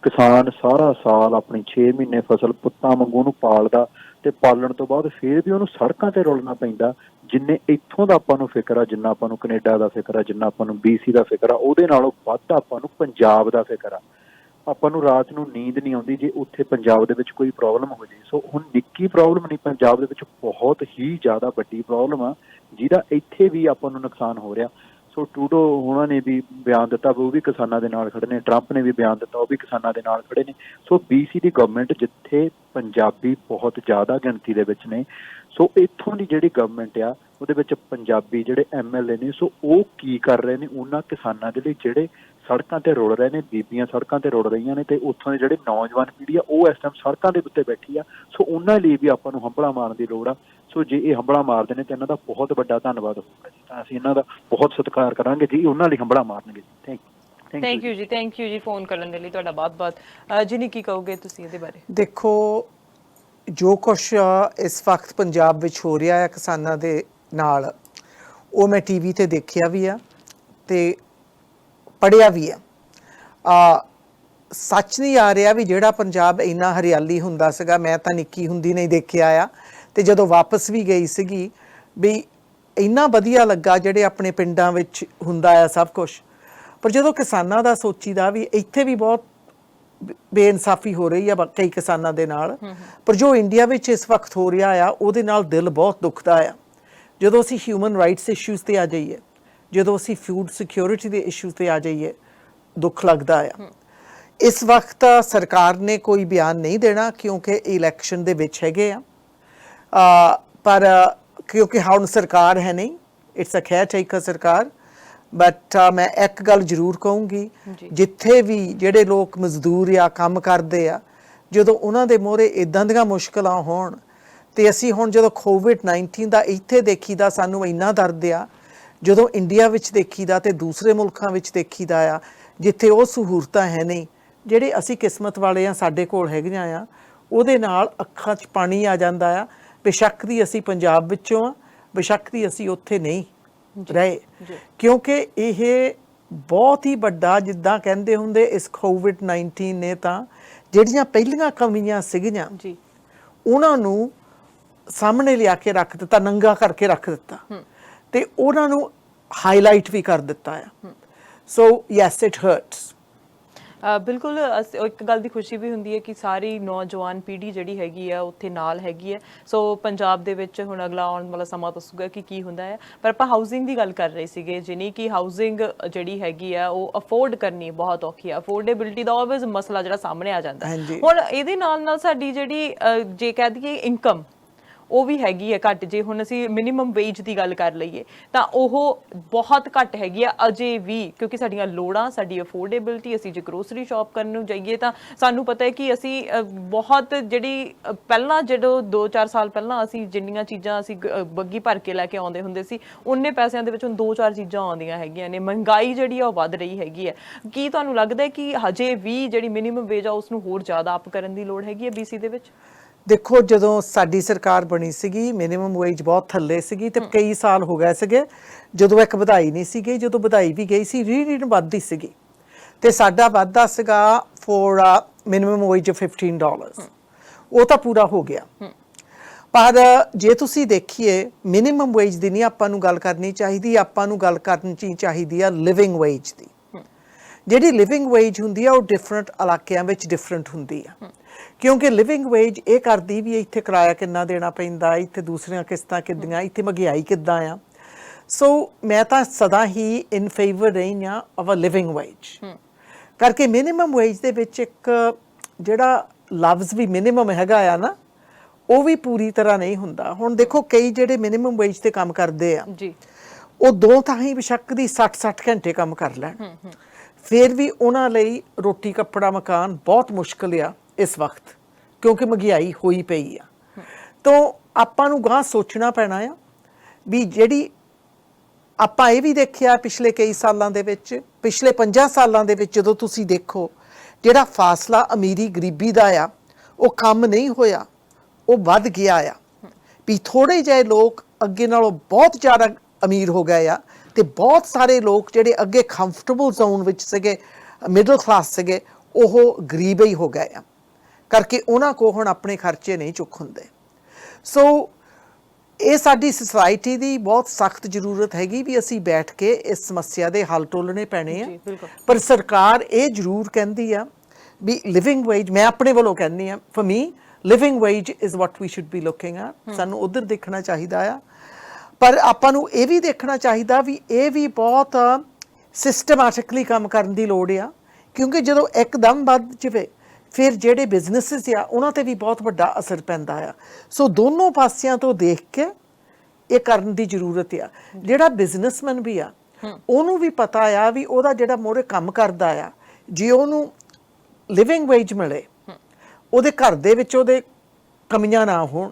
ਕਿਸਾਨ ਸਾਰਾ ਸਾਲ ਆਪਣੀ 6 ਮਹੀਨੇ ਫਸਲ ਪੁੱਤਾਂ ਵਾਂਗੂ ਉਹਨੂੰ ਪਾਲਦਾ ਤੇ ਪਾਲਣ ਤੋਂ ਬਾਅਦ ਫਿਰ ਵੀ ਉਹਨੂੰ ਸੜਕਾਂ ਤੇ ਰੁਲਣਾ ਪੈਂਦਾ। ਜਿੰਨੇ ਇੱਥੋਂ ਦਾ ਆਪਾਂ ਨੂੰ ਫਿਕਰ ਆ, ਜਿੰਨਾ ਆਪਾਂ ਨੂੰ ਕੈਨੇਡਾ ਦਾ ਫਿਕਰ ਆ, ਜਿੰਨਾ ਆਪਾਂ ਨੂੰ BC ਦਾ ਫਿਕਰ ਆ, ਉਹਦੇ ਨਾਲੋਂ ਵੱਧ ਆਪਾਂ ਨੂੰ ਪੰਜਾਬ ਦਾ ਫਿਕਰ ਆ। ਆਪਾਂ ਨੂੰ ਰਾਤ ਨੂੰ ਨੀਂਦ ਨਹੀਂ ਆਉਂਦੀ ਜੇ ਉੱਥੇ ਪੰਜਾਬ ਦੇ ਵਿੱਚ ਕੋਈ ਪ੍ਰੋਬਲਮ ਹੋ ਜਾਏ। ਸੋ ਹੁਣ ਨਿੱਕੀ ਪ੍ਰੋਬਲਮ ਨਹੀਂ, ਪੰਜਾਬ ਦੇ ਵਿੱਚ ਬਹੁਤ ਹੀ ਜ਼ਿਆਦਾ ਵੱਡੀ ਪ੍ਰੋਬਲਮ ਆ ਜਿਹਦਾ ਇੱਥੇ ਵੀ ਆਪਾਂ ਨੂੰ ਨੁਕਸਾਨ ਹੋ ਰਿਹਾ। ਸੋ ਟਰੂਡੋ ਉਹਨਾਂ ਨੇ ਵੀ ਬਿਆਨ ਦਿੱਤਾ, ਉਹ ਵੀ ਕਿਸਾਨਾਂ ਦੇ ਨਾਲ ਖੜੇ ਨੇ। ਟਰੰਪ ਨੇ ਵੀ ਬਿਆਨ ਦਿੱਤਾ, ਉਹ ਵੀ ਕਿਸਾਨਾਂ ਦੇ ਨਾਲ ਖੜੇ ਨੇ। ਸੋ BC ਦੀ ਗਵਰਨਮੈਂਟ, ਜਿੱਥੇ ਪੰਜਾਬੀ ਬਹੁਤ ਜ਼ਿਆਦਾ ਗਿਣਤੀ ਦੇ ਵਿੱਚ ਨੇ, ਸੋ ਇੱਥੋਂ ਦੀ ਜਿਹੜੀ ਗਵਰਨਮੈਂਟ ਆ ਉਹਦੇ ਵਿੱਚ ਪੰਜਾਬੀ ਜਿਹੜੇ MLA ਨੇ, ਸੋ ਉਹ ਕੀ ਕਰ ਰਹੇ ਨੇ ਉਹਨਾਂ ਕਿਸਾਨਾਂ ਦੇ ਲਈ ਜਿਹੜੇ ਸੜਕਾਂ ਤੇ ਰੁਲ ਰਹੇ ਨੇ। ਬੀਬੀਆਂ ਸੜਕਾਂ ਤੇ ਰੁਲ ਰਹੀਆਂ ਨੇ ਤੇ ਉੱਥੋਂ ਦੇ ਜਿਹੜੇ ਨੌਜਵਾਨ ਪੀੜ੍ਹੀ ਆ ਉਹ ਇਸ ਟਾਈਮ ਸੜਕਾਂ ਦੇ ਉੱਤੇ ਬੈਠੀ ਆ। ਸੋ ਉਹਨਾਂ ਲਈ ਵੀ ਆਪਾਂ ਨੂੰ ਹੰਭਲਾ ਮਾਰਨ ਦੀ ਲੋੜ ਆ। ਸੋ ਜੇ ਇਹ ਹੰਭਲਾ ਮਾਰਦੇ ਨੇ ਤਾਂ ਇਹਨਾਂ ਦਾ ਬਹੁਤ ਵੱਡਾ ਧੰਨਵਾਦ ਹੋਊਗਾ ਜੀ, ਤਾਂ ਅਸੀਂ ਇਹਨਾਂ ਦਾ ਬਹੁਤ ਸਤਿਕਾਰ ਕਰਾਂਗੇ ਜੀ, ਉਹਨਾਂ ਲਈ ਹੰਭਲਾ ਮਾਰਨਗੇ ਜੀ। ਥੈਂਕ ਯੂ ਜੀ ਫੋਨ ਕਰਨ ਦੇ ਲਈ ਤੁਹਾਡਾ ਬਹੁਤ-ਬਹੁਤ। ਜਿਨੀ, ਕੀ ਕਹੋਗੇ ਤੁਸੀਂ ਇਹਦੇ ਬਾਰੇ? ਦੇਖੋ, ਜੋ ਕੁਛ ਇਸ ਵਕਤ ਪੰਜਾਬ ਵਿੱਚ ਹੋ ਰਿਹਾ ਹੈ ਕਿਸਾਨਾਂ ਦੇ ਨਾਲ, ਉਹ ਮੈਂ TV ਤੇ ਦੇਖਿਆ ਵੀ ਆ ਤੇ ਪੜ੍ਹਿਆ ਵੀ ਆ। ਸੱਚ ਨਹੀਂ ਆ ਰਿਹਾ ਵੀ ਜਿਹੜਾ ਪੰਜਾਬ ਇੰਨਾ ਹਰਿਆਲੀ ਹੁੰਦਾ ਸੀਗਾ, ਮੈਂ ਤਾਂ ਨਿੱਕੀ ਹੁੰਦੀ ਨਹੀਂ ਦੇਖਿਆ ਆ ਤੇ ਜਦੋਂ ਵਾਪਸ ਵੀ ਗਈ ਸੀਗੀ ਵੀ ਇੰਨਾ ਵਧੀਆ ਲੱਗਾ ਜਿਹੜੇ ਆਪਣੇ ਪਿੰਡਾਂ ਵਿੱਚ ਹੁੰਦਾ ਆ ਸਭ ਕੁਛ। ਪਰ ਜਦੋਂ ਕਿਸਾਨਾਂ ਦਾ ਸੋਚੀਦਾ ਵੀ ਇੱਥੇ ਵੀ ਬਹੁਤ ਬੇਇਨਸਾਫੀ ਹੋ ਰਹੀ ਆ ਕਈ ਕਿਸਾਨਾਂ ਦੇ ਨਾਲ, ਪਰ ਜੋ ਇੰਡੀਆ ਵਿੱਚ ਇਸ ਵਕਤ ਹੋ ਰਿਹਾ ਆ ਉਹਦੇ ਨਾਲ ਦਿਲ ਬਹੁਤ ਦੁਖਦਾ ਆ। ਜਦੋਂ ਅਸੀਂ ਹਿਊਮਨ ਰਾਈਟਸ ਇਸ਼ੂਜ਼ ਤੇ ਆ ਜਾਈਏ, ਜਦੋਂ ਅਸੀਂ ਫੂਡ ਸਿਕਿਉਰਿਟੀ ਦੇ ਇਸ਼ੂਜ਼ ਤੇ ਆ ਜਾਈਏ, ਦੁੱਖ ਲੱਗਦਾ ਆ। ਇਸ ਵਕਤ ਸਰਕਾਰ ਨੇ ਕੋਈ ਬਿਆਨ ਨਹੀਂ ਦੇਣਾ ਕਿਉਂਕਿ ਇਲੈਕਸ਼ਨ ਦੇ ਵਿੱਚ ਹੈਗੇ ਆ, ਪਰ ਕਿਉਂਕਿ ਹੁਣ ਸਰਕਾਰ ਹੈ ਨਹੀਂ, ਇਟਸ ਅ ਕੇਅਰ ਟੇਕਰ ਸਰਕਾਰ। ਬਟ ਮੈਂ ਇੱਕ ਗੱਲ ਜ਼ਰੂਰ ਕਹੂੰਗੀ, ਜਿੱਥੇ ਵੀ ਜਿਹੜੇ ਲੋਕ ਮਜ਼ਦੂਰ ਆ, ਕੰਮ ਕਰਦੇ ਆ, ਜਦੋਂ ਉਹਨਾਂ ਦੇ ਮੂਹਰੇ ਇਦਾਂ ਦੀਆਂ ਮੁਸ਼ਕਲਾਂ ਹੋਣ, ਤੇ ਅਸੀਂ ਹੁਣ ਜਦੋਂ COVID-19 ਦਾ ਇੱਥੇ ਦੇਖੀਦਾ ਸਾਨੂੰ ਇੰਨਾ ਦਰਦ ਆ, ਜਦੋਂ ਇੰਡੀਆ ਵਿੱਚ ਦੇਖੀਦਾ ਤੇ ਦੂਸਰੇ ਮੁਲਕਾਂ ਵਿੱਚ ਦੇਖੀਦਾ ਆ ਜਿੱਥੇ ਉਹ ਸਹੂਲਤਾਂ ਹੈ ਨਹੀਂ, ਜਿਹੜੇ ਅਸੀਂ ਕਿਸਮਤ ਵਾਲੇ ਆ ਸਾਡੇ ਕੋਲ ਹੈਗੀਆਂ ਆ, ਉਹਦੇ ਨਾਲ ਅੱਖਾਂ 'ਚ ਪਾਣੀ ਆ ਜਾਂਦਾ ਆ। ਬੇਸ਼ੱਕ ਦੀ ਅਸੀਂ ਪੰਜਾਬ ਵਿੱਚੋਂ ਆ, ਬੇਸ਼ੱਕ ਦੀ ਅਸੀਂ ਉੱਥੇ ਨਹੀਂ ਰਹੇ, ਕਿਉਂਕਿ ਇਹ ਬਹੁਤ ਹੀ ਵੱਡਾ, ਜਿੱਦਾਂ ਕਹਿੰਦੇ ਹੁੰਦੇ, ਇਸ COVID-19 ਨੇ ਤਾਂ ਜਿਹੜੀਆਂ ਪਹਿਲੀਆਂ ਕਮੀਆਂ ਸੀਗੀਆਂ ਜੀ ਉਹਨਾਂ ਨੂੰ ਸਾਹਮਣੇ ਲਿਆ ਕੇ ਰੱਖ ਦਿੱਤਾ, ਨੰਗਾ ਕਰਕੇ ਰੱਖ ਦਿੱਤਾ ਤੇ ਉਹਨਾਂ ਨੂੰ ਹਾਈਲਾਈਟ ਵੀ ਕਰ ਦਿੱਤਾ ਆ। So yes it hurts. ਬਿਲਕੁਲ ਇੱਕ ਗੱਲ ਦੀ ਖੁਸ਼ੀ ਵੀ ਹੁੰਦੀ ਹੈ ਕਿ ਸਾਰੀ ਨੌਜਵਾਨ ਪੀੜ੍ਹੀ ਜਿਹੜੀ ਹੈਗੀ ਆ ਉੱਥੇ ਨਾਲ ਹੈਗੀ ਹੈ। ਸੋ ਪੰਜਾਬ ਦੇ ਵਿੱਚ ਹੁਣ ਅਗਲਾ ਆਉਣ ਵਾਲਾ ਸਮਾਂ ਦੱਸੂਗਾ ਕਿ ਕੀ ਹੁੰਦਾ ਹੈ। ਪਰ ਆਪਾਂ ਹਾਊਸਿੰਗ ਦੀ ਗੱਲ ਕਰ ਰਹੇ ਸੀਗੇ, ਜਿਨੀ ਕਿ ਹਾਊਸਿੰਗ ਜਿਹੜੀ ਹੈਗੀ ਆ ਉਹ ਅਫੋਰਡ ਕਰਨੀ ਬਹੁਤ ਔਖੀ ਆ। ਅਫੋਰਡੇਬਿਲਿਟੀ ਦਾ ਆਲਵੇਜ਼ ਮਸਲਾ ਜਿਹੜਾ ਸਾਹਮਣੇ ਆ ਜਾਂਦਾ। ਹੁਣ ਇਹਦੇ ਨਾਲ ਸਾਡੀ ਜਿਹੜੀ ਜੇ ਕਹਿ ਦਈਏ ਇਨਕਮ ਉਹ ਵੀ ਹੈਗੀ ਹੈ ਘੱਟ। ਜੇ ਹੁਣ ਅਸੀਂ ਮਿਨੀਮਮ ਵੇਜ ਦੀ ਗੱਲ ਕਰ ਲਈਏ ਤਾਂ ਉਹ ਬਹੁਤ ਘੱਟ ਹੈਗੀ ਆ ਅਜੇ ਵੀ, ਕਿਉਂਕਿ ਸਾਡੀਆਂ ਲੋੜਾਂ, ਸਾਡੀ ਅਫੋਰਡੇਬਿਲਿਟੀ, ਅਸੀਂ ਜੇ ਗਰੋਸਰੀ ਸ਼ਾਪ ਕਰਨ ਨੂੰ ਜਾਈਏ ਤਾਂ ਸਾਨੂੰ ਪਤਾ ਹੈ ਕਿ ਅਸੀਂ ਬਹੁਤ ਜਿਹੜੀ ਪਹਿਲਾਂ ਜਦੋਂ 2-4 ਸਾਲ ਪਹਿਲਾਂ ਅਸੀਂ ਜਿੰਨੀਆਂ ਚੀਜ਼ਾਂ ਅਸੀਂ ਬੱਗੀ ਭਰ ਕੇ ਲੈ ਕੇ ਆਉਂਦੇ ਹੁੰਦੇ ਸੀ, ਉਨੇ ਪੈਸਿਆਂ ਦੇ ਵਿੱਚ ਹੁਣ 2-4 ਚੀਜ਼ਾਂ ਆਉਂਦੀਆਂ ਹੈਗੀਆਂ ਨੇ। ਮਹਿੰਗਾਈ ਜਿਹੜੀ ਆ ਉਹ ਵੱਧ ਰਹੀ ਹੈਗੀ ਹੈ। ਕੀ ਤੁਹਾਨੂੰ ਲੱਗਦਾ ਹੈ ਕਿ ਹਜੇ ਵੀ ਜਿਹੜੀ ਮਿਨੀਮਮ ਵੇਜ ਆ ਉਸ ਨੂੰ ਹੋਰ ਜ਼ਿਆਦਾ ਅਪ ਕਰਨ ਦੀ ਲੋੜ ਹੈਗੀ ਹੈ BC ਦੇ ਵਿੱਚ? ਦੇਖੋ, ਜਦੋਂ ਸਾਡੀ ਸਰਕਾਰ ਬਣੀ ਸੀਗੀ ਮਿਨੀਮਮ ਵੇਜ ਬਹੁਤ ਥੱਲੇ ਸੀਗੀ ਤੇ ਕਈ ਸਾਲ ਹੋ ਗਏ ਸੀਗੇ ਜਦੋਂ ਇੱਕ ਵਧਾਈ ਨਹੀਂ ਸੀ ਗਈ। ਜਦੋਂ ਵਧਾਈ ਵੀ ਗਈ ਸੀ ਰੀਟਰਨ ਵੱਧਦੀ ਸੀਗੀ ਤੇ ਸਾਡਾ ਵਾਧਾ ਸੀਗਾ ਫੋਰ ਮਿਨੀਮਮ ਵੇਜ $15। ਉਹ ਤਾਂ ਪੂਰਾ ਹੋ ਗਿਆ। ਪਰ ਜੇ ਤੁਸੀਂ ਦੇਖੀਏ ਮਿਨੀਮਮ ਵੇਜ ਦੀ ਨਹੀਂ ਆਪਾਂ ਨੂੰ ਗੱਲ ਕਰਨੀ ਚਾਹੀਦੀ, ਆਪਾਂ ਨੂੰ ਗੱਲ ਕਰਨੀ ਚਾਹੀਦੀ ਆ ਲਿਵਿੰਗ ਵੇਜ ਦੀ। ਜਿਹੜੀ ਲਿਵਿੰਗ ਵੇਜ ਹੁੰਦੀ ਆ ਉਹ ਡਿਫਰੈਂਟ ਇਲਾਕਿਆਂ ਵਿੱਚ ਡਿਫਰੈਂਟ ਹੁੰਦੀ ਆ, ਕਿਉਂਕਿ ਲਿਵਿੰਗ ਵੇਜ ਇਹ ਕਰਦੀ ਵੀ ਇੱਥੇ ਕਿਰਾਇਆ ਕਿੰਨਾ ਦੇਣਾ ਪੈਂਦਾ, ਇੱਥੇ ਦੂਸਰੀਆਂ ਕਿਸ਼ਤਾਂ ਕਿੱਦਾਂ, ਇੱਥੇ ਮਹਿੰਗਾਈ ਕਿੱਦਾਂ ਆ। ਸੋ ਮੈਂ ਤਾਂ ਸਦਾ ਹੀ ਇਨ ਫੇਵਰ ਰਹੀ ਹਾਂ ਆਫ ਅ ਲਿਵਿੰਗ ਵੇਜ ਕਰਕੇ। ਮਿਨੀਮਮ ਵੇਜ ਦੇ ਵਿੱਚ ਇੱਕ ਜਿਹੜਾ ਲਫ਼ਜ਼ ਵੀ ਮਿਨੀਮਮ ਹੈਗਾ ਆ ਨਾ, ਉਹ ਵੀ ਪੂਰੀ ਤਰ੍ਹਾਂ ਨਹੀਂ ਹੁੰਦਾ। ਹੁਣ ਦੇਖੋ, ਕਈ ਜਿਹੜੇ ਮਿਨੀਮਮ ਵੇਜ ਤੇ ਕੰਮ ਕਰਦੇ ਆ ਜੀ, ਉਹ ਦੋ ਤਾਂ ਹੀ ਬੇਸ਼ੱਕ ਦੀ 60-60 ਘੰਟੇ ਕੰਮ ਕਰ ਲੈਣ, ਫਿਰ ਵੀ ਉਹਨਾਂ ਲਈ ਰੋਟੀ ਕੱਪੜਾ ਮਕਾਨ ਬਹੁਤ ਮੁਸ਼ਕਿਲ ਆ ਇਸ ਵਕਤ, ਕਿਉਂਕਿ ਮਹਿੰਗਾਈ ਹੋਈ ਪਈ ਆ। ਤਾਂ ਆਪਾਂ ਨੂੰ ਗਾਂ ਸੋਚਣਾ ਪੈਣਾ ਆ ਵੀ ਜਿਹੜੀ ਆਪਾਂ ਇਹ ਵੀ ਦੇਖਿਆ ਪਿਛਲੇ ਕਈ ਸਾਲਾਂ ਦੇ ਵਿੱਚ, ਪਿਛਲੇ 50 ਸਾਲਾਂ ਦੇ ਵਿੱਚ ਜਦੋਂ ਤੁਸੀਂ ਦੇਖੋ ਜਿਹੜਾ ਫਾਸਲਾ ਅਮੀਰੀ ਗਰੀਬੀ ਦਾ ਆ ਉਹ ਕੰਮ ਨਹੀਂ ਹੋਇਆ, ਉਹ ਵੱਧ ਗਿਆ ਆ। ਵੀ ਥੋੜੇ ਜਿਹੇ ਲੋਕ ਅੱਗੇ ਨਾਲੋਂ ਬਹੁਤ ਜ਼ਿਆਦਾ ਅਮੀਰ ਹੋ ਗਏ ਆ ਤੇ ਬਹੁਤ ਸਾਰੇ ਲੋਕ ਜਿਹੜੇ ਅੱਗੇ ਕੰਫਰਟੇਬਲ ਜ਼ੋਨ ਵਿੱਚ ਸੀਗੇ, ਮਿਡਲ ਕਲਾਸ ਸੀਗੇ, ਉਹ ਗਰੀਬ ਹੀ ਹੋ ਗਏ ਆ ਕਰਕੇ ਉਹਨਾਂ ਕੋਲ ਹੁਣ ਆਪਣੇ ਖਰਚੇ ਨਹੀਂ ਚੁੱਕ ਹੁੰਦੇ। ਸੋ ਇਹ ਸਾਡੀ ਸੁਸਾਇਟੀ ਦੀ ਬਹੁਤ ਸਖਤ ਜ਼ਰੂਰਤ ਹੈਗੀ ਵੀ ਅਸੀਂ ਬੈਠ ਕੇ ਇਸ ਸਮੱਸਿਆ ਦੇ ਹੱਲ ਟੋਲਣੇ ਪੈਣੇ ਆ। ਪਰ ਸਰਕਾਰ ਇਹ ਜ਼ਰੂਰ ਕਹਿੰਦੀ ਆ ਵੀ ਲਿਵਿੰਗ ਵੇਜ, ਮੈਂ ਆਪਣੇ ਵੱਲੋਂ ਕਹਿੰਦੀ ਆ, for me living wage is what we should be looking at. ਸਾਨੂੰ ਉਧਰ ਦੇਖਣਾ ਚਾਹੀਦਾ ਆ। ਪਰ ਆਪਾਂ ਨੂੰ ਇਹ ਵੀ ਦੇਖਣਾ ਚਾਹੀਦਾ ਵੀ ਇਹ ਵੀ ਬਹੁਤ ਸਿਸਟਮੈਟਿਕਲੀ ਕੰਮ ਕਰਨ ਦੀ ਲੋੜ ਆ, ਕਿਉਂਕਿ ਜਦੋਂ ਇੱਕਦਮ ਵੱਧ ਜਾਵੇ ਫਿਰ ਜਿਹੜੇ ਬਿਜ਼ਨੈਸਿਸ ਆ ਉਹਨਾਂ ਤੇ ਵੀ ਬਹੁਤ ਵੱਡਾ ਅਸਰ ਪੈਂਦਾ ਆ। ਸੋ ਦੋਨੋਂ ਪਾਸਿਆਂ ਤੋਂ ਦੇਖ ਕੇ ਇਹ ਕਰਨ ਦੀ ਜ਼ਰੂਰਤ ਆ। ਜਿਹੜਾ ਬਿਜ਼ਨਸਮੈਨ ਵੀ ਆ ਉਹਨੂੰ ਵੀ ਪਤਾ ਆ ਵੀ ਉਹਦਾ ਜਿਹੜਾ ਮੋਰੇ ਕੰਮ ਕਰਦਾ ਆ, ਜੇ ਉਹਨੂੰ ਲਿਵਿੰਗ ਵੇਜ ਮਿਲੇ, ਉਹਦੇ ਘਰ ਦੇ ਵਿੱਚ ਉਹਦੇ ਕਮੀਆਂ ਨਾ ਹੋਣ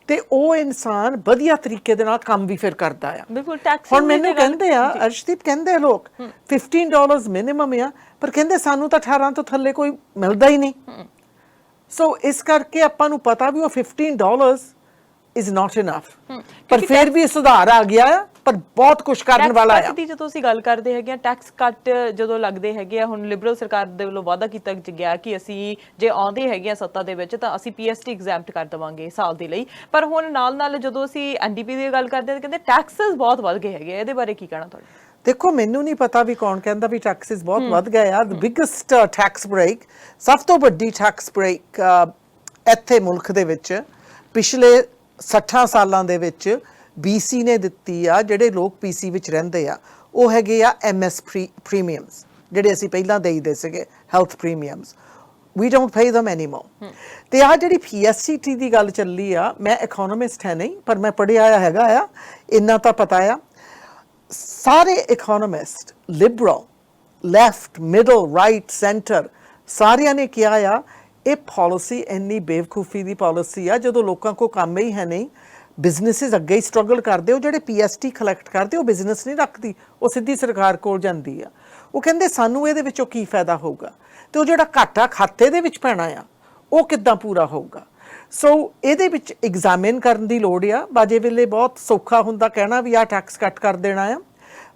ਤੇ ਉਹ ਇਨਸਾਨ ਵਧੀਆ ਤਰੀਕੇ ਦੇ ਨਾਲ ਕੰਮ ਵੀ ਫਿਰ ਕਰਦਾ ਆ। ਬਿਲਕੁਲ। ਟੈਕਸ ਹੁਣ ਮੈਨੂੰ ਕਹਿੰਦੇ ਆ ਅਰਸ਼ਦੀਪ, ਕਹਿੰਦੇ ਲੋਕ $15 ਮਿਨੀਮਮ ਆ, ਪਰ ਕਹਿੰਦੇ ਸਾਨੂੰ ਤਾਂ 18 ਤੋਂ ਥੱਲੇ ਕੋਈ ਮਿਲਦਾ ਹੀ ਨਹੀਂ। ਸੋ ਇਸ ਕਰਕੇ ਆਪਾਂ ਨੂੰ ਪਤਾ ਵੀ ਉਹ $15 ਇਜ਼ ਨਾਟ ਇਨਫ, ਪਰ ਫਿਰ ਵੀ ਸੁਧਾਰ ਆ ਗਿਆ ਆ, ਪਰ ਬਹੁਤ ਕੁਝ ਕਰਨ ਵਾਲਾ ਆ। ਦੀ ਜਦੋਂ ਅਸੀਂ ਗੱਲ ਕਰਦੇ ਹੈਗੇ ਆ, ਟੈਕਸ ਕੱਟ ਜਦੋਂ ਲੱਗਦੇ ਹੈਗੇ ਆ, ਹੁਣ ਲਿਬਰਲ ਸਰਕਾਰ ਦੇ ਵੱਲੋਂ ਵਾਅਦਾ ਕੀਤਾ ਗਿਆ ਕਿ ਅਸੀਂ ਜੇ ਆਉਂਦੇ ਹੈਗੇ ਆ ਸੱਤਾ ਦੇ ਵਿੱਚ ਤਾਂ ਅਸੀਂ PST ਐਗਜ਼ੈਂਪਟ ਕਰ ਦੇਵਾਂਗੇ ਸਾਲ ਦੇ ਲਈ। ਪਰ ਹੁਣ ਨਾਲ ਜਦੋਂ ਅਸੀਂ NDP ਦੀ ਗੱਲ ਕਰਦੇ ਹਾਂ ਕਹਿੰਦੇ ਟੈਕਸਸ ਬਹੁਤ ਵੱਧ ਗਏ ਹੈਗੇ। ਇਹਦੇ ਬਾਰੇ ਕੀ ਕਹਿਣਾ ਤੁਹਾਡਾ? ਦੇਖੋ, ਮੈਨੂੰ ਨਹੀਂ ਪਤਾ ਵੀ ਕੌਣ ਕਹਿੰਦਾ ਵੀ ਟੈਕਸਿਸ ਬਹੁਤ ਵੱਧ ਗਏ ਆ। ਦ ਬਿਗੇਸਟ ਟੈਕਸ ਬ੍ਰੇਕ, ਸਭ ਤੋਂ ਵੱਡੀ ਟੈਕਸ ਬ੍ਰੇਕ ਇੱਥੇ ਮੁਲਕ ਦੇ ਵਿੱਚ ਪਿਛਲੇ 60 ਸਾਲਾਂ ਦੇ ਵਿੱਚ BC ਨੇ ਦਿੱਤੀ ਆ। ਜਿਹੜੇ ਲੋਕ PC ਵਿੱਚ ਰਹਿੰਦੇ ਆ ਉਹ ਹੈਗੇ ਆ MS ਪ੍ਰੀਮੀਅਮਸ, ਜਿਹੜੇ ਅਸੀਂ ਪਹਿਲਾਂ ਦੇਈਦੇ ਸੀਗੇ health premiums. We don't pay them anymore। ਤੇ ਆ ਜਿਹੜੀ PSCT ਦੀ ਗੱਲ ਚੱਲੀ ਆ, ਮੈਂ ਇਕਨੋਮਿਸਟ ਹੈ ਨਹੀਂ, ਪਰ ਮੈਂ ਪੜ੍ਹਿਆ ਹੈਗਾ ਆ, ਇੰਨਾ ਤਾਂ ਪਤਾ ਆ। ਸਾਰੇ economist, Liberal, left, middle, right, centre, ਸਾਰਿਆਂ ਨੇ ਕਿਹਾ ਆ ਇਹ ਪਾਲਿਸੀ ਇੰਨੀ ਬੇਵਕੂਫੀ ਦੀ ਪਾਲਿਸੀ ਆ, ਜਦੋਂ ਲੋਕਾਂ ਕੋਲ ਕੰਮ ਹੀ ਹੈ ਨਹੀਂ, ਬਿਜ਼ਨੈਸਿਸ ਅੱਗੇ ਹੀ ਸਟਰਗਲ ਕਰਦੇ, ਉਹ ਜਿਹੜੇ PST ਕਲੈਕਟ ਕਰਦੇ ਉਹ ਬਿਜ਼ਨਸ ਨਹੀਂ ਰੱਖਦੀ, ਉਹ ਸਿੱਧੀ ਸਰਕਾਰ ਕੋਲ ਜਾਂਦੀ ਆ। ਉਹ ਕਹਿੰਦੇ ਸਾਨੂੰ ਇਹਦੇ ਵਿੱਚੋਂ ਕੀ ਫਾਇਦਾ ਹੋਊਗਾ, ਤੇ ਉਹ ਜਿਹੜਾ ਘਾਟਾ ਖਾਤੇ ਦੇ ਵਿੱਚ ਪੈਣਾ ਆ ਉਹ ਕਿੱਦਾਂ ਪੂਰਾ ਹੋਊਗਾ। ਸੋ ਇਹਦੇ ਵਿੱਚ ਐਗਜ਼ਾਮਿਨ ਕਰਨ ਦੀ ਲੋੜ ਆ। ਬਾਜੇ ਵੇਲੇ ਬਹੁਤ ਸੌਖਾ ਹੁੰਦਾ ਕਹਿਣਾ ਵੀ ਆਹ ਟੈਕਸ ਕੱਟ ਕਰ ਦੇਣਾ ਆ,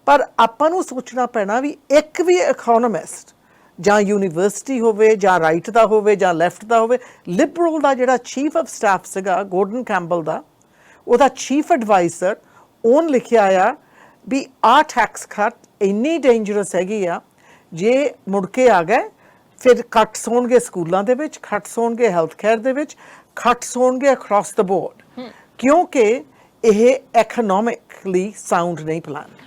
ਪਰ ਆਪਾਂ ਨੂੰ ਸੋਚਣਾ ਪੈਣਾ ਵੀ ਇੱਕ ਵੀ ਇਕਨੋਮਿਸਟ ਜਾਂ ਯੂਨੀਵਰਸਿਟੀ ਹੋਵੇ ਜਾਂ ਰਾਈਟ ਦਾ ਹੋਵੇ ਜਾਂ ਲੈਫਟ ਦਾ ਹੋਵੇ, ਲਿਬਰਲ ਦਾ ਜਿਹੜਾ ਚੀਫ ਆਫ ਸਟਾਫ ਸੀਗਾ ਗੋਰਡਨ ਕੈਂਪਬਲ ਦਾ, ਉਹਦਾ ਚੀਫ ਐਡਵਾਈਜ਼ਰ, ਉਹਨ ਲਿਖਿਆ ਆ ਵੀ ਆਹ ਟੈਕਸ ਕੱਟ ਇੰਨੀ ਡੇਂਜਰਸ ਹੈਗੀ ਆ, ਜੇ ਮੁੜ ਕੇ ਆ ਗਏ ਫਿਰ ਕੱਟਸ ਹੋਣਗੇ ਸਕੂਲਾਂ ਦੇ ਵਿੱਚ, ਕੱਟਸ ਹੋਣਗੇ ਹੈਲਥ ਕੇਅਰ ਦੇ ਵਿੱਚ, ਕੱਟਸ ਹੋਣਗੇ ਅਕ੍ਰੋਸ ਦ ਬੋਰਡ, ਕਿਉਂਕਿ ਇਹ ਇਕਨੋਮਿਕਲੀ ਸਾਊਂਡ ਨਹੀਂ ਪਲਾਨ।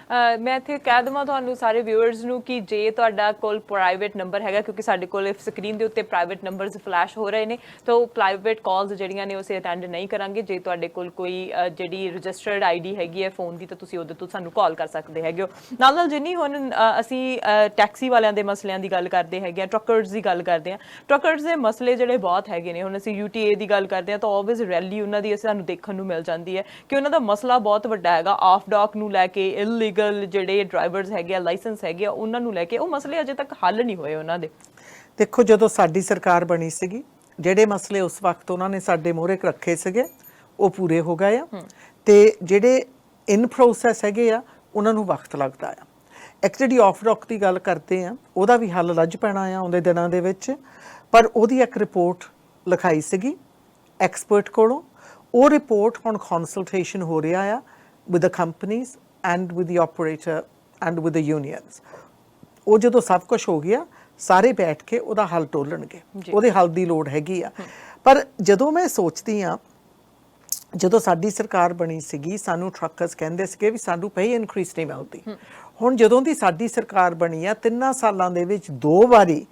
ਮੈਂ ਇੱਥੇ ਕਹਿ ਦੇਵਾਂ ਤੁਹਾਨੂੰ ਸਾਰੇ ਵਿਊਅਰਸ ਨੂੰ ਕਿ ਜੇ ਤੁਹਾਡਾ ਕੋਲ ਪ੍ਰਾਈਵੇਟ ਨੰਬਰ ਹੈਗਾ, ਕਿਉਂਕਿ ਸਾਡੇ ਕੋਲ ਸਕਰੀਨ ਦੇ ਉੱਤੇ ਪ੍ਰਾਈਵੇਟ ਨੰਬਰਸ ਫਲੈਸ਼ ਹੋ ਰਹੇ ਨੇ, ਤਾਂ ਉਹ ਪ੍ਰਾਈਵੇਟ ਕਾਲਸ ਜਿਹੜੀਆਂ ਨੇ ਅਸੀਂ ਅਟੈਂਡ ਨਹੀਂ ਕਰਾਂਗੇ। ਜੇ ਤੁਹਾਡੇ ਕੋਲ ਕੋਈ ਜਿਹੜੀ ਰਜਿਸਟਰਡ ID ਹੈਗੀ ਹੈ ਫੋਨ ਦੀ, ਤਾਂ ਤੁਸੀਂ ਉਹਦੇ ਤੋਂ ਸਾਨੂੰ ਕਾਲ ਕਰ ਸਕਦੇ ਹੈਗੇ ਹੋ। ਨਾਲ ਨਾਲ ਜਿੰਨੀ ਹੁਣ ਅਸੀਂ ਟੈਕਸੀ ਵਾਲਿਆਂ ਦੇ ਮਸਲਿਆਂ ਦੀ ਗੱਲ ਕਰਦੇ ਹੈਗੇ ਹਾਂ, ਟਰੱਕਰਸ ਦੀ ਗੱਲ ਕਰਦੇ ਹਾਂ, ਟਰੱਕਰਸ ਦੇ ਮਸਲੇ ਜਿਹੜੇ ਬਹੁਤ ਹੈਗੇ ਨੇ। ਹੁਣ ਅਸੀਂ UTA ਦੀ ਗੱਲ ਕਰਦੇ ਹਾਂ ਤਾਂ ਆਬਵੀਅਸ ਰੈਲੀ ਉਹਨਾਂ ਦੀ ਸਾਨੂੰ ਦੇਖਣ ਨੂੰ ਮਿਲ ਜਾਂਦੀ ਹੈ ਕਿ ਉਹਨਾਂ ਦਾ ਮਸਲਾ ਬਹੁਤ ਵੱਡਾ ਹੈਗਾ, ਆਫ ਡਾਕ ਨੂੰ ਲੈ ਕੇ, ਇਲੀਗਲ ਜਿਹੜੇ ਡਰਾਈਵਰਸ ਹੈਗੇ ਆ, ਲਾਇਸੈਂਸ ਹੈਗੇ ਆ, ਉਹਨਾਂ ਨੂੰ ਲੈ ਕੇ। ਉਹ ਮਸਲੇ ਅਜੇ ਤੱਕ ਹੱਲ ਨਹੀਂ ਹੋਏ ਉਹਨਾਂ ਦੇ। ਦੇਖੋ, ਜਦੋਂ ਸਾਡੀ ਸਰਕਾਰ ਬਣੀ ਸੀਗੀ, ਜਿਹੜੇ ਮਸਲੇ ਉਸ ਵਕਤ ਉਹਨਾਂ ਨੇ ਸਾਡੇ ਮੂਹਰੇ ਰੱਖੇ ਸੀਗੇ ਉਹ ਪੂਰੇ ਹੋ ਗਏ ਆ, ਤੇ ਜਿਹੜੇ ਇਨ ਪ੍ਰੋਸੈਸ ਹੈਗੇ ਆ ਉਹਨਾਂ ਨੂੰ ਵਕਤ ਲੱਗਦਾ ਆ। ਇੱਕ ਜਿਹੜੀ ਆਫ ਡਾਕ ਦੀ ਗੱਲ ਕਰਦੇ ਆ, ਉਹਦਾ ਵੀ ਹੱਲ ਲੱਝ ਪੈਣਾ ਆ ਆਉਂਦੇ ਦਿਨਾਂ ਦੇ ਵਿੱਚ, ਪਰ ਉਹਦੀ ਇੱਕ ਰਿਪੋਰਟ ਲਿਖਾਈ ਸੀਗੀ ਐਕਸਪਰਟ ਕੋਲੋਂ। ਉਹ ਰਿਪੋਰਟ ਹੁਣ ਕੰਸਲਟੇਸ਼ਨ ਹੋ ਰਿਹਾ ਆ with the companies and with the operator and with the unions। ਉਹ ਜਦੋਂ ਸਭ ਕੁਝ ਹੋ ਗਿਆ, ਸਾਰੇ ਬੈਠ ਕੇ ਉਹਦਾ ਹੱਲ ਟੋਲਣਗੇ, ਉਹਦੇ ਹੱਲ ਦੀ ਲੋੜ ਹੈਗੀ ਆ। ਪਰ ਜਦੋਂ ਮੈਂ ਸੋਚਦੀ ਆ, ਜਦੋਂ ਸਾਡੀ ਸਰਕਾਰ ਬਣੀ ਸੀਗੀ, ਸਾਨੂੰ ਟਰੱਕਰਸ ਕਹਿੰਦੇ ਸੀਗੇ ਵੀ ਸਾਨੂੰ ਪੇ ਇਨਕਰੀਸ ਨਹੀਂ ਮਿਲਦੀ। ਹੁਣ ਜਦੋਂ ਦੀ ਸਾਡੀ ਸਰਕਾਰ ਬਣੀ ਆ, 3 ਸਾਲਾਂ ਦੇ ਵਿੱਚ 2 ਵਾਰੀ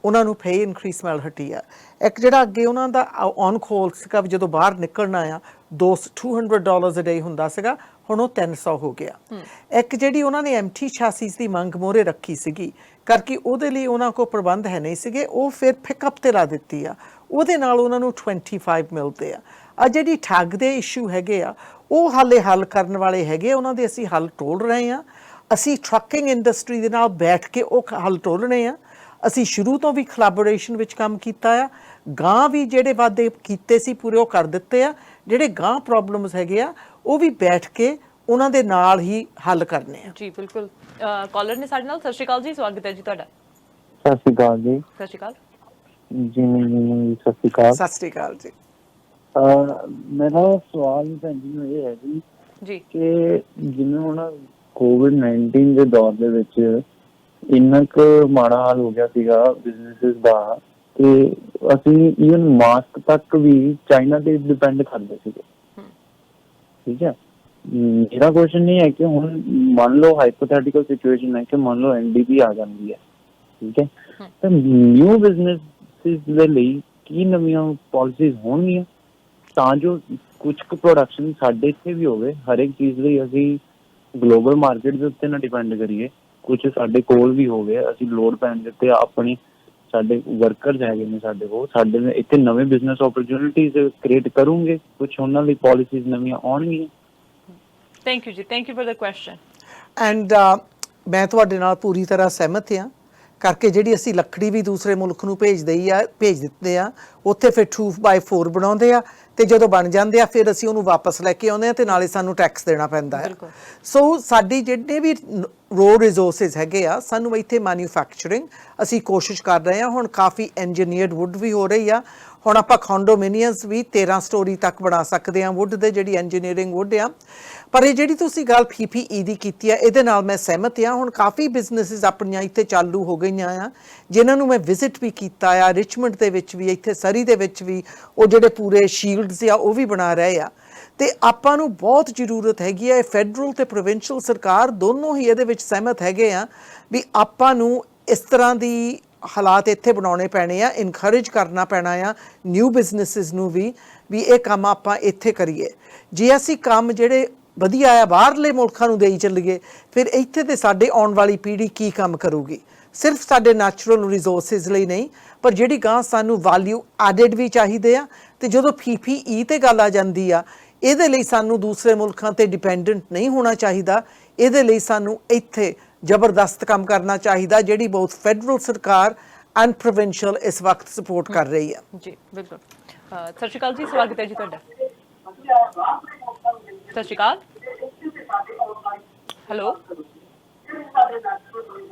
ਉਹਨਾਂ ਨੂੰ ਪੇ ਇਨਕਰੀਸ ਮਿਲ ਹਟੀ ਆ। ਇੱਕ ਜਿਹੜਾ ਅੱਗੇ ਉਹਨਾਂ ਦਾ ਔਨ ਕੋਲ ਸੀਗਾ, ਜਦੋਂ ਬਾਹਰ ਨਿਕਲਣਾ ਆ $200 ਅ ਡੇ ਹੁੰਦਾ ਸੀਗਾ, ਹੁਣ ਉਹ 300 ਹੋ ਗਿਆ। ਇੱਕ ਜਿਹੜੀ ਉਹਨਾਂ ਨੇ MT ਸ਼ਾਸੀਜ਼ ਦੀ ਮੰਗ ਮੋਹਰੇ ਰੱਖੀ ਸੀਗੀ, ਕਰਕੇ ਉਹਦੇ ਲਈ ਉਹਨਾਂ ਕੋਲ ਪ੍ਰਬੰਧ ਹੈ ਨਹੀਂ ਸੀਗੇ, ਉਹ ਫਿਰ ਪਿਕਅਪ ਤੇ ਲਾ ਦਿੱਤੀ ਆ, ਉਹਦੇ ਨਾਲ ਉਹਨਾਂ ਨੂੰ 25 ਮਿਲਦੇ ਆ। ਆ ਜਿਹੜੀ ਠੱਗ ਦੇ ਇਸ਼ੂ ਹੈਗੇ ਆ, ਉਹ ਹਾਲੇ ਹੱਲ ਕਰਨ ਵਾਲੇ ਹੈਗੇ, ਉਹਨਾਂ ਦੇ ਅਸੀਂ ਹੱਲ ਟੋਲ ਰਹੇ ਆ। ਅਸੀਂ ਟਰੱਕਿੰਗ ਇੰਡਸਟਰੀ ਦੇ ਨਾਲ ਬੈਠ ਕੇ ਉਹ ਹੱਲ ਟੋਲਣੇ ਆ। ਅਸੀਂ ਸ਼ੁਰੂ ਤੋਂ ਵੀ ਕੋਲੈਬੋਰੇਸ਼ਨ ਵਿੱਚ ਕੰਮ ਕੀਤਾ ਆ, ਗਾਂ ਵੀ ਜਿਹੜੇ ਵਾਅਦੇ ਕੀਤੇ ਸੀ ਪੂਰੇ ਉਹ ਕਰ ਦਿੱਤੇ ਆ। ਜਿਹੜੇ ਗਾਂ ਪ੍ਰੋਬਲਮਸ ਹੈਗੇ ਆ, ਉਹ ਵੀ ਬੈਠ ਕੇ ਉਹਨਾਂ ਦੇ ਨਾਲ ਹੀ ਹੱਲ ਕਰਨੇ ਆ। ਜੀ ਬਿਲਕੁਲ। ਕਾਲਰ ਨੇ ਸਾਡੇ ਨਾਲ। ਸਤਿ ਸ਼੍ਰੀ ਅਕਾਲ ਜੀ, ਸਵਾਗਤ ਹੈ ਜੀ ਤੁਹਾਡਾ। ਸਤਿ ਸ਼੍ਰੀ ਅਕਾਲ ਜੀ। ਸਤਿ ਸ਼੍ਰੀ ਅਕਾਲ ਜੀ। ਸਤਿ ਸ਼੍ਰੀ ਅਕਾਲ। ਸਤਿ ਸ਼੍ਰੀ ਅਕਾਲ ਜੀ। ਮੇਰਾ ਸਵਾਲ ਭੈਣ ਜੀ ਨੂੰ ਇਹ ਹੈ ਜੀ ਕਿ ਜਿਵੇਂ ਹੁਣ COVID-19 ਦੇ ਦੌਰ ਦੇ ਵਿੱਚ ਇੰਨਾ ਕੁ ਮਾੜਾ ਹਾਲ ਹੋ ਗਿਆ ਸੀਗਾ ਬਿਜ਼ਨੈਸਿਸ ਦਾ, ਕਿ ਅਸੀਂ ਈਵਨ ਮਾਸਕ ਤੱਕ ਵੀ ਚਾਈਨਾ ਤੇ ਡਿਪੈਂਡ ਕਰਦੇ ਸੀਗੇ। ਠੀਕ ਹੈ, ਮੇਰਾ ਕੁਐਸਚਨ ਨਹੀਂ ਹੈ ਕਿ ਹੁਣ ਮੰਨ ਲਓ ਹਾਈਪੋਥੈਟੀਕਲ ਸਿਚੁਏਸ਼ਨ ਹੈ ਕਿ ਮੰਨ ਲਓ NDP ਆ ਜਾਂਦੀ ਹੈ, ਠੀਕ ਹੈ, ਤਾਂ ਨਿਊ ਬਿਜ਼ਨੈਸਿਸ ਦੇ ਲਈ ਕੀ ਨਵੀਆਂ ਪਾਲਿਸੀਜ਼ ਹੋਣਗੀਆਂ ਤਾਂ ਜੋ ਕੁਝ ਕੁ ਪ੍ਰੋਡਕਸ਼ਨ ਸਾਡੇ ਇੱਥੇ ਵੀ ਹੋਵੇ, ਹਰ ਇੱਕ ਚੀਜ਼ ਲਈ ਅਸੀਂ ਗਲੋਬਲ ਮਾਰਕੀਟ ਦੇ ਉੱਤੇ ਨਾ ਡਿਪੈਂਡ ਕਰੀਏ, ਕੁਝ ਸਾਡੇ ਕੋਲ ਵੀ ਹੋਵੇ, ਅਸੀਂ ਲੋੜ ਪੈਣ ਦੇ ਉੱਤੇ ਆਪਣੀ, ਸਾਡੇ ਵਰਕਰਸ ਹੈਗੇ ਨੇ ਸਾਡੇ ਕੋਲ, ਸਾਡੇ ਇੱਥੇ ਨਵੇਂ ਬਿਜ਼ਨਸ ਓਪਰਚੁਨਿਟੀਜ਼ ਕ੍ਰੀਏਟ ਕਰੂੰਗੇ, ਕੁਝ ਉਹਨਾਂ ਲਈ ਪਾਲਿਸੀਜ਼ ਨਵੀਆਂ ਆਉਣਗੀਆਂ। ਥੈਂਕ ਯੂ ਜੀ, thank you for the question. And ਮੈਂ ਤੁਹਾਡੇ ਨਾਲ ਪੂਰੀ ਤਰ੍ਹਾਂ ਸਹਿਮਤ ਹਾਂ। ਕਰਕੇ ਜਿਹੜੀ ਅਸੀਂ ਲੱਕੜੀ ਵੀ ਦੂਸਰੇ ਮੁਲਕ ਨੂੰ ਭੇਜ ਦਿੱਤੇ ਆ, ਉੱਥੇ ਫਿਰ 2x4 ਬਣਾਉਂਦੇ ਆ, ਤੇ ਜਦੋਂ ਬਣ ਜਾਂਦੇ ਆ ਫਿਰ ਅਸੀਂ ਉਹਨੂੰ ਵਾਪਸ ਲੈ ਕੇ ਆਉਂਦੇ ਆ, ਤੇ ਨਾਲੇ ਸਾਨੂੰ ਟੈਕਸ ਦੇਣਾ ਪੈਂਦਾ ਹੈ। ਸੋ ਸਾਡੀ ਜਿਹੜੇ ਵੀ ਰੋਡ ਰਿਸੋਰਸਿਸ ਹੈਗੇ ਆ, ਸਾਨੂੰ ਇੱਥੇ ਮੈਨੂਫੈਕਚਰਿੰਗ ਅਸੀਂ ਕੋਸ਼ਿਸ਼ ਕਰ ਰਹੇ ਹਾਂ। ਹੁਣ ਕਾਫੀ ਇੰਜੀਨੀਅਰਡ ਵੁੱਡ ਵੀ ਹੋ ਰਹੀ ਆ। ਹੁਣ ਆਪਾਂ ਕੰਡੋਮੀਨੀਅਮਸ ਵੀ 13 ਸਟੋਰੀ ਤੱਕ ਬਣਾ ਸਕਦੇ ਹਾਂ ਵੁੱਡ ਦੇ, ਜਿਹੜੀ ਇੰਜੀਨੀਅਰਿੰਗ ਵੁੱਡ ਆ। ਪਰ ਇਹ ਜਿਹੜੀ ਤੁਸੀਂ ਗੱਲ PPE ਦੀ ਕੀਤੀ ਆ, ਇਹਦੇ ਨਾਲ ਮੈਂ ਸਹਿਮਤ ਹਾਂ। ਹੁਣ ਕਾਫੀ ਬਿਜ਼ਨੈਸਿਸ ਆਪਣੀਆਂ ਇੱਥੇ ਚਾਲੂ ਹੋ ਗਈਆਂ ਆ, ਜਿਨ੍ਹਾਂ ਨੂੰ ਮੈਂ ਵਿਜ਼ਿਟ ਵੀ ਕੀਤਾ ਆ, ਰਿਚਮੰਡ ਦੇ ਵਿੱਚ ਵੀ, ਇੱਥੇ ਸਰੀ ਦੇ ਵਿੱਚ ਵੀ, ਉਹ ਜਿਹੜੇ ਪੂਰੇ ਸ਼ੀਲਡਸ ਆ ਉਹ ਵੀ ਬਣਾ ਰਹੇ ਆ। ਤੇ ਆਪਾਂ ਨੂੰ ਬਹੁਤ ਜ਼ਰੂਰਤ ਹੈਗੀ ਆ, ਇਹ ਫੈਡਰਲ ਤੇ ਪ੍ਰੋਵਿੰਸ਼ੀਅਲ ਸਰਕਾਰ ਦੋਨੋਂ ਹੀ ਇਹਦੇ ਵਿੱਚ ਸਹਿਮਤ ਹੈਗੇ ਆ ਵੀ ਆਪਾਂ ਨੂੰ ਇਸ ਤਰ੍ਹਾਂ ਦੀ ਹਾਲਾਤ ਇੱਥੇ ਬਣਾਉਣੇ ਪੈਣੇ ਆ, ਇਨਕਰੇਜ ਕਰਨਾ ਪੈਣਾ ਆ ਨਿਊ ਬਿਜ਼ਨੈਸਿਸ ਨੂੰ ਵੀ ਇਹ ਕੰਮ ਆਪਾਂ ਇੱਥੇ ਕਰੀਏ। ਜੇ ਅਸੀਂ ਕੰਮ ਜਿਹੜੇ ਵਧੀਆ ਆ ਬਾਹਰਲੇ ਮੁਲਕਾਂ ਨੂੰ ਦੇਈ ਚੱਲੀਏ, ਫਿਰ ਇੱਥੇ ਤੇ ਸਾਡੇ ਆਉਣ ਵਾਲੀ ਪੀੜ੍ਹੀ ਕੀ ਕੰਮ ਕਰੂਗੀ? ਸਿਰਫ ਸਾਡੇ ਨੈਚੁਰਲ ਰਿਸੋਰਸਿਸ ਲਈ ਨਹੀਂ, ਪਰ ਜਿਹੜੀ ਗਾਂ ਸਾਨੂੰ ਵੈਲਿਊ ਐਡਡ ਵੀ ਚਾਹੀਦੇ ਆ। ਤੇ ਜਦੋਂ PPE ਤੇ ਗੱਲ ਆ ਜਾਂਦੀ ਆ, ਇਹਦੇ ਲਈ ਸਾਨੂੰ ਦੂਸਰੇ ਮੁਲਕਾਂ ਤੇ ਡਿਪੈਂਡੈਂਟ ਨਹੀਂ ਹੋਣਾ ਚਾਹੀਦਾ। ਇਹਦੇ ਲਈ ਸਾਨੂੰ ਇੱਥੇ ਜ਼ਬਰਦਸਤ ਕੰਮ ਕਰਨਾ ਚਾਹੀਦਾ, ਜਿਹੜੀ ਬਹੁਤ ਫੈਡਰਲ ਸਰਕਾਰ ਐਂਡ ਪ੍ਰੋਵਿੰਸ਼ੀਅਲ ਇਸ ਵਕਤ ਸਪੋਰਟ ਕਰ ਰਹੀ ਆ। ਜੀ ਬਿਲਕੁਲ। ਸਤਿ ਸ਼੍ਰੀ ਅਕਾਲ ਜੀ, ਸਵਾਗਤ ਹੈ ਜੀ ਤੁਹਾਡਾ। ਸਤਿ ਸ਼੍ਰੀ ਅਕਾਲ। ਹੈਲੋ।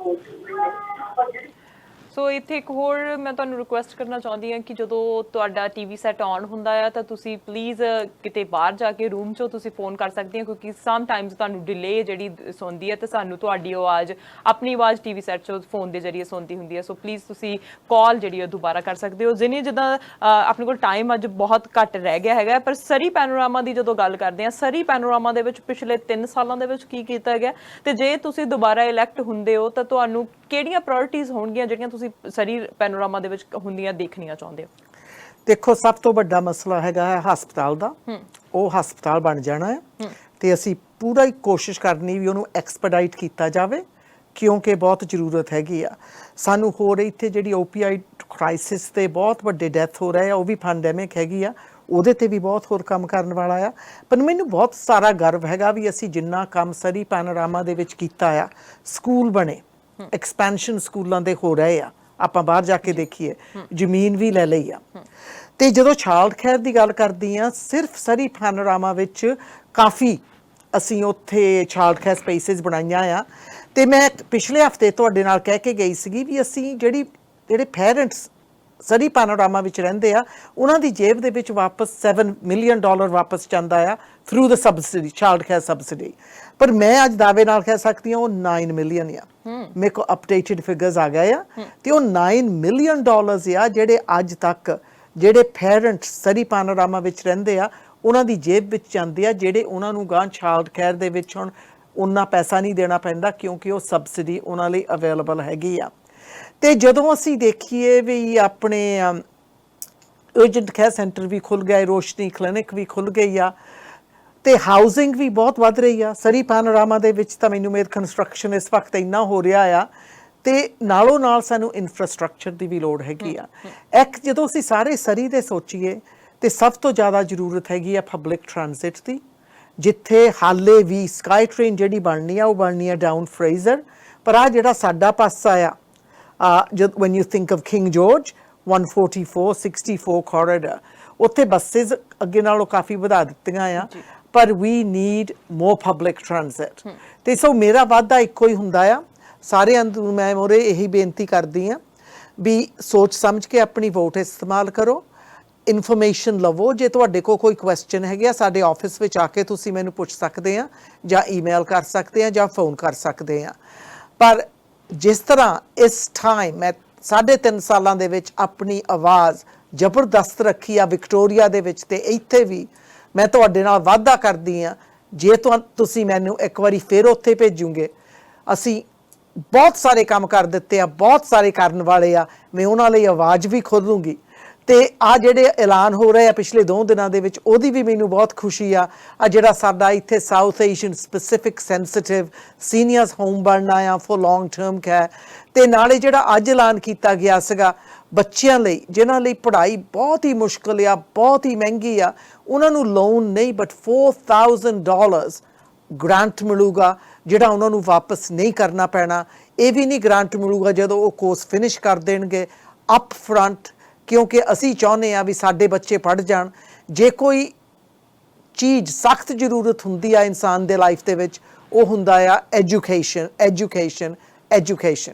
ਸੋ ਇੱਥੇ ਇੱਕ ਹੋਰ ਮੈਂ ਤੁਹਾਨੂੰ ਰਿਕੁਐਸਟ ਕਰਨਾ ਚਾਹੁੰਦੀ ਹਾਂ ਕਿ ਜਦੋਂ ਤੁਹਾਡਾ TV ਸੈੱਟ ਔਨ ਹੁੰਦਾ ਆ ਤਾਂ ਤੁਸੀਂ ਪਲੀਜ਼ ਕਿਤੇ ਬਾਹਰ ਜਾ ਕੇ ਰੂਮ 'ਚੋਂ ਤੁਸੀਂ ਫੋਨ ਕਰ ਸਕਦੇ ਹੋ, ਕਿਉਂਕਿ ਸਮ ਟਾਈਮਸ ਤੁਹਾਨੂੰ ਡਿਲੇ ਜਿਹੜੀ ਸੁਣਦੀ ਹੈ ਤੇ ਸਾਨੂੰ ਤੁਹਾਡੀ ਆਵਾਜ਼, ਆਪਣੀ ਆਵਾਜ਼ TV ਸੈੱਟ 'ਚੋਂ ਫੋਨ ਦੇ ਜ਼ਰੀਏ ਸੁਣਦੀ ਹੁੰਦੀ ਹੈ। ਸੋ ਪਲੀਜ਼ ਤੁਸੀਂ ਕਾਲ ਜਿਹੜੀ ਉਹ ਦੁਬਾਰਾ ਕਰ ਸਕਦੇ ਹੋ। ਜਿੱਦਾਂ ਆਪਣੇ ਕੋਲ ਟਾਈਮ ਅੱਜ ਬਹੁਤ ਘੱਟ ਰਹਿ ਗਿਆ ਹੈਗਾ, ਪਰ ਸਰੀ ਪੈਨੋਰਾਮਾ ਦੀ ਜਦੋਂ ਗੱਲ ਕਰਦੇ ਹਾਂ, ਸਰੀ ਪੈਨੋਰਾਮਾ ਦੇ ਵਿੱਚ ਪਿਛਲੇ 3 ਸਾਲਾਂ ਦੇ ਵਿੱਚ ਕੀ ਕੀਤਾ ਗਿਆ, ਤੇ ਜੇ ਤੁਸੀਂ ਦੁਬਾਰਾ ਇਲੈਕਟ ਹੁੰਦੇ ਹੋ ਤਾਂ ਤੁਹਾਨੂੰ ਕਿਹੜੀਆਂ ਪ੍ਰਾਇੋਰਟੀਜ਼ ਹੋਣਗੀਆਂ ਜਿਹੜੀਆਂ ਤੁਸੀਂ ਸਰੀ ਪੈਨੋਰਾਮਾ ਦੇ ਵਿੱਚ ਹੁੰਦੀਆਂ ਦੇਖਣੀਆਂ ਚਾਹੁੰਦੇ ਹੋ? ਦੇਖੋ, ਸਭ ਤੋਂ ਵੱਡਾ ਮਸਲਾ ਹੈਗਾ ਹੈ ਹਸਪਤਾਲ ਦਾ। ਉਹ ਹਸਪਤਾਲ ਬਣ ਜਾਣਾ ਹੈ ਤੇ ਅਸੀਂ ਪੂਰਾ ਹੀ ਕੋਸ਼ਿਸ਼ ਕਰਨੀ ਵੀ ਉਹਨੂੰ ਐਕਸਪੈਡਾਈਟ ਕੀਤਾ ਜਾਵੇ, ਕਿਉਂਕਿ ਬਹੁਤ ਜ਼ਰੂਰਤ ਹੈਗੀ ਆ ਸਾਨੂੰ। ਹੋਰ ਇੱਥੇ ਜਿਹੜੀ ਓਪੀਆਈਡ ਕ੍ਰਾਈਸਿਸ ਤੇ ਬਹੁਤ ਵੱਡੇ ਡੈਥ ਹੋ ਰਹੇ ਆ, ਉਹ ਵੀ ਪੈਂਡੈਮਿਕ ਹੈਗੀ ਆ, ਉਹਦੇ ਤੇ ਵੀ ਬਹੁਤ ਹੋਰ ਕੰਮ ਕਰਨ ਵਾਲਾ ਆ। ਪਰ ਮੈਨੂੰ ਬਹੁਤ ਸਾਰਾ ਗਰਵ ਹੈਗਾ ਵੀ ਅਸੀਂ ਜਿੰਨਾ ਕੰਮ ਸਰੀ ਪੈਨੋਰਾਮਾ ਦੇ ਵਿੱਚ ਕੀਤਾ ਆ, ਸਕੂਲ ਬਣੇ, ਐਕਸਪੈਂਸ਼ਨ ਸਕੂਲਾਂ ਦੇ ਹੋ ਰਹੇ ਆ, ਆਪਾਂ ਬਾਹਰ ਜਾ ਕੇ ਦੇਖੀਏ, ਜ਼ਮੀਨ ਵੀ ਲੈ ਲਈ ਆ। ਤੇ ਜਦੋਂ ਚਾਈਲਡ ਕੇਅਰ ਦੀ ਗੱਲ ਕਰਦੀ ਆ, ਸਿਰਫ ਸਰੀ ਪੈਨੋਰਾਮਾ ਵਿੱਚ ਕਾਫੀ ਅਸੀਂ ਉੱਥੇ ਚਾਈਲਡ ਕੇਅਰ ਸਪੇਸਿਸ ਬਣਾਈਆਂ ਆ। ਤੇ ਮੈਂ ਪਿਛਲੇ ਹਫਤੇ ਤੁਹਾਡੇ ਨਾਲ ਕਹਿ ਕੇ ਗਈ ਸੀਗੀ ਵੀ ਅਸੀਂ ਜਿਹੜੇ ਪੇਰੈਂਟਸ ਸਰੀ ਪੈਨੋਰਾਮਾ ਵਿੱਚ ਰਹਿੰਦੇ ਆ, ਉਹਨਾਂ ਦੀ ਜੇਬ ਦੇ ਵਿੱਚ ਵਾਪਸ $7 ਮਿਲੀਅਨ ਵਾਪਸ ਜਾਂਦਾ ਆ ਥਰੂ ਦ ਸਬਸਿਡੀ, ਚਾਈਲਡ ਕੇਅਰ ਸਬਸਿਡੀ। ਪਰ ਮੈਂ ਅੱਜ ਦਾਅਵੇ ਨਾਲ ਕਹਿ ਸਕਦੀ ਹਾਂ ਉਹ 9 ਮਿਲੀਅਨ ਆ। ਮੇਰੇ ਕੋਲ ਅਪਡੇਟਡ ਫਿਗਰਸ ਆ ਗਏ ਆ, ਤੇ ਉਹ $9 ਮਿਲੀਅਨ ਆ ਜਿਹੜੇ ਅੱਜ ਤੱਕ ਜਿਹੜੇ ਪੇਰੈਂਟਸ ਸਰੀ ਪੈਨੋਰਾਮਾ ਵਿੱਚ ਰਹਿੰਦੇ ਆ ਉਹਨਾਂ ਦੀ ਜੇਬ ਵਿੱਚ ਜਾਂਦੇ ਆ, ਜਿਹੜੇ ਉਹਨਾਂ ਨੂੰ ਗਾਂ ਚਾਈਲਡ ਕੇਅਰ ਦੇ ਵਿੱਚ ਹੁਣ ਉਨਾ ਪੈਸਾ ਨਹੀਂ ਦੇਣਾ ਪੈਂਦਾ, ਕਿਉਂਕਿ ਉਹ ਸਬਸਿਡੀ ਉਹਨਾਂ ਲਈ ਅਵੇਲੇਬਲ ਹੈਗੀ ਆ। ਤੇ ਜਦੋਂ ਅਸੀਂ ਦੇਖੀਏ ਵੀ ਆਪਣੇ ਅਰਜੈਂਟ ਕੇਅਰ ਸੈਂਟਰ ਵੀ ਖੁੱਲ ਗਏ, ਰੋਸ਼ਨੀ ਕਲੀਨਿਕ ਵੀ ਖੁੱਲ ਗਈ ਆ, ਤੇ ਹਾਊਸਿੰਗ ਵੀ ਬਹੁਤ ਵੱਧ ਰਹੀ ਆ ਸਰੀ ਪੈਨੋਰਾਮਾ ਦੇ ਵਿੱਚ। ਤਾਂ ਮੈਨੂੰ ਮੇਰ ਕੰਸਟਰਕਸ਼ਨ ਇਸ ਵਕਤ ਇੰਨਾ ਹੋ ਰਿਹਾ ਆ, ਤੇ ਨਾਲੋਂ ਨਾਲ ਸਾਨੂੰ ਇਨਫਰਾਸਟ੍ਰਕਚਰ ਦੀ ਵੀ ਲੋੜ ਹੈਗੀ ਆ। ਜਦੋਂ ਅਸੀਂ ਸਾਰੇ ਸਰੀ ਦੇ ਸੋਚੀਏ ਤੇ ਸਭ ਤੋਂ ਜ਼ਿਆਦਾ ਜ਼ਰੂਰਤ ਹੈਗੀ ਆ ਪਬਲਿਕ ਟ੍ਰਾਂਜ਼ਿਟ ਦੀ, ਜਿੱਥੇ ਹਾਲੇ ਵੀ ਸਕਾਈ ਟ੍ਰੇਨ ਜਿਹੜੀ ਬਣਨੀ ਆ ਉਹ ਬਣਨੀ ਆ ਡਾਊਨ ਫਰੇਜ਼ਰ। ਪਰ ਆ ਜਿਹੜਾ ਸਾਡਾ ਪਾਸਾ ਆ, ਜਦ when you think of King George 144-64 corridor, ਉੱਥੇ ਬੱਸਿਸ ਅੱਗੇ ਨਾਲੋਂ ਕਾਫੀ ਵਧਾ ਦਿੱਤੀਆਂ ਆ, ਪਰ we need more public transit। ਤੇ ਸੋ ਮੇਰਾ ਵਾਅਦਾ ਇੱਕੋ ਹੀ ਹੁੰਦਾ ਆ ਸਾਰਿਆਂ ਨੂੰ, ਮੈਂ ਮੋਰੇ ਇਹੀ ਬੇਨਤੀ ਕਰਦੀ ਆ ਵੀ ਸੋਚ ਸਮਝ ਕੇ ਆਪਣੀ ਵੋਟ ਇਸਤੇਮਾਲ ਕਰੋ, ਇਨਫੋਰਮੇਸ਼ਨ ਲਵੋ। ਜੇ ਤੁਹਾਡੇ ਕੋਲ ਕੋਈ ਕੁਐਸਚਨ ਹੈਗੇ ਆ, ਸਾਡੇ ਆਫਿਸ ਵਿੱਚ ਆ ਕੇ ਤੁਸੀਂ ਮੈਨੂੰ ਪੁੱਛ ਸਕਦੇ ਆ, ਜਾਂ ਈਮੇਲ ਕਰ ਸਕਦੇ ਆ, ਜਾਂ ਫੋਨ ਕਰ ਸਕਦੇ ਆ। ਪਰ ਜਿਸ ਤਰ੍ਹਾਂ ਇਸ ਟਾਈਮ ਮੈਂ 3.5 ਸਾਲਾਂ ਦੇ ਵਿੱਚ ਆਪਣੀ ਆਵਾਜ਼ ਜ਼ਬਰਦਸਤ ਰੱਖੀ ਆ ਵਿਕਟੋਰੀਆ ਦੇ ਵਿੱਚ, ਤੇ ਇੱਥੇ ਵੀ ਮੈਂ ਤੁਹਾਡੇ ਨਾਲ ਵਾਅਦਾ ਕਰਦੀ ਆ, ਜੇ ਤੁਸੀਂ ਮੈਨੂੰ ਇੱਕ ਵਾਰੀ ਫਿਰ ਉੱਥੇ ਭੇਜੋਗੇ, ਅਸੀਂ ਬਹੁਤ ਸਾਰੇ ਕੰਮ ਕਰ ਦਿੱਤੇ ਆ, ਬਹੁਤ ਸਾਰੇ ਕਰਨ ਵਾਲੇ ਆ, ਮੈਂ ਉਹਨਾਂ ਲਈ ਆਵਾਜ਼ ਵੀ ਖੋਲੂੰਗੀ। ਤੇ ਆ ਜਿਹੜੇ ਐਲਾਨ ਹੋ ਰਹੇ ਆ ਪਿਛਲੇ 2 ਦਿਨਾਂ ਦੇ ਵਿੱਚ, ਉਹਦੀ ਵੀ ਮੈਨੂੰ ਬਹੁਤ ਖੁਸ਼ੀ ਆ। ਆ ਜਿਹੜਾ ਸਾਡਾ ਇੱਥੇ south Asian specific sensitive seniors home ਬਣਨਾ ਆ ਫॉर ਲੌਂਗ ਟਰਮ ਕੇਅਰ, ਤੇ ਨਾਲੇ ਜਿਹੜਾ ਅੱਜ ਐਲਾਨ ਕੀਤਾ ਗਿਆ ਸੀਗਾ ਬੱਚਿਆਂ ਲਈ ਜਿਨ੍ਹਾਂ ਲਈ ਪੜ੍ਹਾਈ ਬਹੁਤ ਹੀ ਮੁਸ਼ਕਿਲ ਆ, ਬਹੁਤ ਹੀ ਮਹਿੰਗੀ ਆ, ਉਹਨਾਂ ਨੂੰ ਲੋਨ ਨਹੀਂ ਬਟ $4,000 ਗ੍ਰਾਂਟ ਮਿਲੂਗਾ, ਜਿਹੜਾ ਉਹਨਾਂ ਨੂੰ ਵਾਪਸ ਨਹੀਂ ਕਰਨਾ ਪੈਣਾ। ਇਹ ਵੀ ਨਹੀਂ ਗ੍ਰਾਂਟ ਮਿਲੂਗਾ ਜਦੋਂ ਉਹ ਕੋਰਸ ਫਿਨਿਸ਼ ਕਰ ਦੇਣਗੇ ਅਪ ਫਰੰਟ, ਕਿਉਂਕਿ ਅਸੀਂ ਚਾਹੁੰਦੇ ਆ ਵੀ ਸਾਡੇ ਬੱਚੇ ਪੜ੍ਹ ਜਾਣ। ਜੇ ਕੋਈ ਚੀਜ਼ ਸਖਤ ਜ਼ਰੂਰਤ ਹੁੰਦੀ ਆ ਇਨਸਾਨ ਦੇ ਲਾਈਫ ਦੇ ਵਿੱਚ, ਉਹ ਹੁੰਦਾ ਆ education, education, education.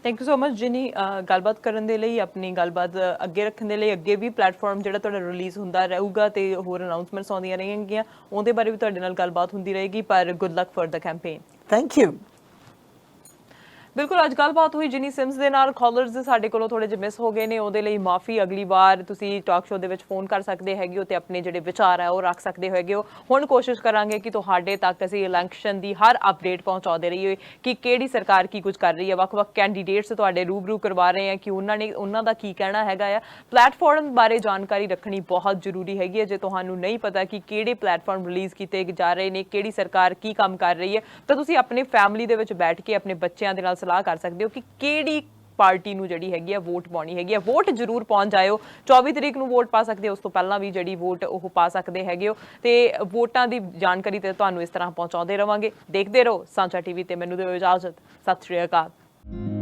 Thank you so much ਜਿਨੀ, ਗੱਲਬਾਤ ਕਰਨ ਦੇ ਲਈ, ਆਪਣੀ ਗੱਲਬਾਤ ਅੱਗੇ ਰੱਖਣ ਦੇ ਲਈ। ਅੱਗੇ ਵੀ ਪਲੇਟਫਾਰਮ ਜਿਹੜਾ ਤੁਹਾਡਾ ਰਿਲੀਜ਼ ਹੁੰਦਾ ਰਹੂਗਾ ਤੇ ਹੋਰ ਅਨਾਉਂਸਮੈਂਟਸ ਆਉਂਦੀਆਂ ਰਹਿਣਗੀਆਂ, ਉਹਦੇ ਬਾਰੇ ਵੀ ਤੁਹਾਡੇ ਨਾਲ ਗੱਲਬਾਤ ਹੁੰਦੀ ਰਹੇਗੀ। ਪਰ good luck for the campaign. Thank you. ਬਿਲਕੁਲ ਅੱਜ ਗੱਲਬਾਤ ਹੋਈ ਜਿਨੀ ਸਿਮਸ ਦੇ ਨਾਲ। ਕਾਲਰਸ ਸਾਡੇ ਕੋਲੋਂ ਥੋੜੇ ਜਿਹੇ ਮਿਸ ਹੋ ਗਏ ਨੇ, ਉਹਦੇ ਲਈ ਮਾਫੀ। ਅਗਲੀ ਵਾਰ ਤੁਸੀਂ ਟਾਕ ਸ਼ੋਅ ਦੇ ਵਿੱਚ ਫੋਨ ਕਰ ਸਕਦੇ ਹੈਗੇ ਹੋ ਤੇ ਆਪਣੇ ਜਿਹੜੇ ਵਿਚਾਰ ਹੈ ਉਹ ਰੱਖ ਸਕਦੇ ਹੈਗੇ ਹੋ। ਹੁਣ ਕੋਸ਼ਿਸ਼ ਕਰਾਂਗੇ ਕਿ ਤੁਹਾਡੇ ਤੱਕ ਅਸੀਂ ਇਲੈਕਸ਼ਨ ਦੀ ਹਰ ਅਪਡੇਟ ਪਹੁੰਚਾਉਂਦੇ ਰਹੀਏ ਕਿ ਕਿਹੜੀ ਸਰਕਾਰ ਕੀ ਕੁਝ ਕਰ ਰਹੀ ਹੈ। ਵੱਖ-ਵੱਖ ਕੈਂਡੀਡੇਟਸ ਤੁਹਾਡੇ ਰੂਬਰੂ ਕਰਵਾ ਰਹੇ ਆ ਕਿ ਉਹਨਾਂ ਦਾ ਕੀ ਕਹਿਣਾ ਹੈਗਾ ਆ। ਪਲੇਟਫਾਰਮ ਬਾਰੇ ਜਾਣਕਾਰੀ ਰੱਖਣੀ ਬਹੁਤ ਜ਼ਰੂਰੀ ਹੈਗੀ ਹੈ। ਜੇ ਤੁਹਾਨੂੰ ਨਹੀਂ ਪਤਾ ਕਿ ਕਿਹੜੇ ਪਲੇਟਫਾਰਮ ਰਿਲੀਜ਼ ਕੀਤੇ ਜਾ ਰਹੇ ਨੇ, ਕਿਹੜੀ ਸਰਕਾਰ ਕੀ ਕੰਮ ਕਰ ਰਹੀ ਹੈ, ਤਾਂ ਤੁਸੀਂ ਆਪਣੇ ਫੈਮਿਲੀ ਦੇ ਵਿੱਚ ਬੈਠ ਕੇ ਆਪਣੇ ਬੱਚਿਆਂ ਦੇ ਨਾਲ ਸਲਾਹ ਕਰ ਸਕਦੇ ਹੋ ਕਿ ਕਿਹੜੀ ਪਾਰਟੀ ਨੂੰ ਜਿਹੜੀ ਹੈਗੀ ਆ ਵੋਟ ਪਾਉਣੀ ਹੈਗੀ ਆ। ਵੋਟ ਜ਼ਰੂਰ ਪਹੁੰਚ ਜਾਇਓ। 24 ਤਰੀਕ ਨੂੰ ਵੋਟ ਪਾ ਸਕਦੇ ਹੋ, ਉਸ ਤੋਂ ਪਹਿਲਾਂ ਵੀ ਜਿਹੜੀ ਵੋਟ ਉਹ ਪਾ ਸਕਦੇ ਹੈਗੇ ਹੋ ਤੇ ਵੋਟਾਂ ਦੀ ਜਾਣਕਾਰੀ ਤੇ ਤੁਹਾਨੂੰ ਇਸ ਤਰ੍ਹਾਂ ਪਹੁੰਚਾਉਂਦੇ ਰਵਾਂਗੇ। ਦੇਖਦੇ ਰਹੋ ਸਾਂਝਾ ਟੀਵੀ ਤੇ। ਮੈਨੂੰ ਦਿਓ ਇਜਾਜ਼ਤ। ਸਤਿ ਸ਼੍ਰੀ ਅਕਾਲ।